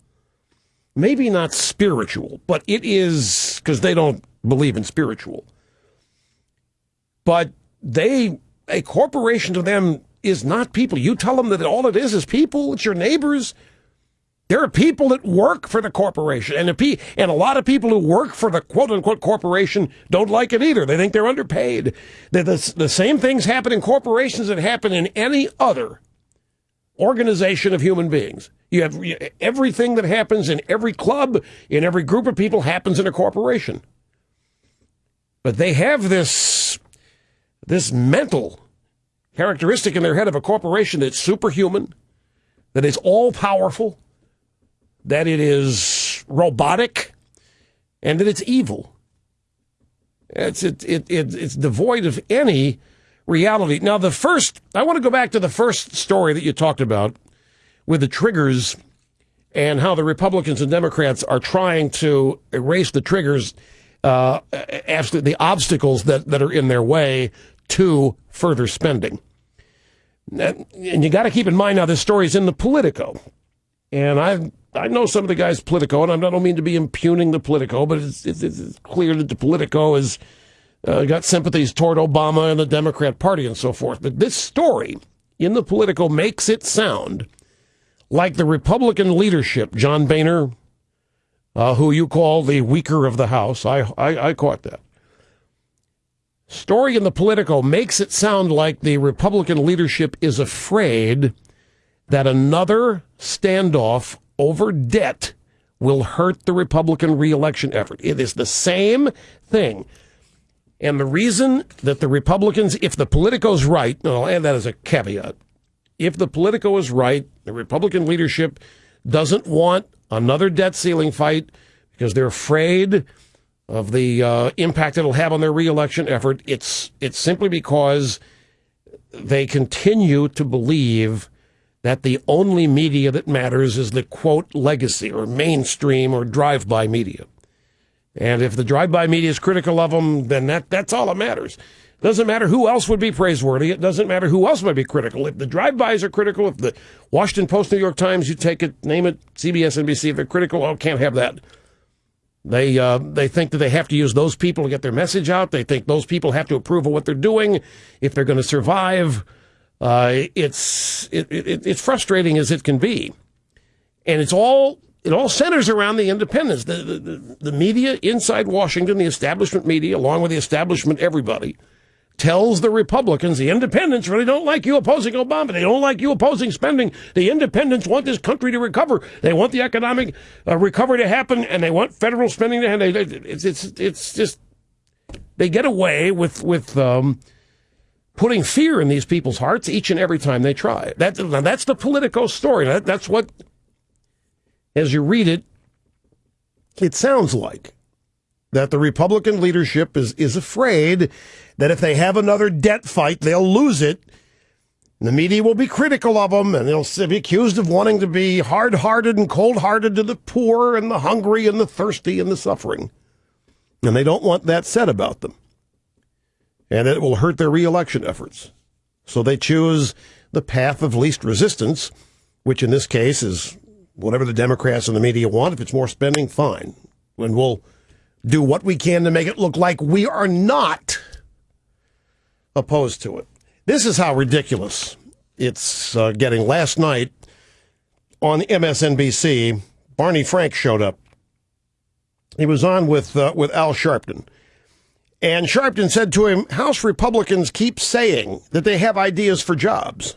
Maybe not spiritual, but it is, because they don't believe in spiritual. But a corporation to them is not people. You tell them that all it is people. It's your neighbors. There are people that work for the corporation, and a lot of people who work for the quote-unquote corporation don't like it either. They think they're underpaid. The same things happen in corporations that happen in any other organization of human beings. You have everything that happens in every club, in every group of people happens in a corporation. But they have this mental characteristic in their head of a corporation that's superhuman, that is all-powerful, that it is robotic, and that it's evil. It's devoid of any reality. Now, I want to go back to the first story that you talked about with the triggers and how the Republicans and Democrats are trying to erase the triggers, the obstacles that are in their way to further spending. And you got to keep in mind now this story is in the Politico. And I know some of the guys Politico, and I don't mean to be impugning the Politico, but it's clear that the Politico has got sympathies toward Obama and the Democrat Party and so forth. But this story in the Politico makes it sound like the Republican leadership, John Boehner, who you call the weaker of the House. I caught that. Story in the Politico makes it sound like the Republican leadership is afraid that another standoff over debt will hurt the Republican reelection effort. It is the same thing. And the reason that the Republicans, if the Politico's right, and I'll add that as a caveat, if the Politico is right, the Republican leadership doesn't want another debt ceiling fight because they're afraid of the impact it'll have on their reelection effort. It's simply because they continue to believe that the only media that matters is the, quote, legacy or mainstream or drive-by media. And if the drive-by media is critical of them, then that's all that matters. It doesn't matter who else would be praiseworthy. It doesn't matter who else might be critical. If the drive-bys are critical, if the Washington Post, New York Times, you take it, name it, CBS, NBC, if they're critical, can't have that. They think that they have to use those people to get their message out. They think those people have to approve of what they're doing if they're going to survive. It's frustrating as it can be, and it all centers around the independents, the media inside Washington, the establishment media, along with the establishment everybody, tells the Republicans, the independents really don't like you opposing Obama. They don't like you opposing spending. The independents want this country to recover. They want the economic recovery to happen, and they want federal spending to happen. It's just, they get away with putting fear in these people's hearts each and every time they try. That's the Politico story. That's what, as you read it, it sounds like. That the Republican leadership is afraid that if they have another debt fight, they'll lose it. The media will be critical of them, and they'll be accused of wanting to be hard-hearted and cold-hearted to the poor and the hungry and the thirsty and the suffering. And they don't want that said about them. And it will hurt their re-election efforts. So they choose the path of least resistance, which in this case is whatever the Democrats and the media want. If it's more spending, fine. And we'll do what we can to make it look like we are not opposed to it. This is how ridiculous it's getting. Last night on MSNBC, Barney Frank showed up. He was on with Al Sharpton. And Sharpton said to him, House Republicans keep saying that they have ideas for jobs.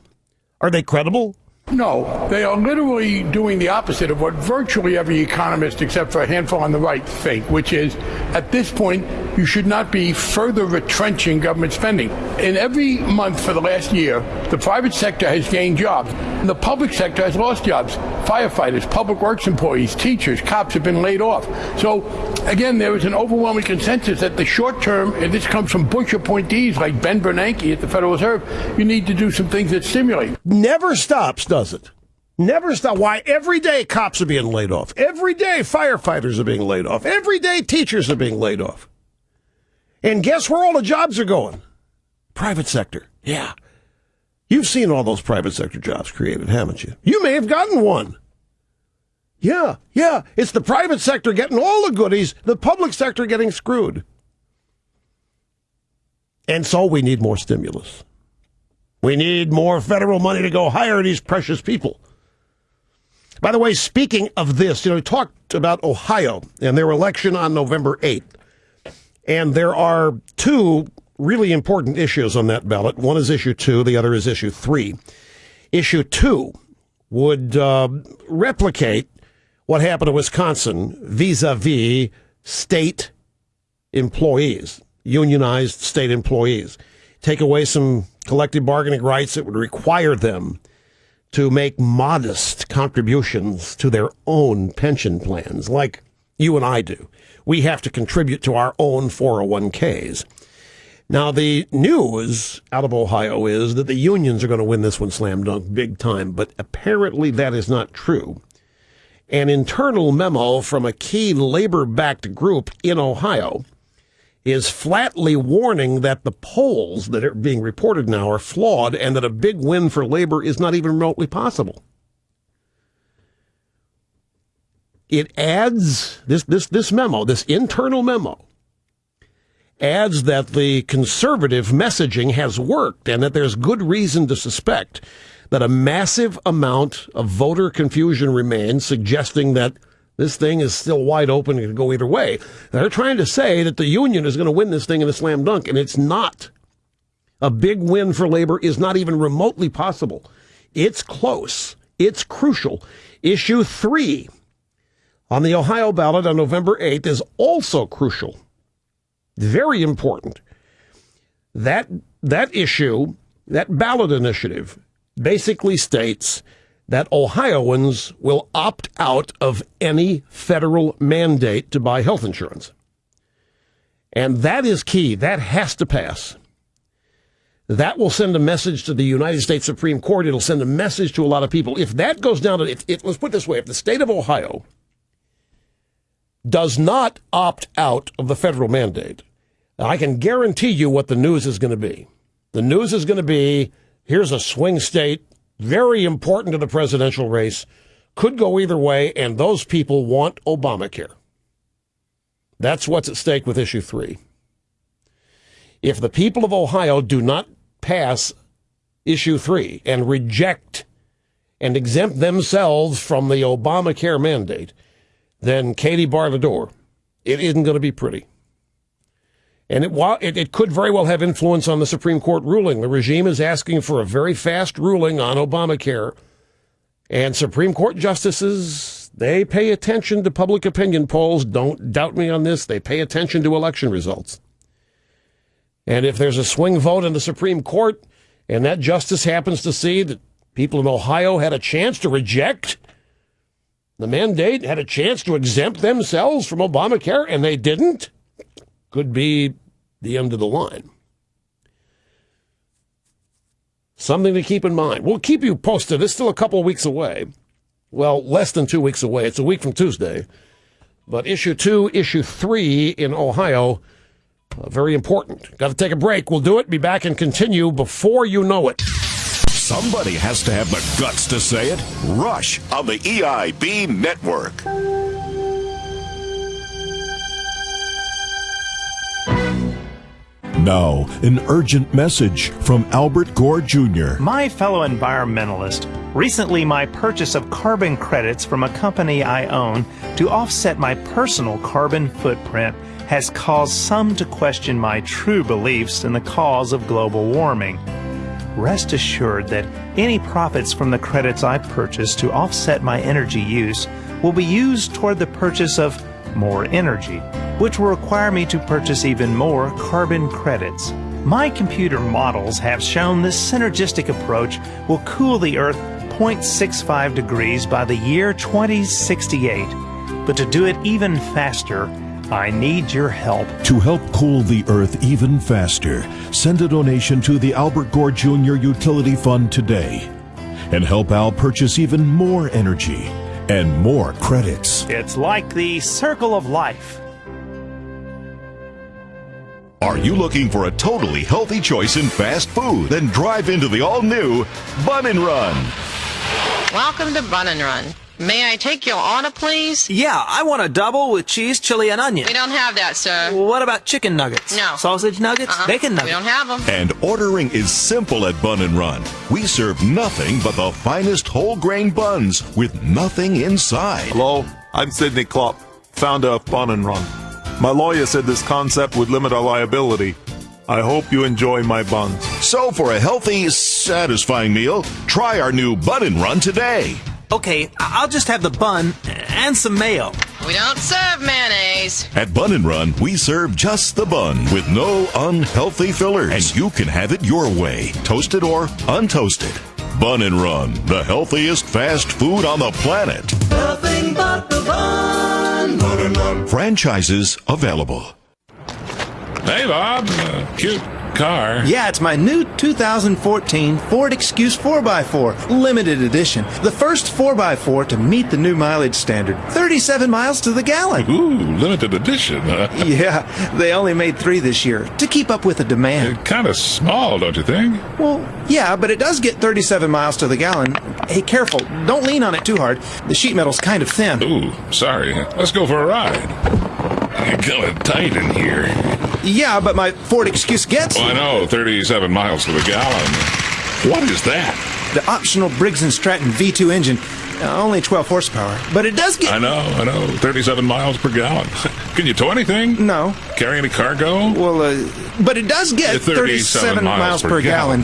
Are they credible? No, they are literally doing the opposite of what virtually every economist, except for a handful on the right, think, which is, at this point, you should not be further retrenching government spending. In every month for the last year, the private sector has gained jobs, and the public sector has lost jobs. Firefighters, public works employees, teachers, cops have been laid off. So, again, there is an overwhelming consensus that the short term, and this comes from Bush appointees like Ben Bernanke at the Federal Reserve, you need to do some things that stimulate. Never stops, does it? Never stop. Why? Every day cops are being laid off. Every day firefighters are being laid off. Every day teachers are being laid off. And guess where all the jobs are going? Private sector. Yeah. You've seen all those private sector jobs created, haven't you? You may have gotten one. Yeah. It's the private sector getting all the goodies, the public sector getting screwed. And so we need more stimulus. We need more federal money to go hire these precious people. By the way, speaking of this, we talked about Ohio and their election on November 8th. And there are two really important issues on that ballot. One is issue 2, the other is issue 3. Issue 2 would replicate what happened in Wisconsin vis-a-vis state employees, unionized state employees. Take away some collective bargaining rights that would require them to make modest contributions to their own pension plans, like you and I do. We have to contribute to our own 401ks. Now, the news out of Ohio is that the unions are going to win this one slam dunk big time, but apparently that is not true. An internal memo from a key labor-backed group in Ohio is flatly warning that the polls that are being reported now are flawed and that a big win for labor is not even remotely possible. It adds, this memo, this internal memo, adds that the conservative messaging has worked and that there's good reason to suspect that a massive amount of voter confusion remains, suggesting that this thing is still wide open and can go either way. They're trying to say that the union is going to win this thing in a slam dunk, and it's not. A big win for labor is not even remotely possible. It's close. It's crucial. Issue 3 on the Ohio ballot on November 8th is also crucial. Very important. That issue, that ballot initiative, basically states that Ohioans will opt out of any federal mandate to buy health insurance. And that is key. That has to pass. That will send a message to the United States Supreme Court. It'll send a message to a lot of people. If that goes down, let's put it this way, if the state of Ohio does not opt out of the federal mandate, I can guarantee you what the news is going to be. The news is going to be, here's a swing state, very important to the presidential race, could go either way, and those people want Obamacare. That's what's at stake with issue 3. If the people of Ohio do not pass issue 3 and reject and exempt themselves from the Obamacare mandate, then Katie bar the door. It isn't going to be pretty. And it could very well have influence on the Supreme Court ruling. The regime is asking for a very fast ruling on Obamacare. And Supreme Court justices, they pay attention to public opinion polls. Don't doubt me on this. They pay attention to election results. And if there's a swing vote in the Supreme Court, and that justice happens to see that people in Ohio had a chance to reject the mandate, had a chance to exempt themselves from Obamacare, and they didn't, could be the end of the line. Something to keep in mind. We'll keep you posted. It's still a couple of weeks away. Well, less than 2 weeks away. It's a week from Tuesday. But issue 2, issue 3 in Ohio, very important. Got to take a break. We'll do it, be back and continue before you know it. Somebody has to have the guts to say it. Rush on the EIB Network. Now, an urgent message from Albert Gore Jr. My fellow environmentalist, recently my purchase of carbon credits from a company I own to offset my personal carbon footprint has caused some to question my true beliefs in the cause of global warming. Rest assured that any profits from the credits I purchase to offset my energy use will be used toward the purchase of more energy, which will require me to purchase even more carbon credits. My computer models have shown this synergistic approach will cool the Earth 0.65 degrees by the year 2068. But to do it even faster, I need your help. To help cool the Earth even faster, send a donation to the Albert Gore Jr. Utility Fund today and help Al purchase even more energy and more credits. It's like the circle of life. Are you looking for a totally healthy choice in fast food? Then drive into the all-new Bun and Run. Welcome to Bun and Run. May I take your order, please? Yeah, I want a double with cheese, chili, and onion. We don't have that, sir. What about chicken nuggets? No. Sausage nuggets? Bacon nuggets? We don't have them. And ordering is simple at Bun and Run. We serve nothing but the finest whole grain buns with nothing inside. Hello, I'm Sidney Klopp, founder of Bun and Run. My lawyer said this concept would limit our liability. I hope you enjoy my buns. So for a healthy, satisfying meal, try our new Bun and Run today. Okay, I'll just have the bun and some mayo. We don't serve mayonnaise. At Bun and Run, we serve just the bun with no unhealthy fillers. And you can have it your way, toasted or untoasted. Bun and Run, the healthiest fast food on the planet. Nothing but the bun. Bun and Run. Franchises available. Hey, Bob. Cute car. Yeah, it's my new 2014 Ford Excuse 4x4, limited edition. The first 4x4 to meet the new mileage standard, 37 miles to the gallon. Ooh, limited edition. Yeah, they only made 3 this year to keep up with the demand. Kind of small, don't you think? Well, yeah, but it does get 37 miles to the gallon. Hey, careful, don't lean on it too hard. The sheet metal's kind of thin. Ooh, sorry. Let's go for a ride. Kind of tight in here. Yeah, but my Ford Excuse gets... Oh, I know, 37 miles to the gallon. What is that? The optional Briggs & Stratton V2 engine. Only 12 horsepower. But it does get... I know. 37 miles per gallon. Can you tow anything? No. Carry any cargo? Well, but it does get 37 miles per gallon.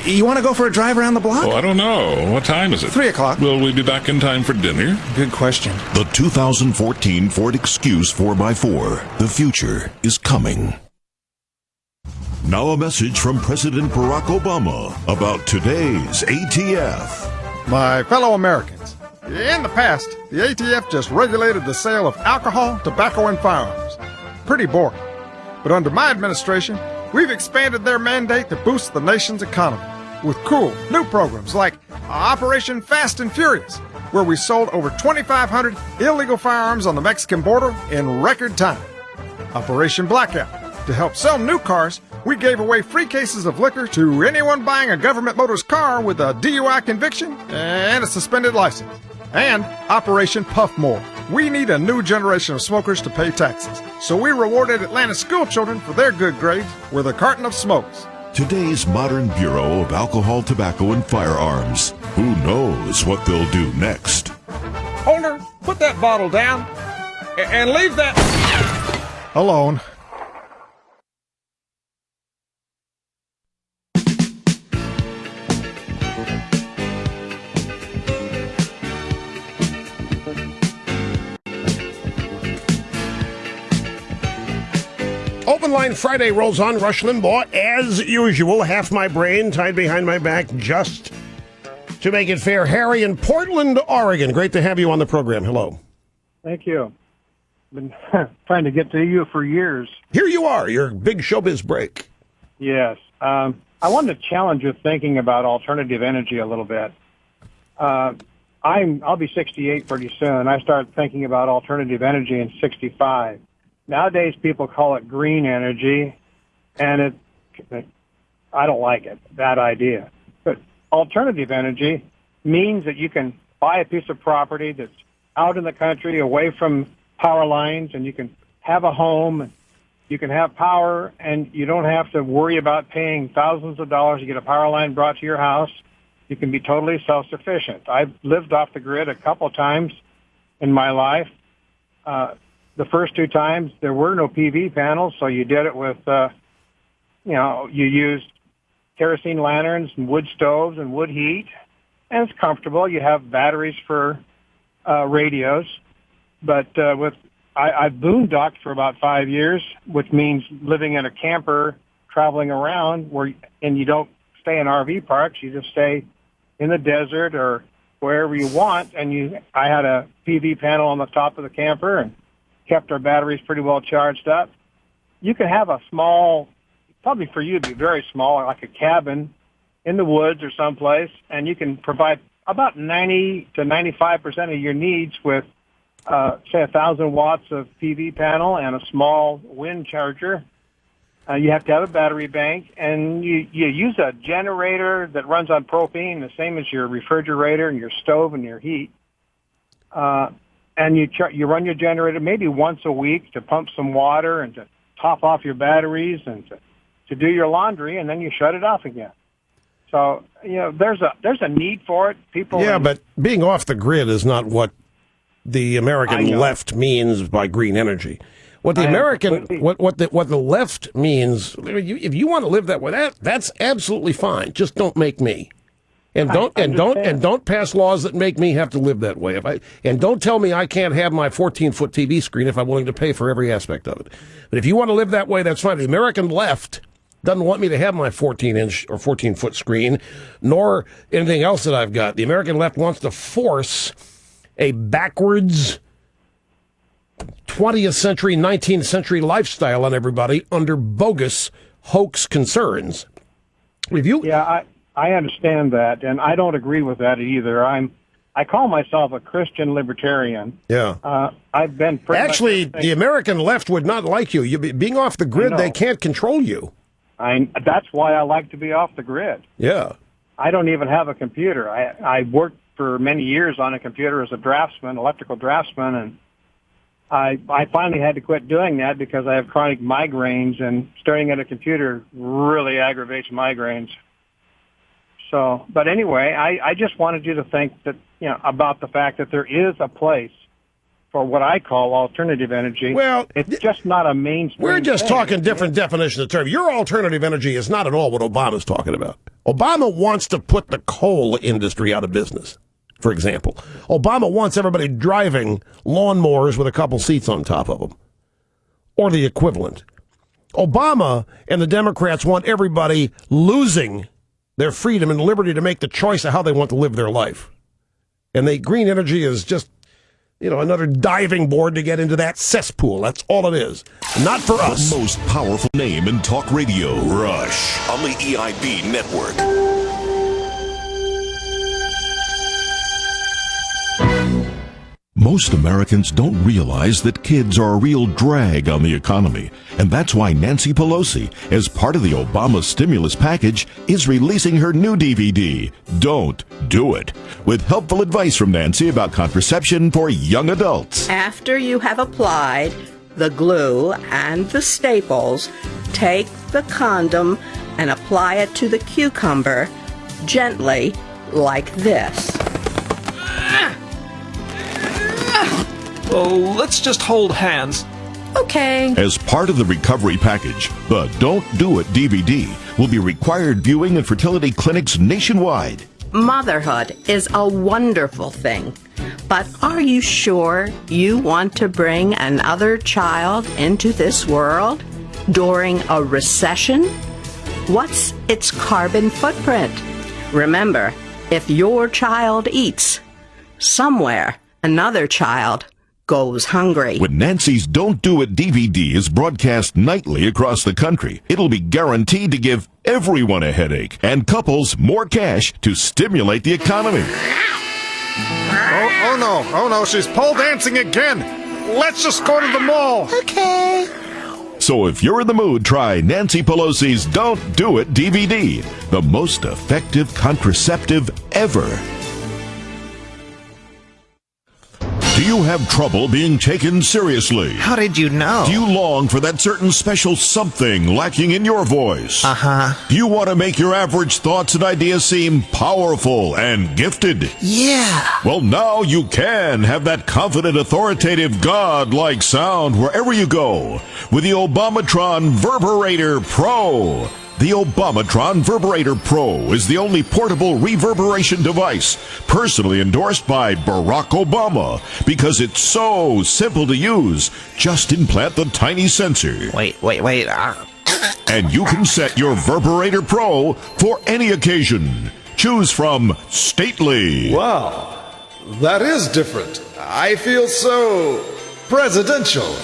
You want to go for a drive around the block? Oh, I don't know. What time is it? 3 o'clock. Will we be back in time for dinner? Good question. The 2014 Ford Excuse 4x4. The future is coming. Now a message from President Barack Obama about today's ATF. My fellow Americans, in the past, the ATF just regulated the sale of alcohol, tobacco, and firearms. Pretty boring. But under my administration, we've expanded their mandate to boost the nation's economy with cool new programs like Operation Fast and Furious, where we sold over 2,500 illegal firearms on the Mexican border in record time. Operation Blackout. To help sell new cars, we gave away free cases of liquor to anyone buying a government motors car with a DUI conviction and a suspended license. And Operation Puff More. We need a new generation of smokers to pay taxes. So we rewarded Atlanta school children for their good grades with a carton of smokes. Today's modern Bureau of Alcohol, Tobacco, and Firearms. Who knows what they'll do next? Holder, put that bottle down and leave that alone. Open Line Friday rolls on. Rush Limbaugh, as usual, half my brain tied behind my back just to make it fair. Harry in Portland, Oregon. Great to have you on the program. Hello. Thank you. Been trying to get to you for years. Here you are, your big showbiz break. Yes. I wanted to challenge your thinking about alternative energy a little bit. I'll be 68 pretty soon. I started thinking about alternative energy in 65. Nowadays, people call it green energy, and I don't like it, that idea. But alternative energy means that you can buy a piece of property that's out in the country, away from power lines, and you can have a home, you can have power, and you don't have to worry about paying thousands of dollars to get a power line brought to your house. You can be totally self-sufficient. I've lived off the grid a couple times in my life. The first two times, there were no PV panels, so you did it with, you used kerosene lanterns and wood stoves and wood heat, and it's comfortable. You have batteries for radios. But I've boondocked for about 5 years, which means living in a camper, traveling around, and you don't stay in RV parks. You just stay in the desert or wherever you want. And I had a PV panel on the top of the camper and kept our batteries pretty well charged up. You can have a small, probably for you it'd be very small, like a cabin in the woods or someplace, and you can provide about 90 to 95% of your needs with, say, 1,000 watts of PV panel and a small wind charger. You have to have a battery bank, and you use a generator that runs on propane, the same as your refrigerator and your stove and your heat. And you run your generator maybe once a week to pump some water and to top off your batteries and to do your laundry, and then you shut it off again. So, there's a need for it. But being off the grid is not what the American left means by green energy. What the what the left means, if you want to live that way, that's absolutely fine. Just don't make me. And don't pass laws that make me have to live that way. And don't tell me I can't have my 14-foot TV screen if I'm willing to pay for every aspect of it. But if you want to live that way, that's fine. The American left doesn't want me to have my 14-inch or 14-foot screen, nor anything else that I've got. The American left wants to force a backwards 20th century, 19th century lifestyle on everybody under bogus hoax concerns. I understand that, and I don't agree with that either. I call myself a Christian libertarian. Yeah. I've been actually the American left would not like you. Being off the grid, they can't control you. That's why I like to be off the grid. Yeah. I don't even have a computer. I worked for many years on a computer as a draftsman, electrical draftsman, and I finally had to quit doing that because I have chronic migraines, and staring at a computer really aggravates migraines. So, but anyway, I just wanted you to think that, about the fact that there is a place for what I call alternative energy. Well, it's just not a mainstream We're just thing. talking different definitions of the term. Your alternative energy is not at all what Obama's talking about. Obama wants to put the coal industry out of business, for example. Obama wants everybody driving lawnmowers with a couple seats on top of them, or the equivalent. Obama and the Democrats want everybody losing their freedom and liberty to make the choice of how they want to live their life. And the green energy is just, another diving board to get into that cesspool. That's all it is. Not for us. The most powerful name in talk radio. Rush on the EIB network. Most Americans don't realize that kids are a real drag on the economy, and that's why Nancy Pelosi, as part of the Obama stimulus package, is releasing her new DVD, Don't Do It, with helpful advice from Nancy about contraception for young adults. After you have applied the glue and the staples, take the condom and apply it to the cucumber gently like this. Oh, let's just hold hands. Okay. As part of the recovery package, the Don't Do It DVD will be required viewing in fertility clinics nationwide. Motherhood is a wonderful thing, but are you sure you want to bring another child into this world? during a recession? What's its carbon footprint? Remember, if your child eats, somewhere another child goes hungry. When Nancy's Don't Do It DVD is broadcast nightly across the country, it'll be guaranteed to give everyone a headache and couples more cash to stimulate the economy. Oh no, she's pole dancing again. Let's just go to the mall. Okay. So if you're in the mood, try Nancy Pelosi's Don't Do It DVD, the most effective contraceptive ever. Do you have trouble being taken seriously? How did you know? Do you long for that certain special something lacking in your voice? Uh-huh. Do you want to make your average thoughts and ideas seem powerful and gifted? Yeah. Well, now you can have that confident, authoritative, God-like sound wherever you go with the Obamatron Verberator Pro. The Obamatron Verberator Pro is the only portable reverberation device personally endorsed by Barack Obama because it's so simple to use. Just implant the tiny sensor. Wait. And you can set your Verberator Pro for any occasion. Choose from Stately. Wow, that is different. I feel so presidential.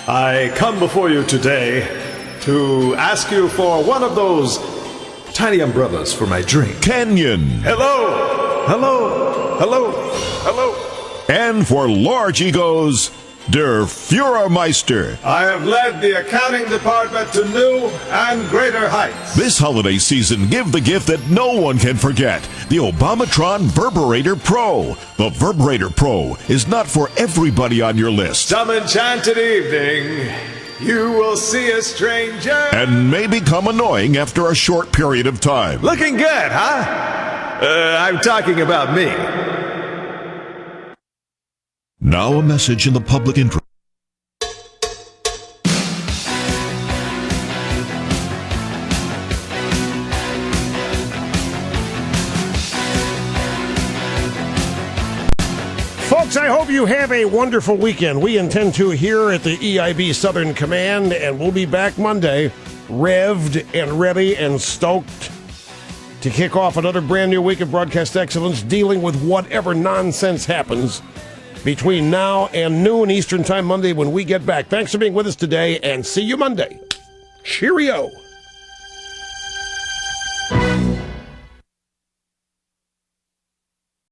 I come before you today to ask you for one of those tiny umbrellas for my drink. Canyon. Hello. And for large egos, Der Führermeister. I have led the accounting department to new and greater heights. This holiday season, give the gift that no one can forget, the Obamatron Verberator Pro. The Verberator Pro is not for everybody on your list. Some enchanted evening, you will see a stranger. And may become annoying after a short period of time. Looking good, huh? I'm talking about me. Now a message in the public interest. Folks, I hope you have a wonderful weekend. We intend to here at the EIB Southern Command, and we'll be back Monday, revved and ready and stoked to kick off another brand new week of broadcast excellence, dealing with whatever nonsense happens between now and noon Eastern Time Monday when we get back. Thanks for being with us today, and see you Monday. Cheerio.